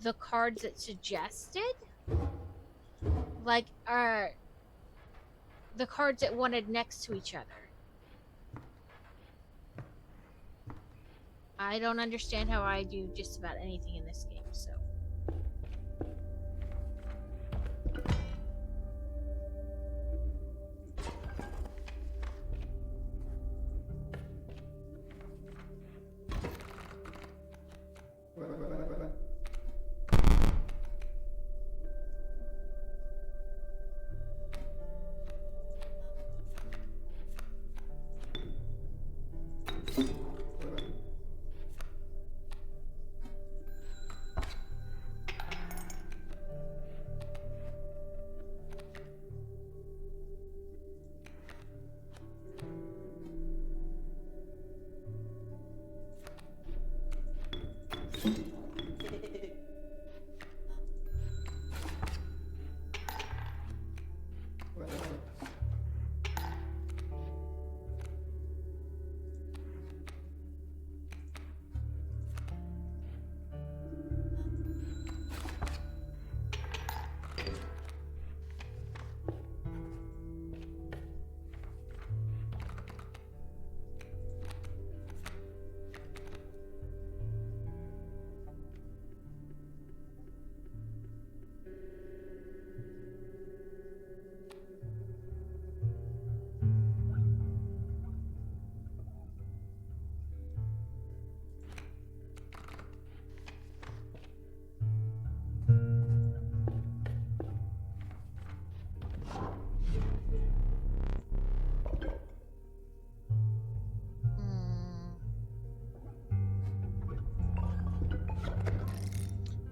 S1: the cards it suggested? Like, the cards it wanted next to each other. I don't understand how I do just about anything in this game, so.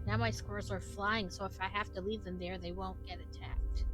S1: Now my squirrels are flying, so if I have to leave them there, they won't get attacked.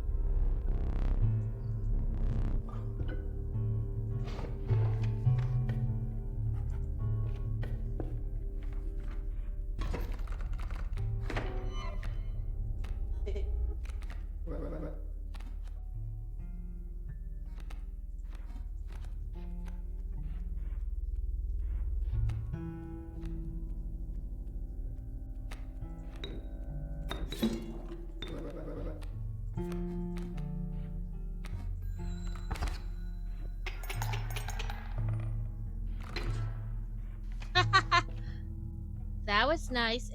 S1: that was nice.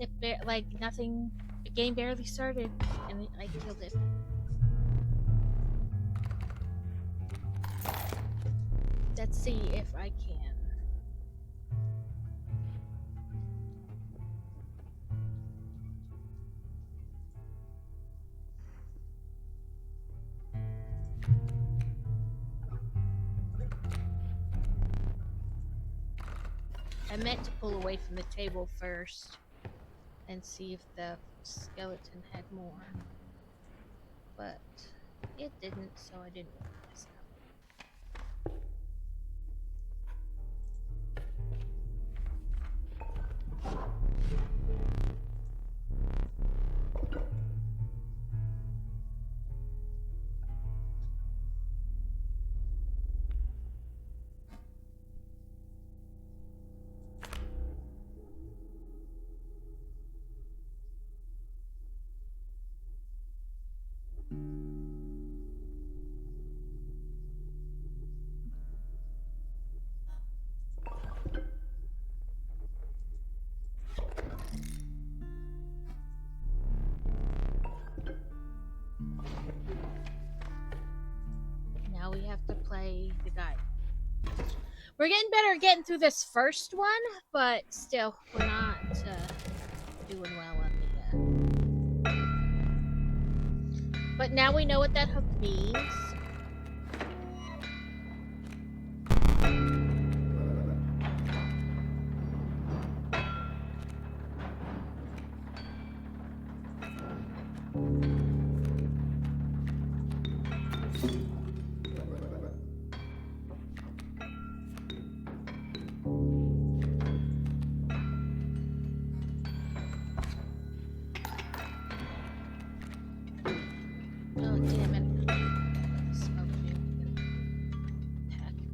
S1: Like nothing. The game barely started, and I killed it. Let's see if I can. I meant to pull away from the table first and see if the skeleton had more, but it didn't, so I didn't really mess up. Now we have to play the guide. We're getting better at getting through this first one, but still, we're not doing well on the. But now we know what that hook means. Oh, damn it. Smoke you. Attack you.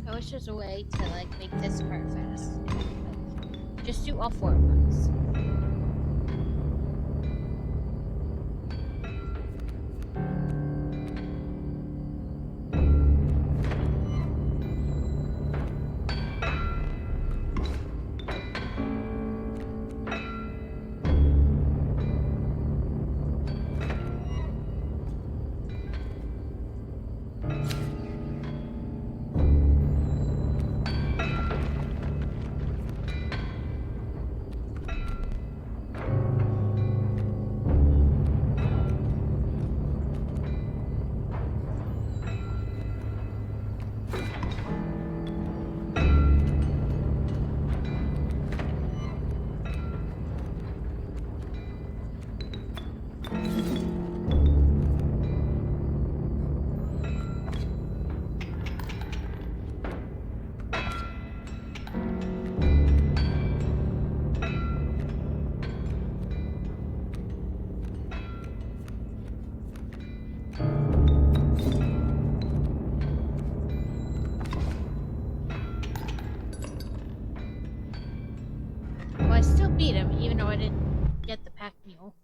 S1: I wish there's a way to like make this part fast. Like, just do all 4 at once. pack mule.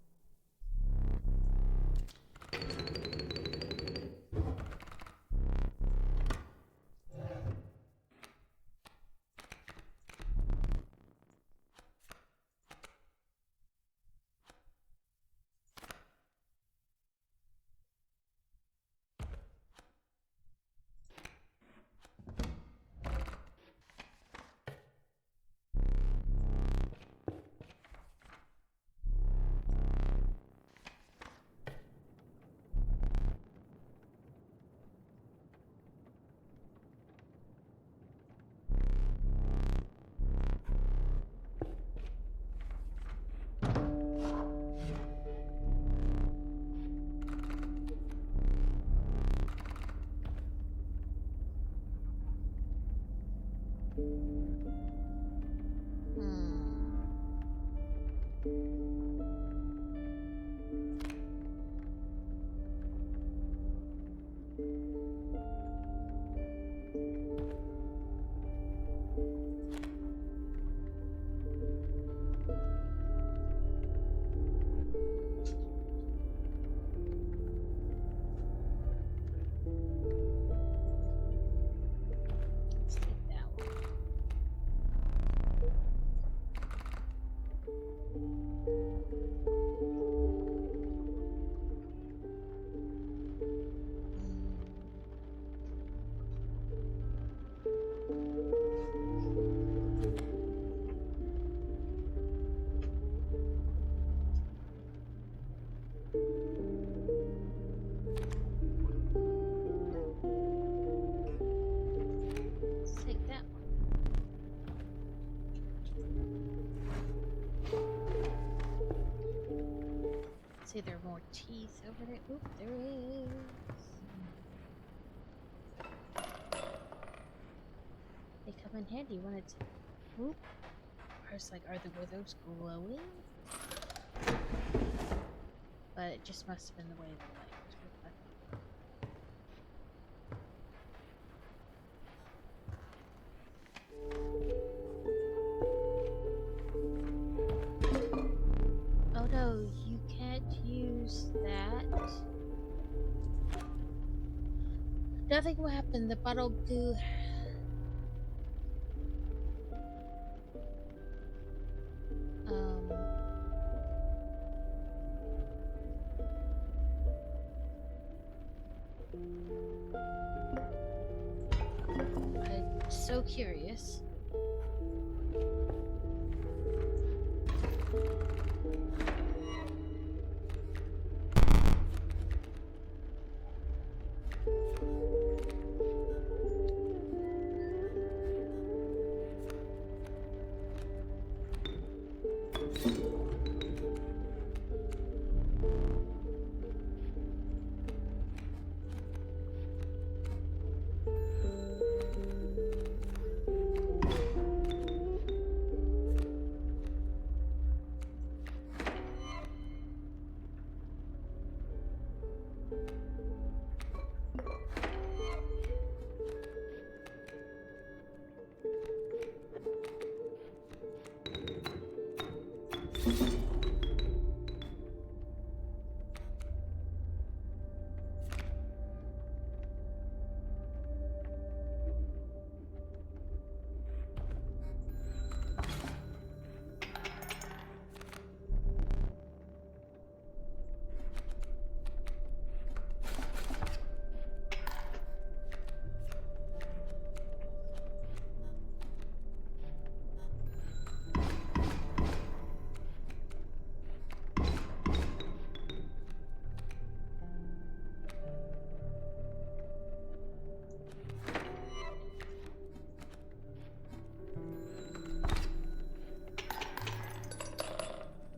S1: Let's take that one. Let's take that one. See, there are more teeth over there. Oop, there is. They come in handy when it's. Oop. I was like, were those glowing? But it just must have been the way the light was reflecting. Oh no, you can't use that. Nothing will happen. The bottle goo. I'm so curious.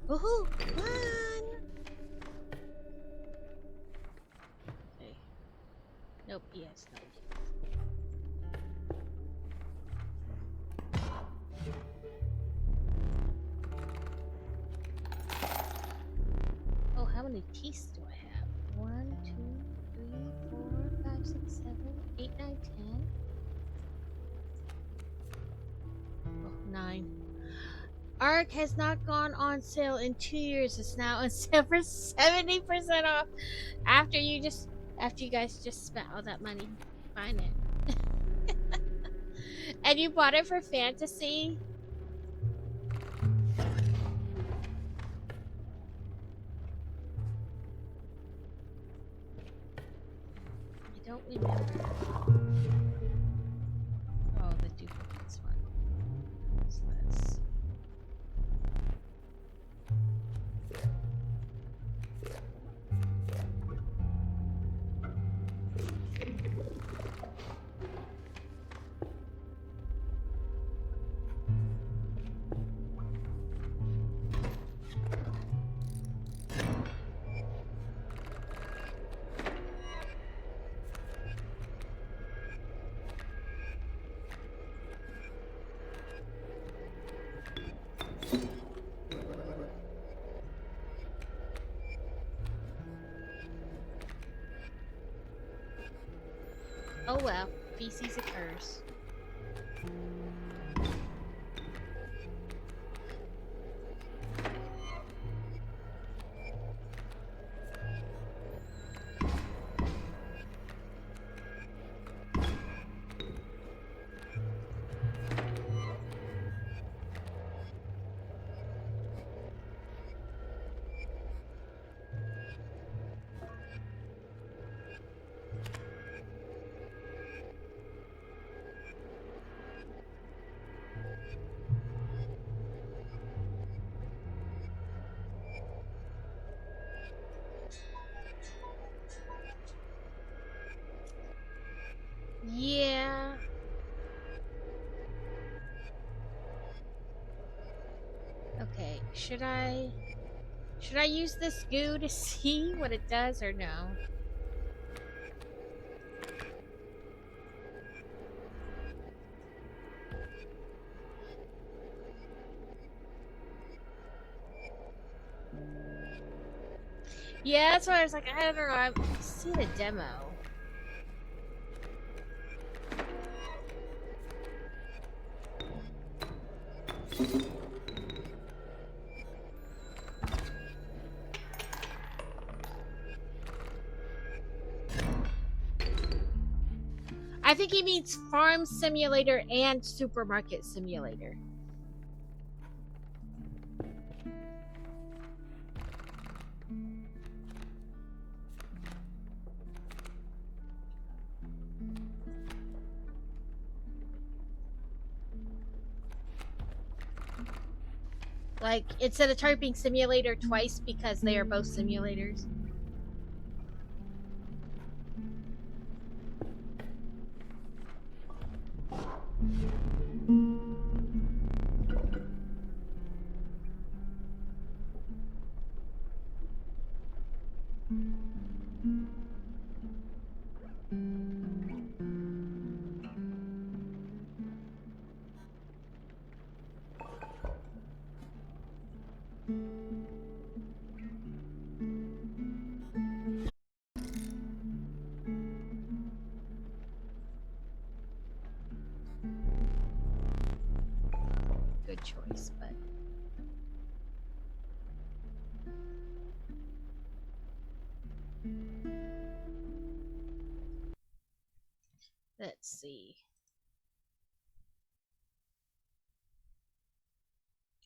S1: Woohoo! Run! Okay. Nope, yes, no. Oh, how many teeth do I have? 1, 2, 3, 4, 5, 6, 7, 8, 9, 10. Oh, 9. Arc has not gone on sale in 2 years. It's now on sale for 70% off. After you guys just spent all that money buying it, and you bought it for fantasy. I don't remember. Oh, the duplicates one. What's this? Oh well, feces occurs. Yeah. Okay, should I use this goo to see what it does or no? Yeah, that's why I was like, I don't know. I've seen a demo. I think he means farm simulator and supermarket simulator. Like, instead of typing simulator twice because they are both simulators. Good choice, but let's see.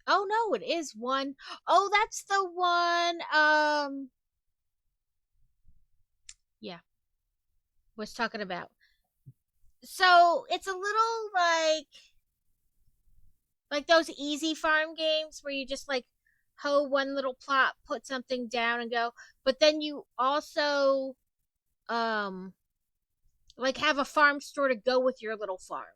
S1: Oh no, it is one. Oh, that's the one. Yeah, was talking about. So it's a little like those easy farm games where you just like hoe one little plot, put something down, and go. But then you also um like have a farm store to go with your little farm.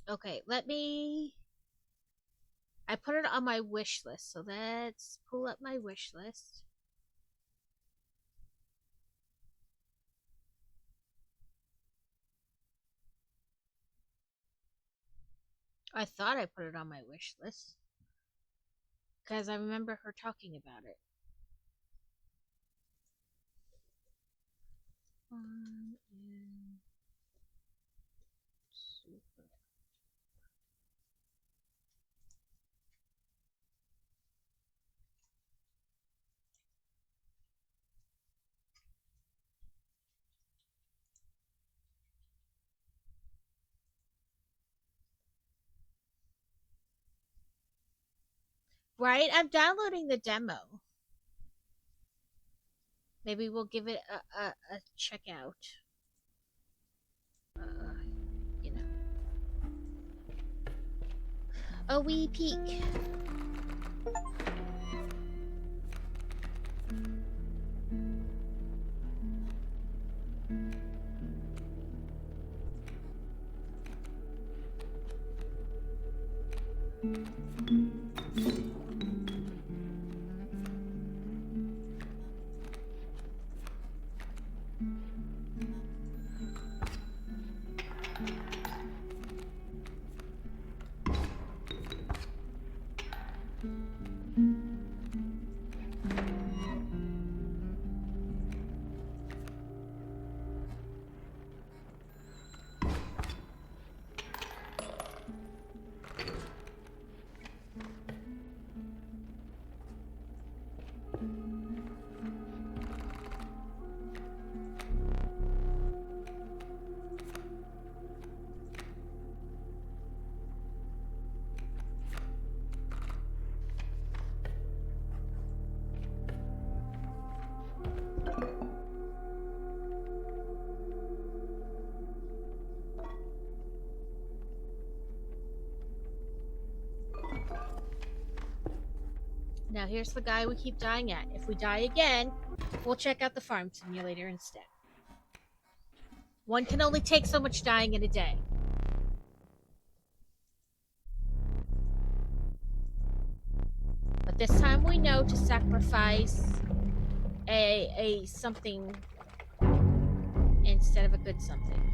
S1: Okay, let me. I put it on my wish list, so let's pull up my wish list. I thought I put it on my wish list because I remember her talking about it. Super. Right? I'm downloading the demo. Maybe we'll give it a check out. You know, a wee peek. Now here's the guy we keep dying at. If we die again, we'll check out the farm simulator instead. One can only take so much dying in a day. But this time we know to sacrifice a something instead of a good something.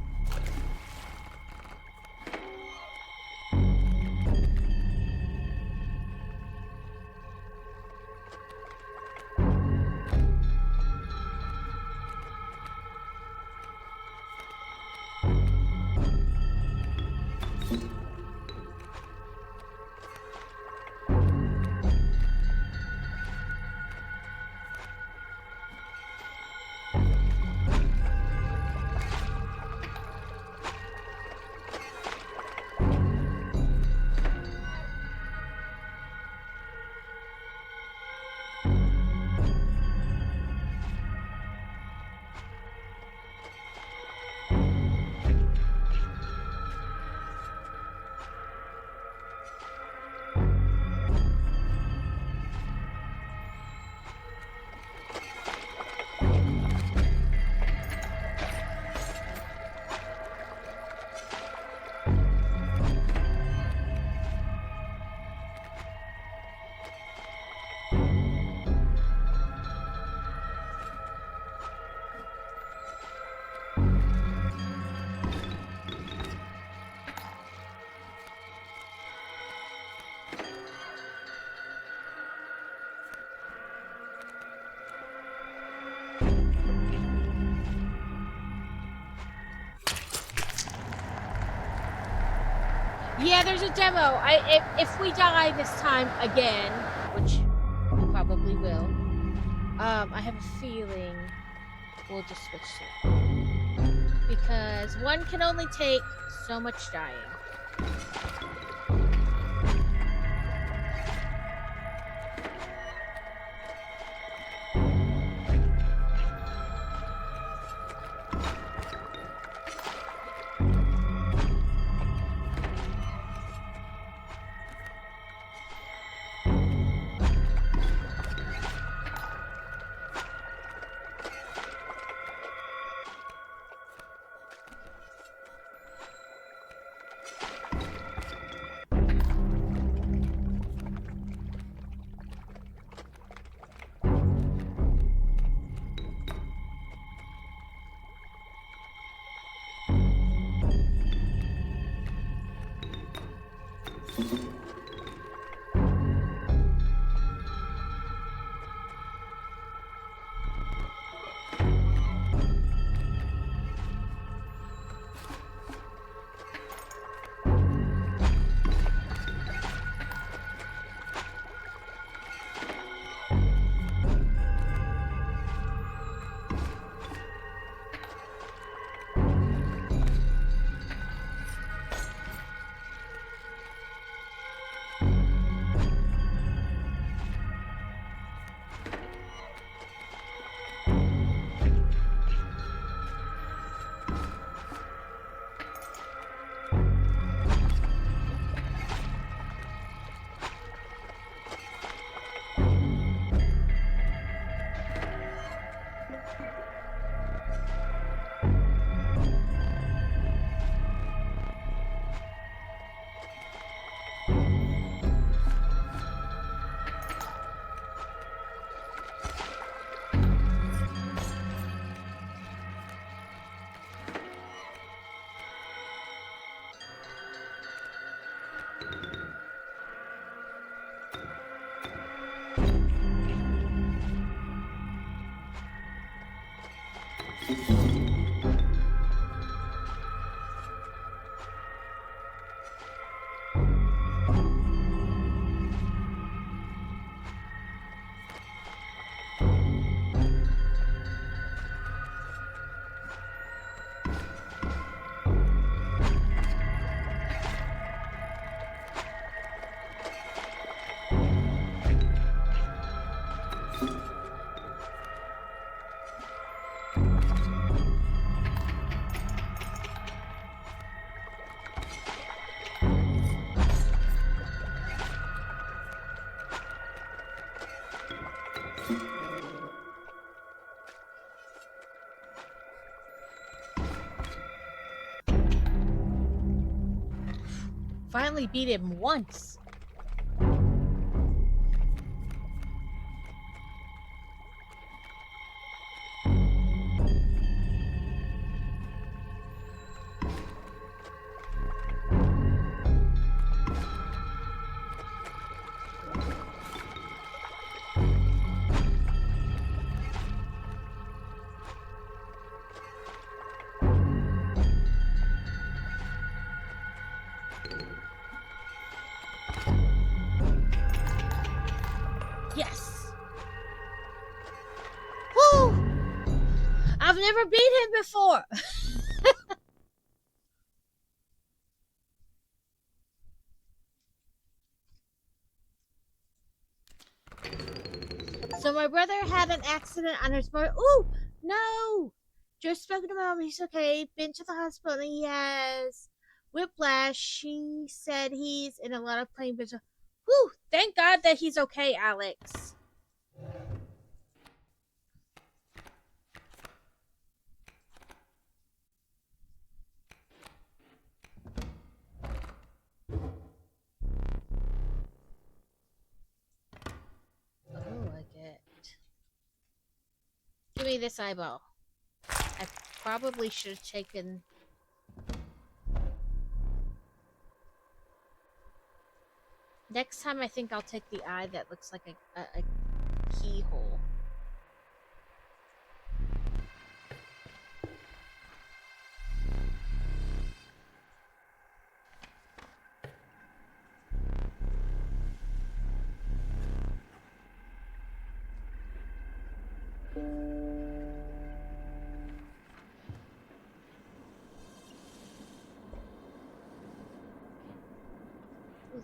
S1: Yeah, there's a demo. If we die this time again, which we probably will, I have a feeling we'll just switch to it. Because one can only take so much dying. Finally beat him once. Yes. Woo! I've never beat him before. So my brother had an accident on his motor. Ooh, no! Just spoken to mom. He's okay. Been to the hospital. And he has whiplash. She said he's in a lot of pain. But whew, thank God that he's okay, Alex. Oh, I get. Give me this eyeball. I probably should have taken. Next time, I think I'll take the eye that looks like a keyhole.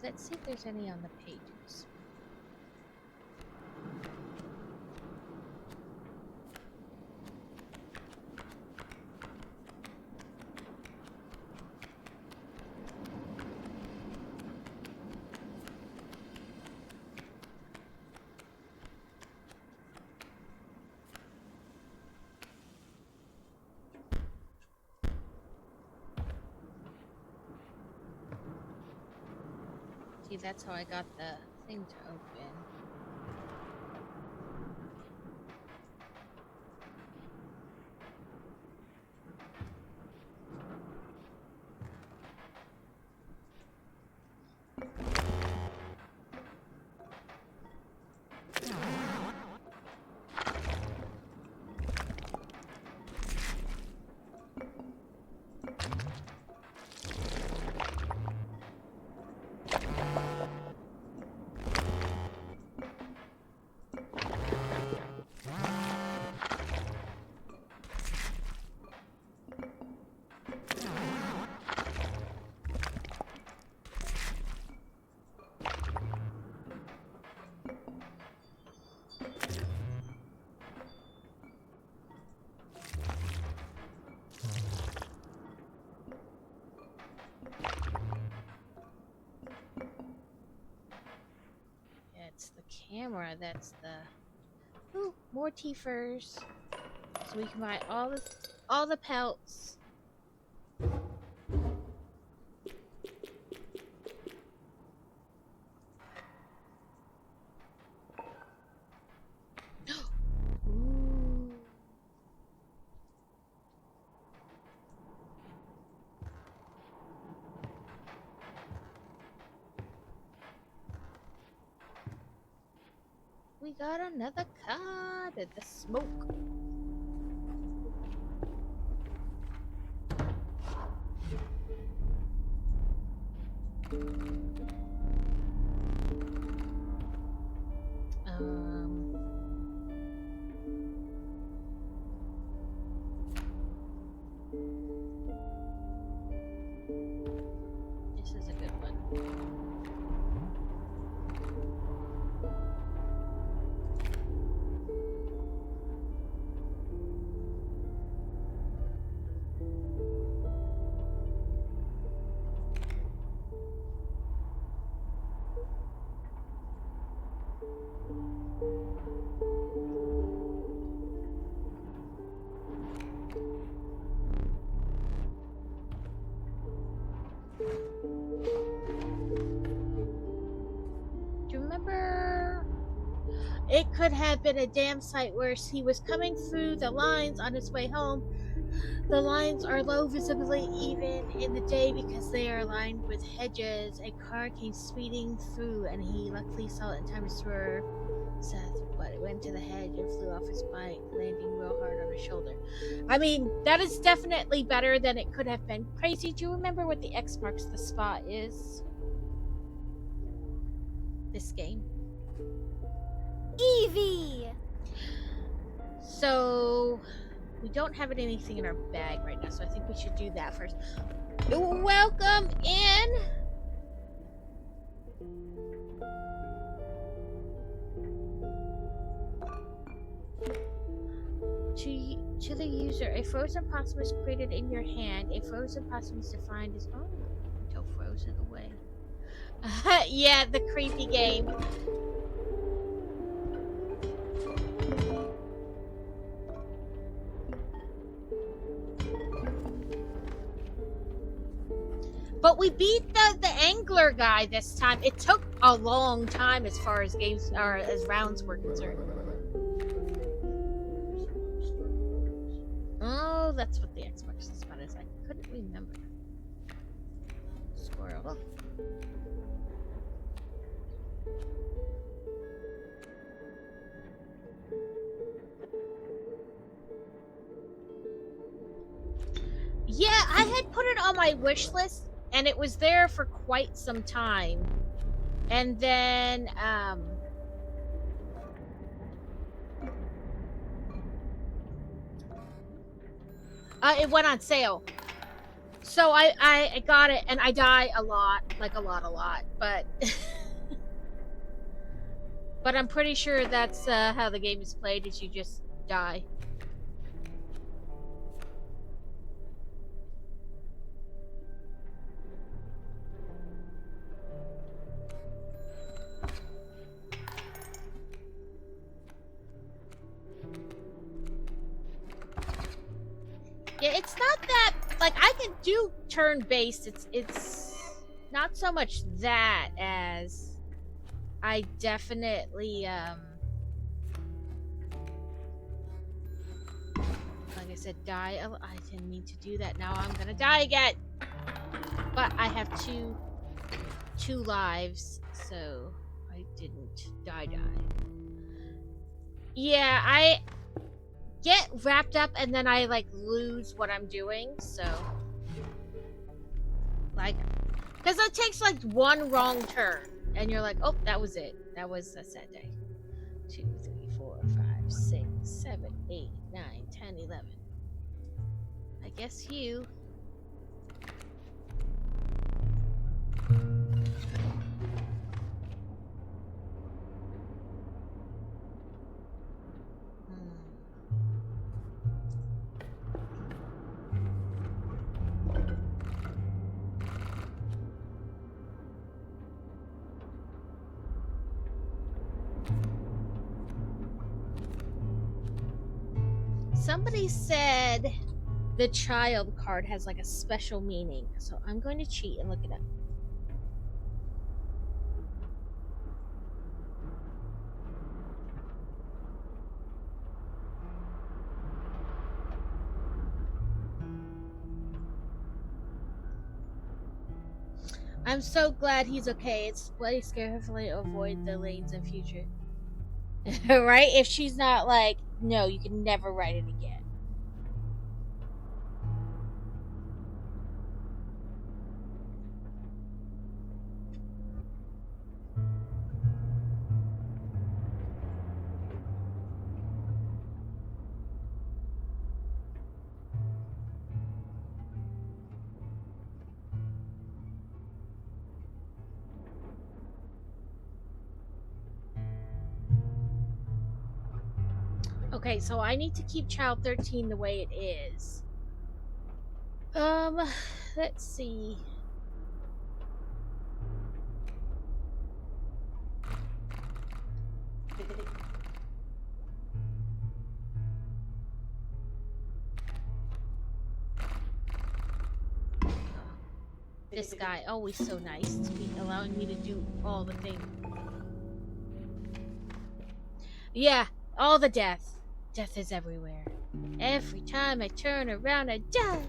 S1: Let's see if there's any on the pages. See, that's how I got the thing to open. It's the camera that's the. Ooh, more T-furs. So we can buy all the pelts. Ooh. We got another card at the smoke. could have been a dam site where he was coming through the lines on his way home. The lines are low visibility even in the day because they are lined with hedges. A car came speeding through and he luckily saw it in time to swerve, Seth, but it went to the hedge and flew off his bike, landing real hard on his shoulder. I mean, that is definitely better than it could have been. Crazy, do you remember what the X marks the spot is? This game.
S2: Evie!
S1: So, we don't have anything in our bag right now, so I think we should do that first. Welcome in! To the user, a frozen possum is created in your hand. A frozen possum is defined as until frozen away. Yeah, the creepy game. But we beat the angler guy this time. It took a long time as far as games or as rounds were concerned. Oh, that's what the Xbox spot is. I couldn't remember. Squirrel. Yeah, I had put it on my wish list, and it was there for quite some time. And then, it went on sale. So I got it, and I die a lot. Like, a lot. But... but I'm pretty sure that's how the game is played, is you just die. Yeah, it's not that, like, I can do turn-based. It's not so much that as I definitely, like I said, die. I didn't mean to do that. Now I'm gonna die again. But I have two lives, so I didn't die. Yeah, I get wrapped up and then I like lose what I'm doing, so like, because it takes like one wrong turn and you're like, oh, that was it. That was a sad day. 2, 3, 4, 5, 6, 7, 8, 9, 10, 11. I guess you. Somebody said the child card has like a special meaning, so I'm going to cheat and look it up. I'm so glad he's okay. It's place carefully avoid the lanes in future. Right? If she's not like, no, you can never write it again. Okay, so I need to keep child 13 the way it is. Let's see. This guy, always so nice to be allowing me to do all the things. Yeah, all the death. Death is everywhere. Every time I turn around, I die.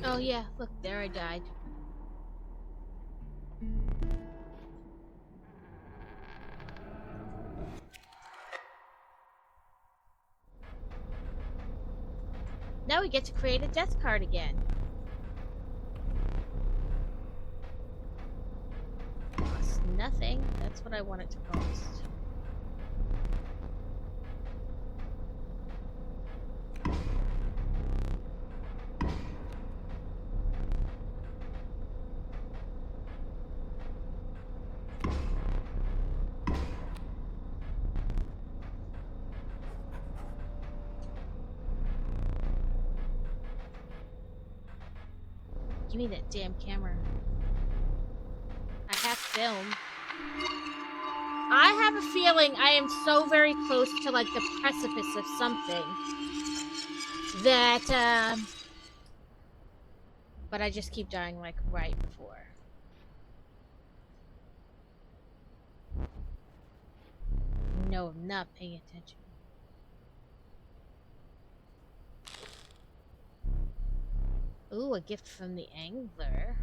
S1: Oh yeah, look, there I died. Now we get to create a death card again. Cost nothing. That's what I want it to cost. Give me that damn camera. I have film. I have a feeling I am so very close to like the precipice of something that but I just keep dying like right before. No, I'm not paying attention. Ooh, a gift from the angler.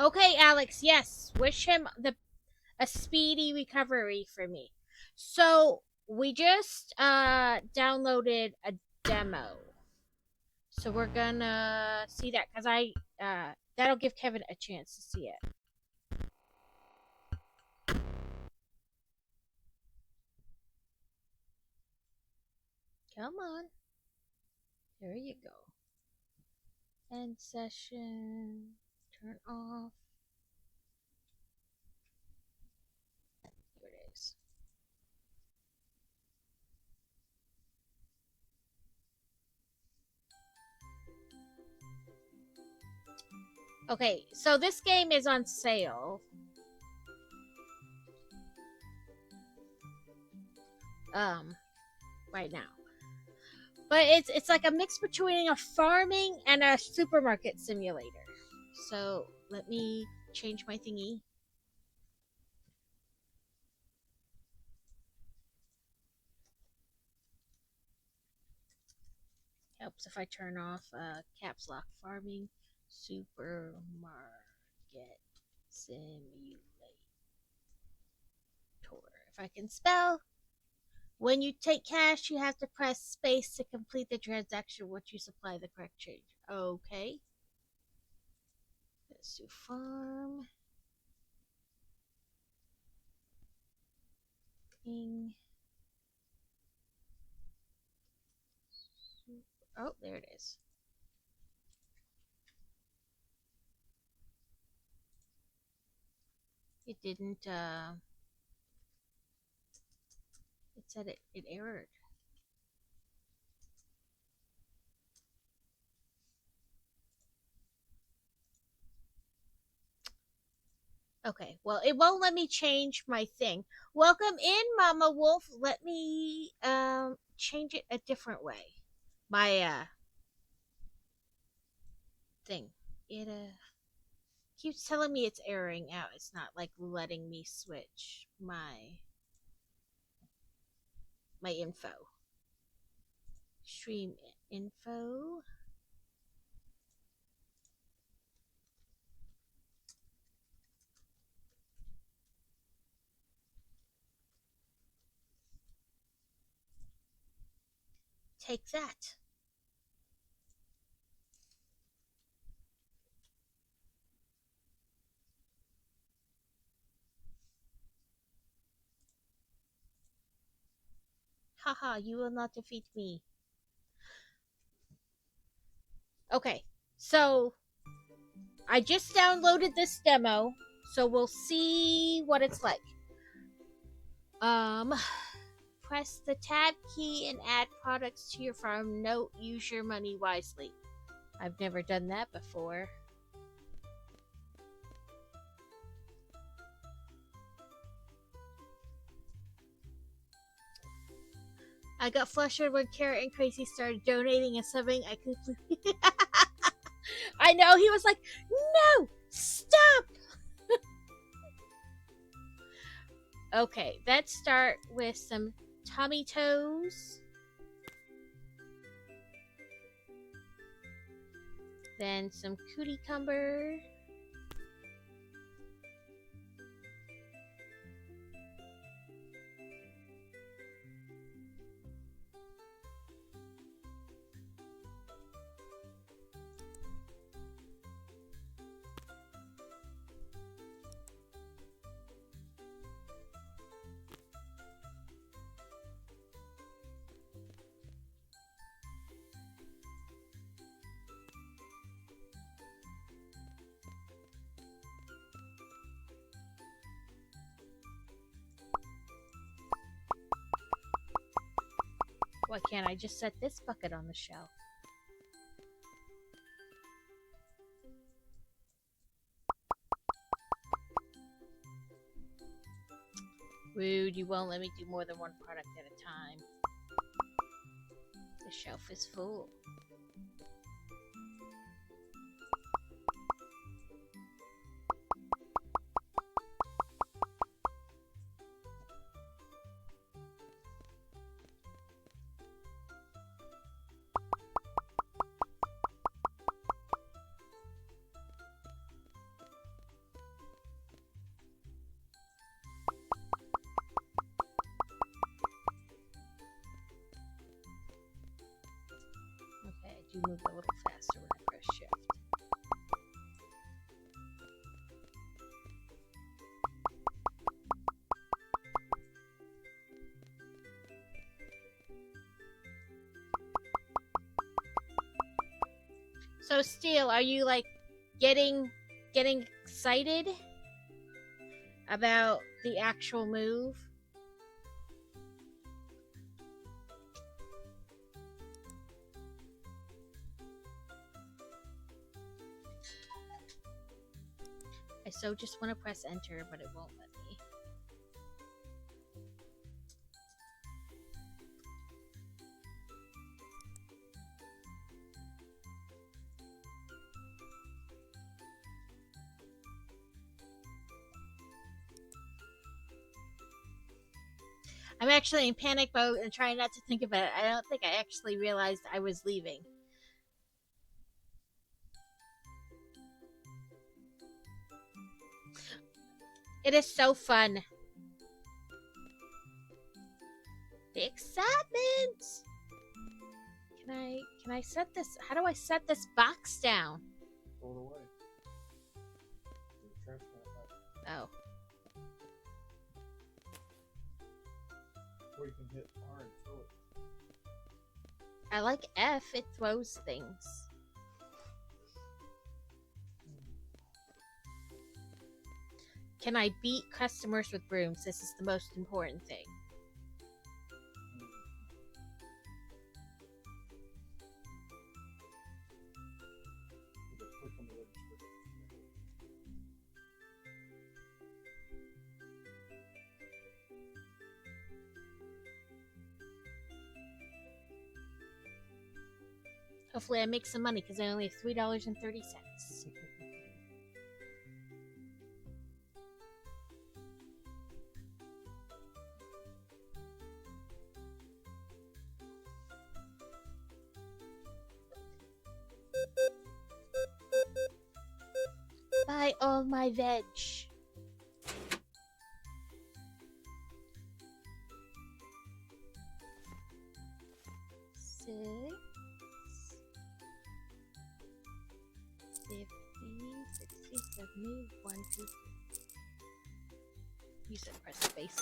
S1: Okay, Alex, yes. Wish him a speedy recovery for me. So we just downloaded a demo. So we're gonna see that because that'll give Kevin a chance to see it. Come on. There you go. End session. Turn off. Here it is. Okay, so this game is on sale. Right now. But it's like a mix between a farming and a supermarket simulator. So let me change my thingy. Helps if I turn off caps lock farming supermarket Simulator. If I can spell. When you take cash, you have to press space to complete the transaction once you supply the correct change. Okay. Let's do farm. Ing. Oh, there it is. It didn't, it said it errored. Okay, well, it won't let me change my thing. Welcome in, Mama Wolf. Let me, change it a different way. My, thing. It, keeps telling me it's erroring out. It's not, like, letting me switch my info. Stream info. Take that. Haha, you will not defeat me. Okay, so I just downloaded this demo, so we'll see what it's like. Press the tab key and add products to your farm. Note, use your money wisely. I've never done that before. I got flustered when Carrot and Crazy started donating and subbing. I completely. I know, he was like, no, stop! Okay, let's start with some Tommy Toes. Then some Cootie Cumber. Why can't I just set this bucket on the shelf? Rude, you won't let me do more than one product at a time. The shelf is full. Okay, I do move a little faster when I press shift. So, Steel, are you like getting excited about the actual move? I so just want to press enter, but it won't let me. I'm actually in panic mode and trying not to think about it. I don't think I actually realized I was leaving. It is so fun. The excitement. Can I set this? How do I set this box down?
S2: Throw it away. The trash can.
S1: Oh.
S2: Or you can hit R and throw it.
S1: I like F. It throws things. Can I beat customers with brooms? This is the most important thing. Hopefully I make some money because I only have $3.30. Buy all my veg. Six, 50, 60, 70, 1, 2, 3. You said press space.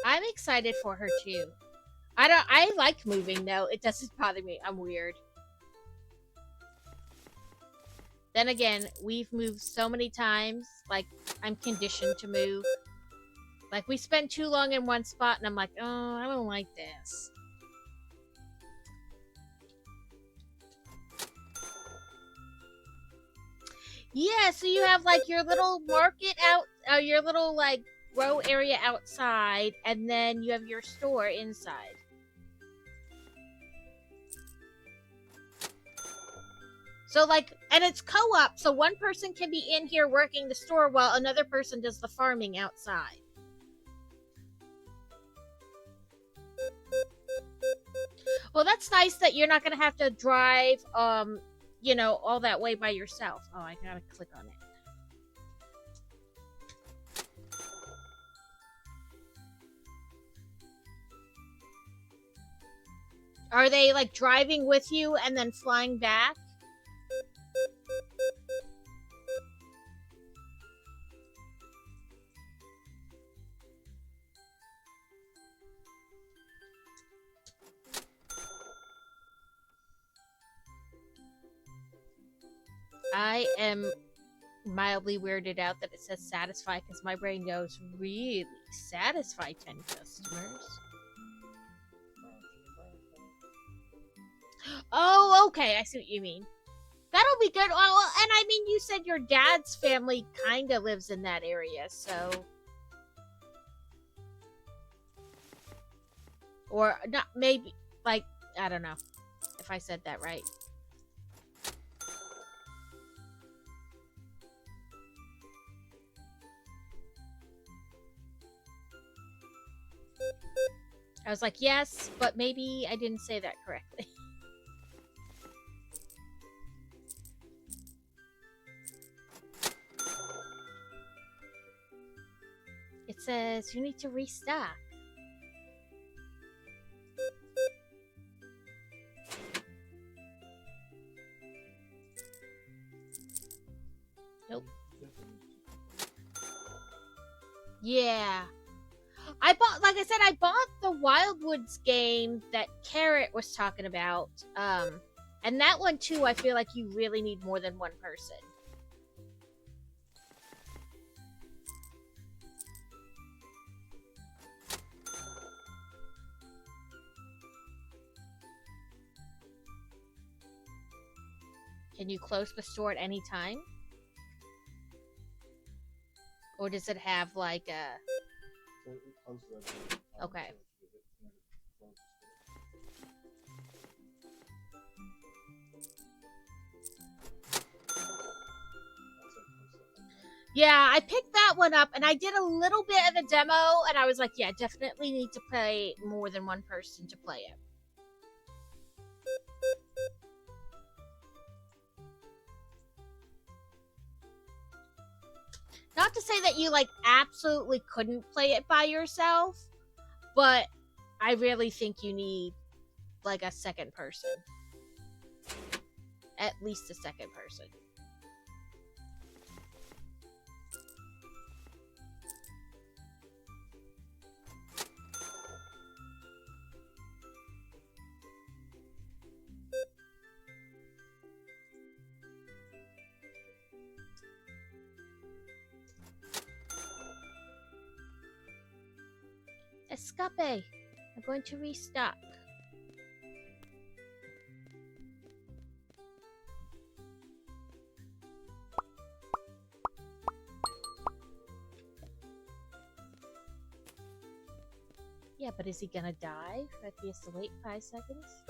S1: I'm excited for her too. I like moving though. It doesn't bother me. I'm weird. Then again, we've moved so many times, like I'm conditioned to move. Like we spend too long in one spot and I'm like, oh, I don't like this. Yeah, so you have like your little market out, your little like row area outside, and then you have your store inside. So like, and it's co-op, so one person can be in here working the store while another person does the farming outside. Well, that's nice that you're not gonna have to drive, you know, all that way by yourself. Oh, I gotta click on it. Are they like driving with you and then flying back? I am mildly weirded out that it says satisfy because my brain goes, really? Satisfy 10 customers? Oh, okay. I see what you mean. That'll be good. Well, and I mean, you said your dad's family kind of lives in that area, so. Or not, maybe, like, I don't know if I said that right. I was like, yes, but maybe I didn't say that correctly. It says you need to restock. Nope. Yeah. I bought, like I said, I bought the Wildwoods game that Carrot was talking about. And that one too, I feel like you really need more than one person. Can you close the store at any time? Or does it have like a...
S2: So it closes everything.
S1: Okay. Yeah, I picked that one up and I did a little bit of a demo and I was like, yeah, definitely need to play more than one person to play it. Not to say that you like absolutely couldn't play it by yourself, but I really think you need like a second person. At least a second person. Escape! I'm going to restock. Yeah, but is he gonna die if he has to wait 5 seconds?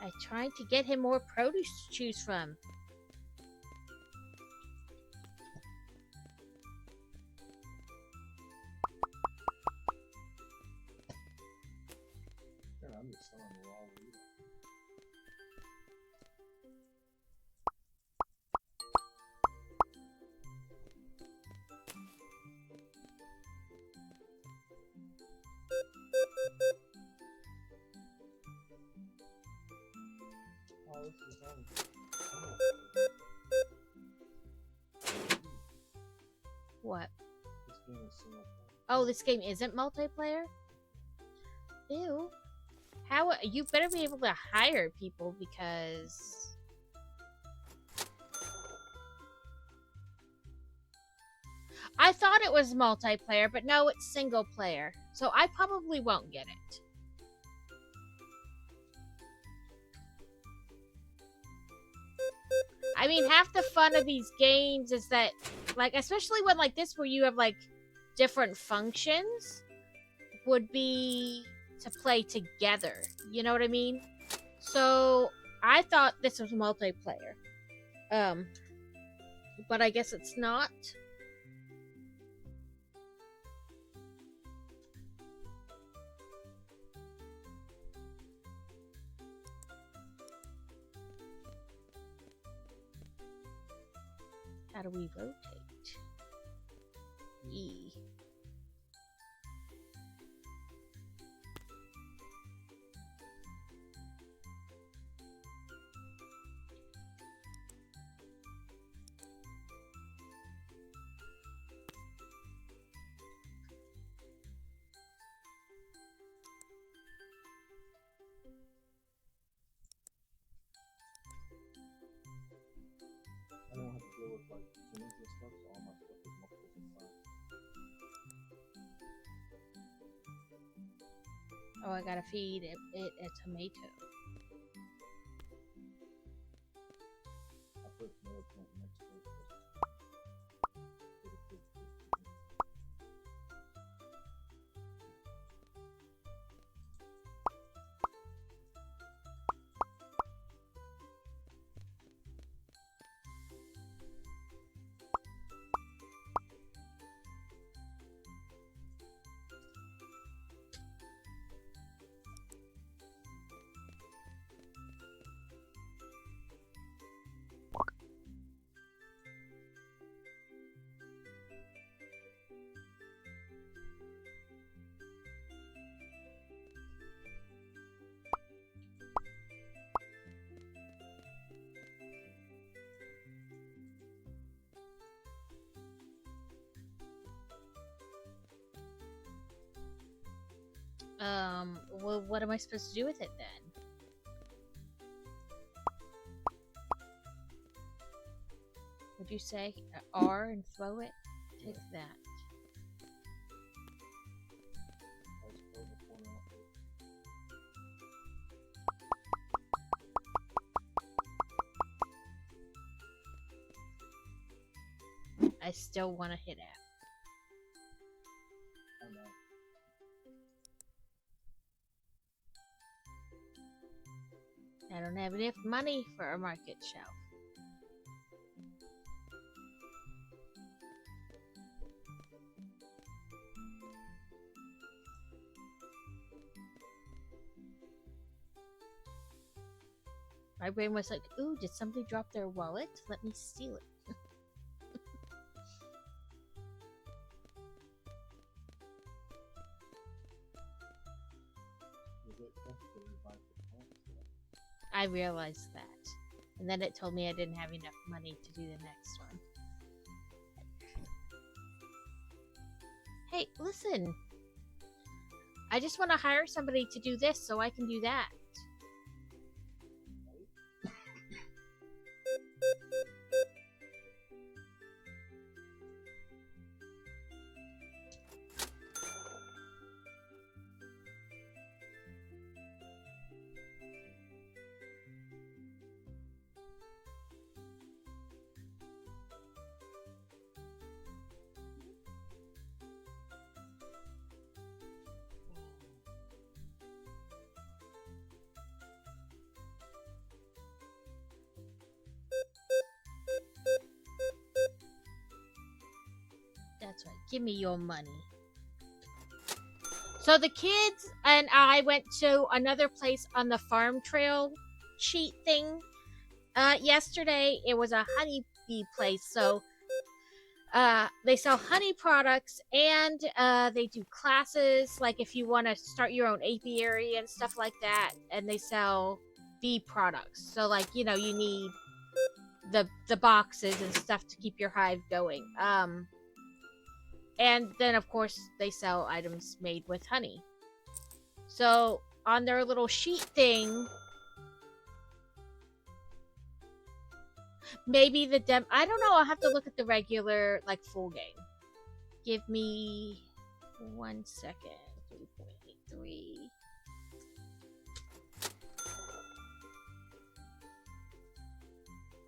S1: I'm trying to get him more produce to choose from.
S2: I'm just selling the raw weed. Oh, this is only.
S1: What?
S2: This game is single player.
S1: Oh, this game isn't multiplayer? Ew. How you better be able to hire people because I thought it was multiplayer, but no, it's single player. So I probably won't get it. I mean, half the fun of these games is that, like, especially when like this where you have like different functions, would be to play together. You know what I mean? So I thought this was multiplayer. But I guess it's not. How do we rotate? E.
S2: I don't have to deal with like tunes and stuff, so all my stuff is multiple design.
S1: Oh, I gotta feed it a tomato.
S2: I put tomato plant next to it.
S1: Well, what am I supposed to do with it then? Would you say R and throw it? Take that.
S2: I just throw the corner out there.
S1: I still want to hit F.
S2: I know.
S1: I don't have enough money for a market shelf. My brain was like, ooh, did somebody drop their wallet? Let me steal it.
S2: Is it extra to buy the pants, though?
S1: I realized that. And then it told me I didn't have enough money to do the next one. Hey, listen. I just want to hire somebody to do this so I can do that. That's right. Give me your money. So the kids and I went to another place on the farm trail cheat thing. Yesterday it was a honeybee place, so they sell honey products and they do classes, like if you want to start your own apiary and stuff like that, and they sell bee products. So like, you know, you need the boxes and stuff to keep your hive going. And then, of course, they sell items made with honey. So, on their little sheet thing, maybe the I don't know, I'll have to look at the regular, like, full game. Give me 1 second. 3.83.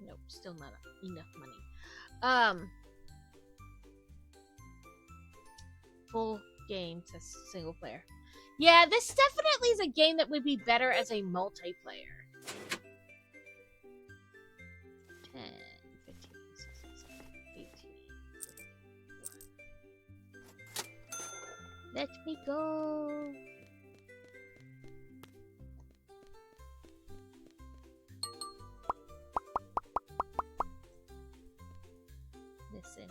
S1: Nope, still not enough money. Full game to single player. Yeah, this definitely is a game that would be better as a multiplayer. 10, 15, 16, 17, 18. Let me go. Listen,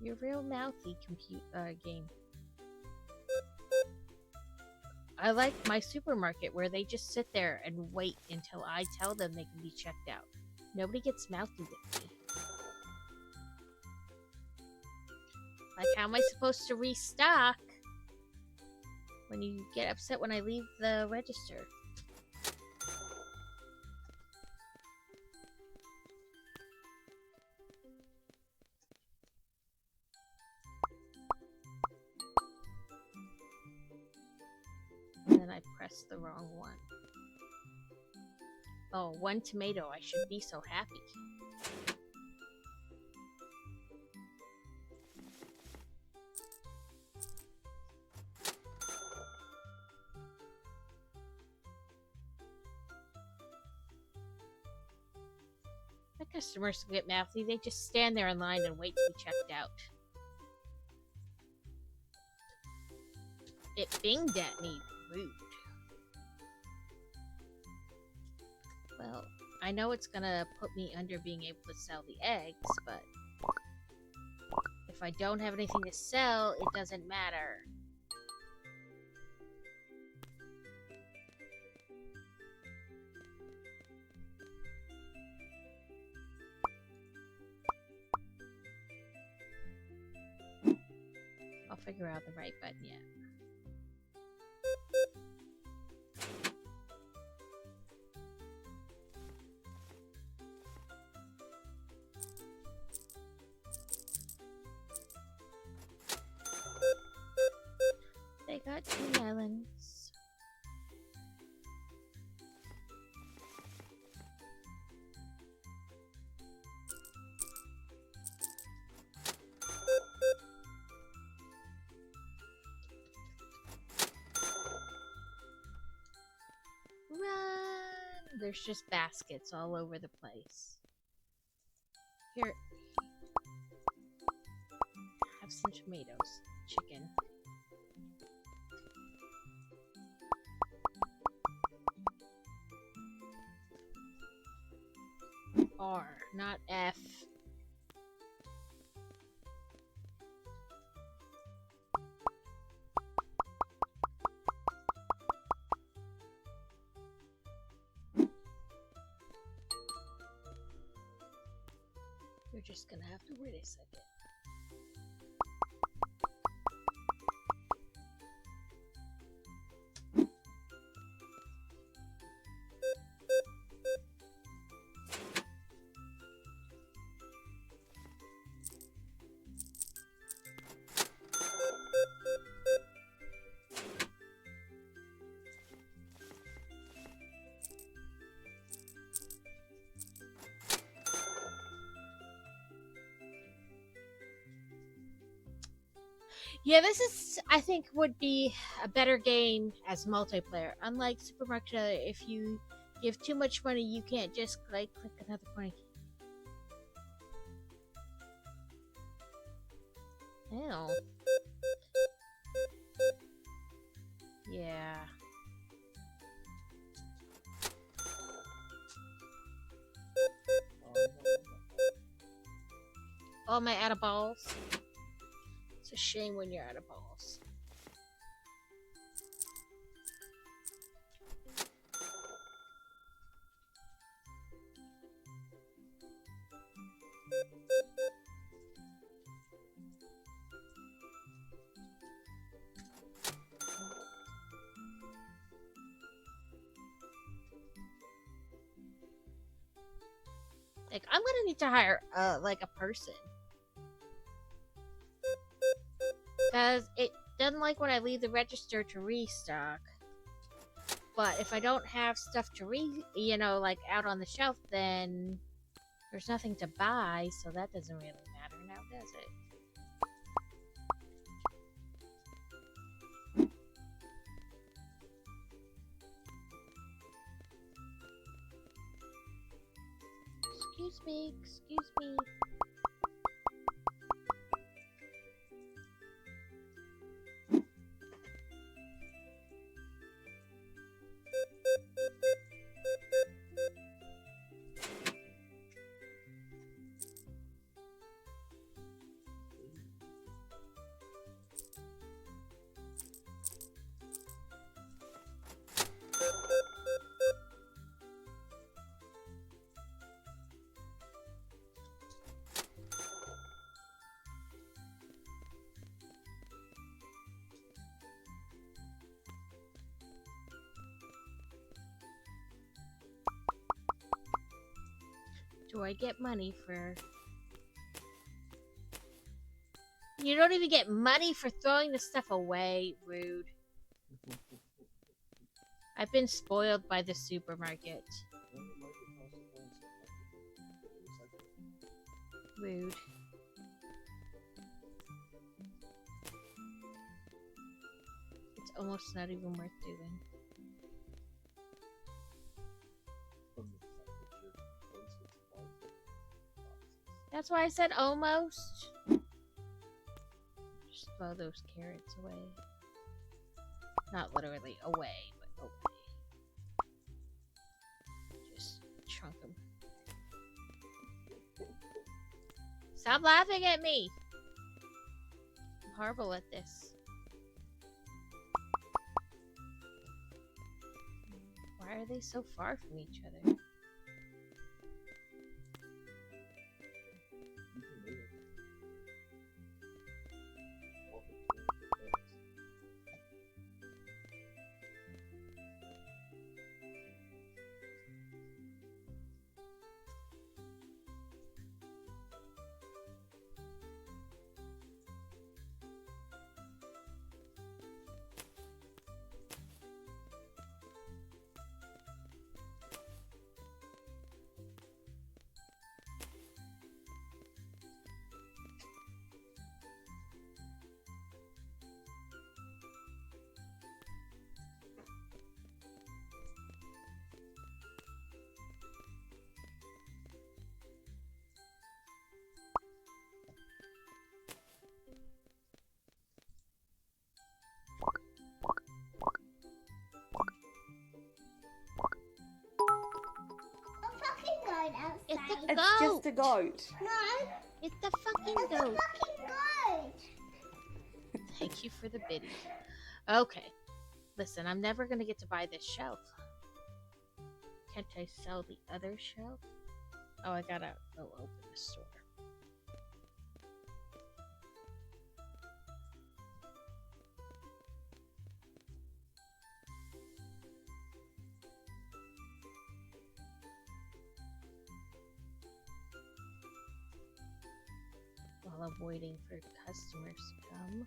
S1: you're real mouthy game. I like my supermarket where they just sit there and wait until I tell them they can be checked out. Nobody gets mouthy with me. Like, how am I supposed to restock when you get upset when I leave the register? And then I pressed the wrong one. Oh, 1 tomato. I should be so happy. My customers get mouthy. They just stand there in line and wait to be checked out. It binged at me. Rude. Well, I know it's gonna put me under being able to sell the eggs, but if I don't have anything to sell, it doesn't matter. I'll figure out the right button yet. They got 2 melons. there's just baskets all over the place. Here, have some tomatoes, chicken. R, not F. You're just gonna have to wait a second. Yeah, this is, I think, would be a better game as multiplayer. Unlike Super Mario, if you give too much money, you can't just like click another point. Ew. Yeah. Oh, am I out of balls? It's a shame when you're out of balls. Like, I'm gonna need to hire, like a person. Because it doesn't like when I leave the register to restock. But if I don't have stuff to like out on the shelf, then there's nothing to buy, so that doesn't really matter now, does it? Excuse me, excuse me. Do I get money for... You don't even get money for throwing the stuff away, rude. I've been spoiled by the supermarket. Rude. It's almost not even worth doing. That's why I said almost. Just throw those carrots away. Not literally away, but away. Just chunk them. Stop laughing at me! I'm horrible at this. Why are they so far from each other?
S3: It's just a goat.
S4: No,
S1: It's the fucking
S4: it's a
S1: goat.
S4: fucking goat.
S1: Thank you for the biddy. Okay. Listen, I'm never gonna get to buy this shelf. Can't I sell the other shelf? Oh, I gotta go open the store. While I'm waiting for customers to come.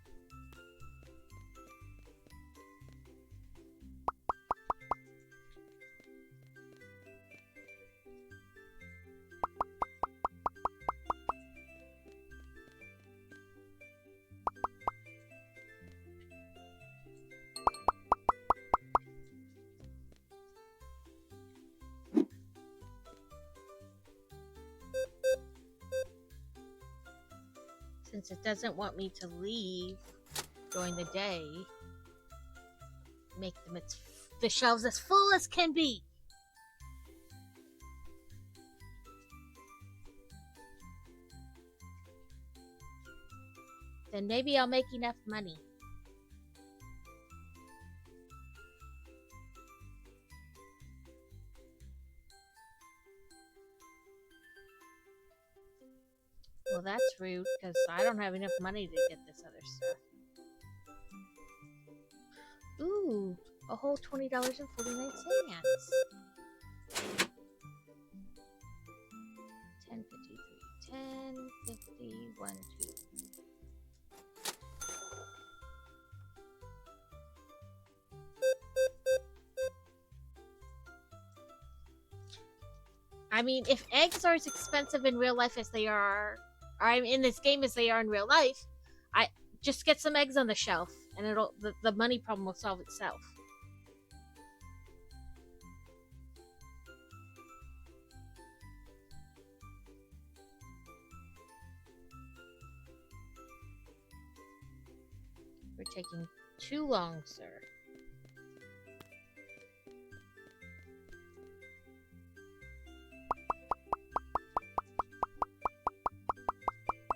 S1: Since it doesn't want me to leave during the day, make them the shelves as full as can be. Then maybe I'll make enough money. Well, that's rude, because I don't have enough money to get this other stuff. Ooh, a whole $20.49. 10.53, 10.50, 1, 2. I mean, if eggs are as expensive in real life as they are, or in this game as they are in real life, I just get some eggs on the shelf, and the money problem will solve itself. We're taking too long, sir.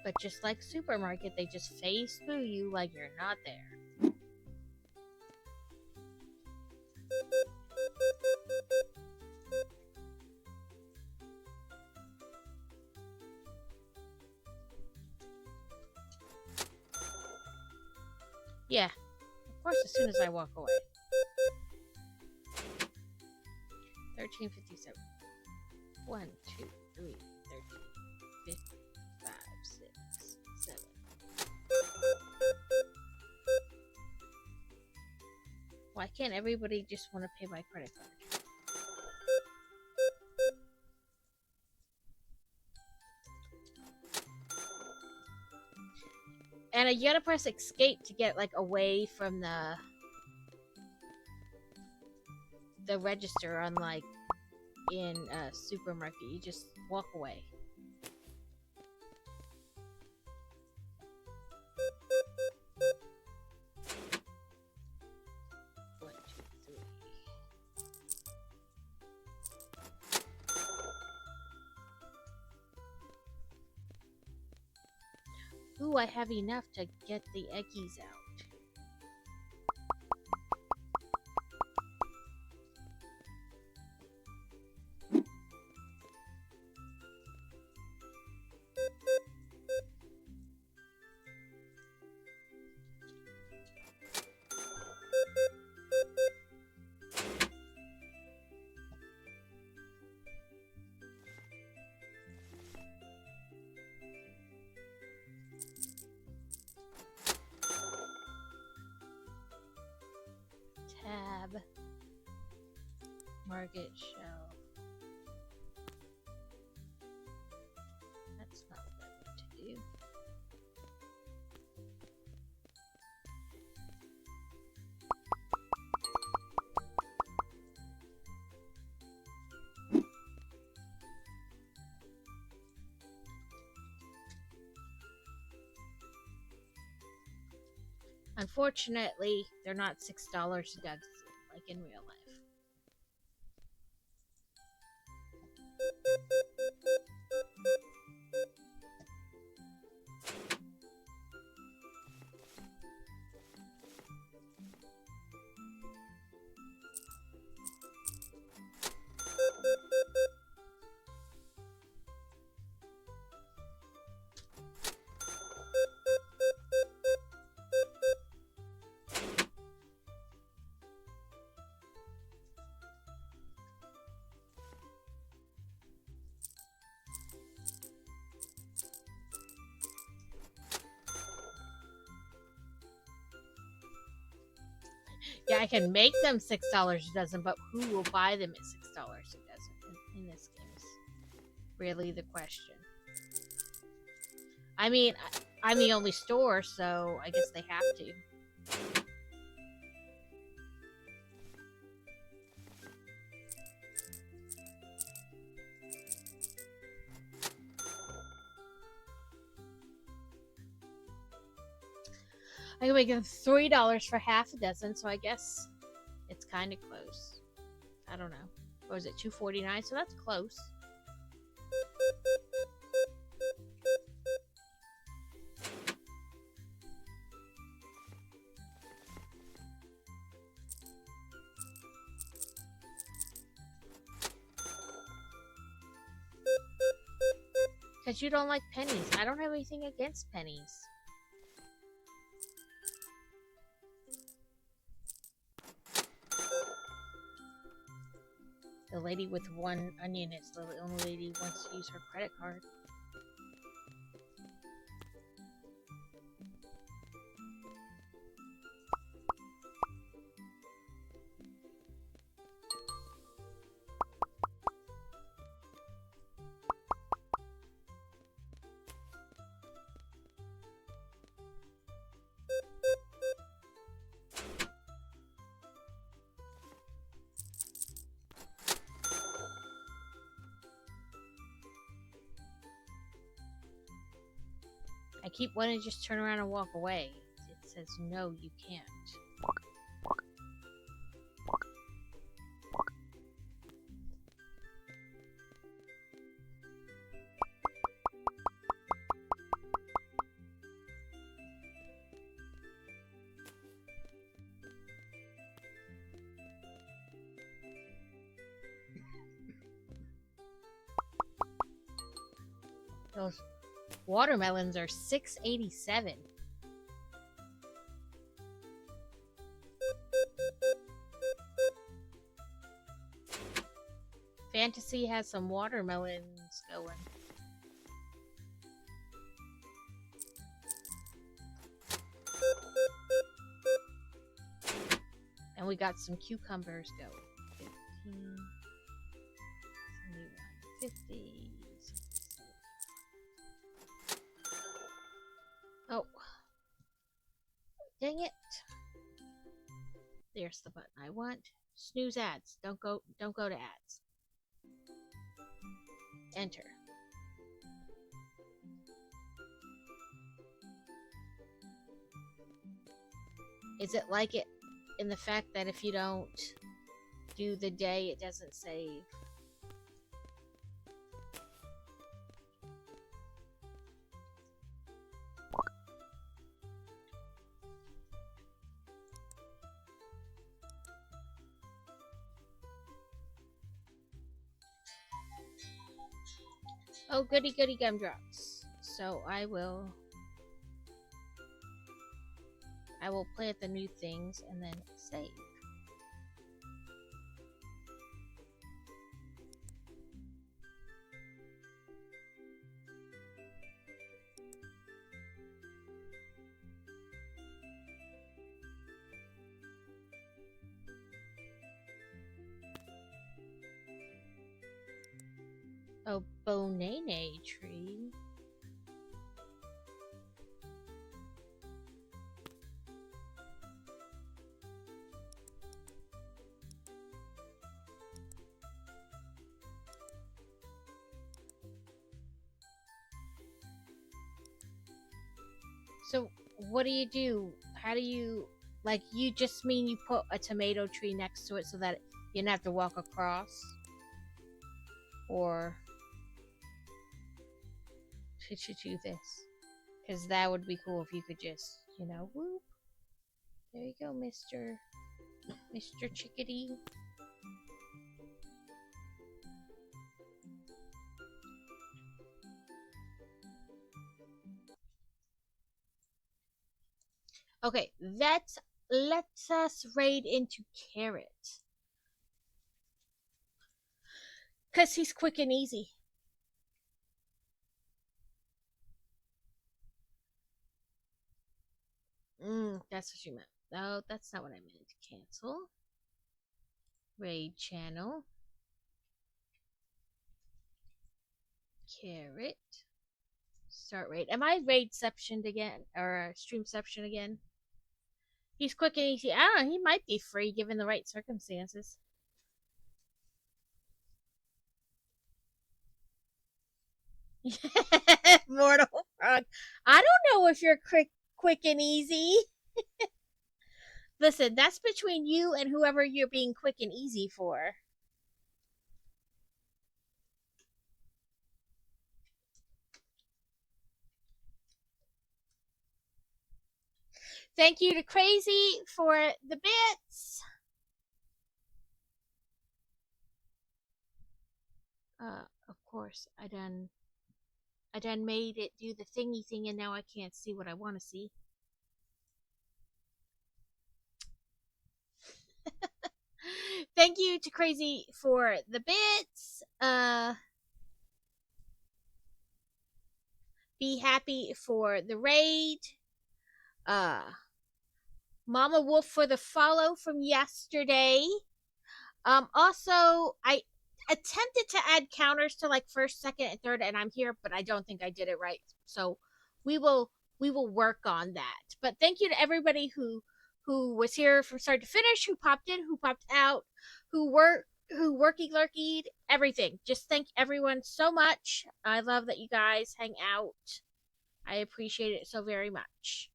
S1: But just like supermarket, they just phase through you like you're not there. Yeah, of course, as soon as I walk away. 13.57. 1, 2, 3, 13, 15, 5, 6, 7. Why can't everybody just want to pay by credit card? And you gotta press escape to get like away from the register, unlike in a supermarket. You just walk away. One, two, three. Ooh, I have enough to get the eggies out. Tab. Market shelf. That's not what I want to do. Unfortunately, they're not $6 a dozen like in real life. Yeah, I can make them $6 a dozen, but who will buy them at $6 a dozen in this game is really the question. I mean, I'm the only store, so I guess they have to. I can make them $3 for half a dozen, so I guess it's kind of close. I don't know. What was it, $2.49? So that's close. Because you don't like pennies. I don't have anything against pennies. The lady with one onion is the only lady who wants to use her credit card. I keep wanting to just turn around and walk away. It says, no, you can't. Those watermelons are $6.87. Fantasy has some watermelons going. And we got some cucumbers going. 15, 50. Oh. Dang it. There's the button I want. Snooze ads. Don't go to ads. Enter. Is it like it in the fact that if you don't do the day, it doesn't save? Oh, goody goody gumdrops. So I will plant the new things and then save. Oh, Bonene tree. So what do you do? How do you, like, you just mean you put a tomato tree next to it so that you don't have to walk across? Or should you do this? Because that would be cool if you could just, you know, whoop. There you go, Mr. Chickadee. Okay, let's us raid into Carrot. Cause he's quick and easy. That's what you meant. No, that's not what I meant. Cancel. Raid channel. Carrot. Start raid. Am I raidceptioned again? Or streamception again? He's quick and easy. I don't know. He might be free given the right circumstances. Mortal Frog. I don't know if you're quick and easy. Listen, that's between you and whoever you're being quick and easy for. Thank you to Crazy for the bits. Of course, I done made it do the thingy thing, and now I can't see what I want to see. Thank you to Crazy for the bits. Be happy for the raid. Mama Wolf for the follow from yesterday. Also, I attempted to add counters to like first, second, and third, and I'm here, but I don't think I did it right. So we will work on that. But thank you to everybody who was here from start to finish, who popped in, who popped out, who worky lurkied, everything. Just thank everyone so much. I love that you guys hang out. I appreciate it so very much.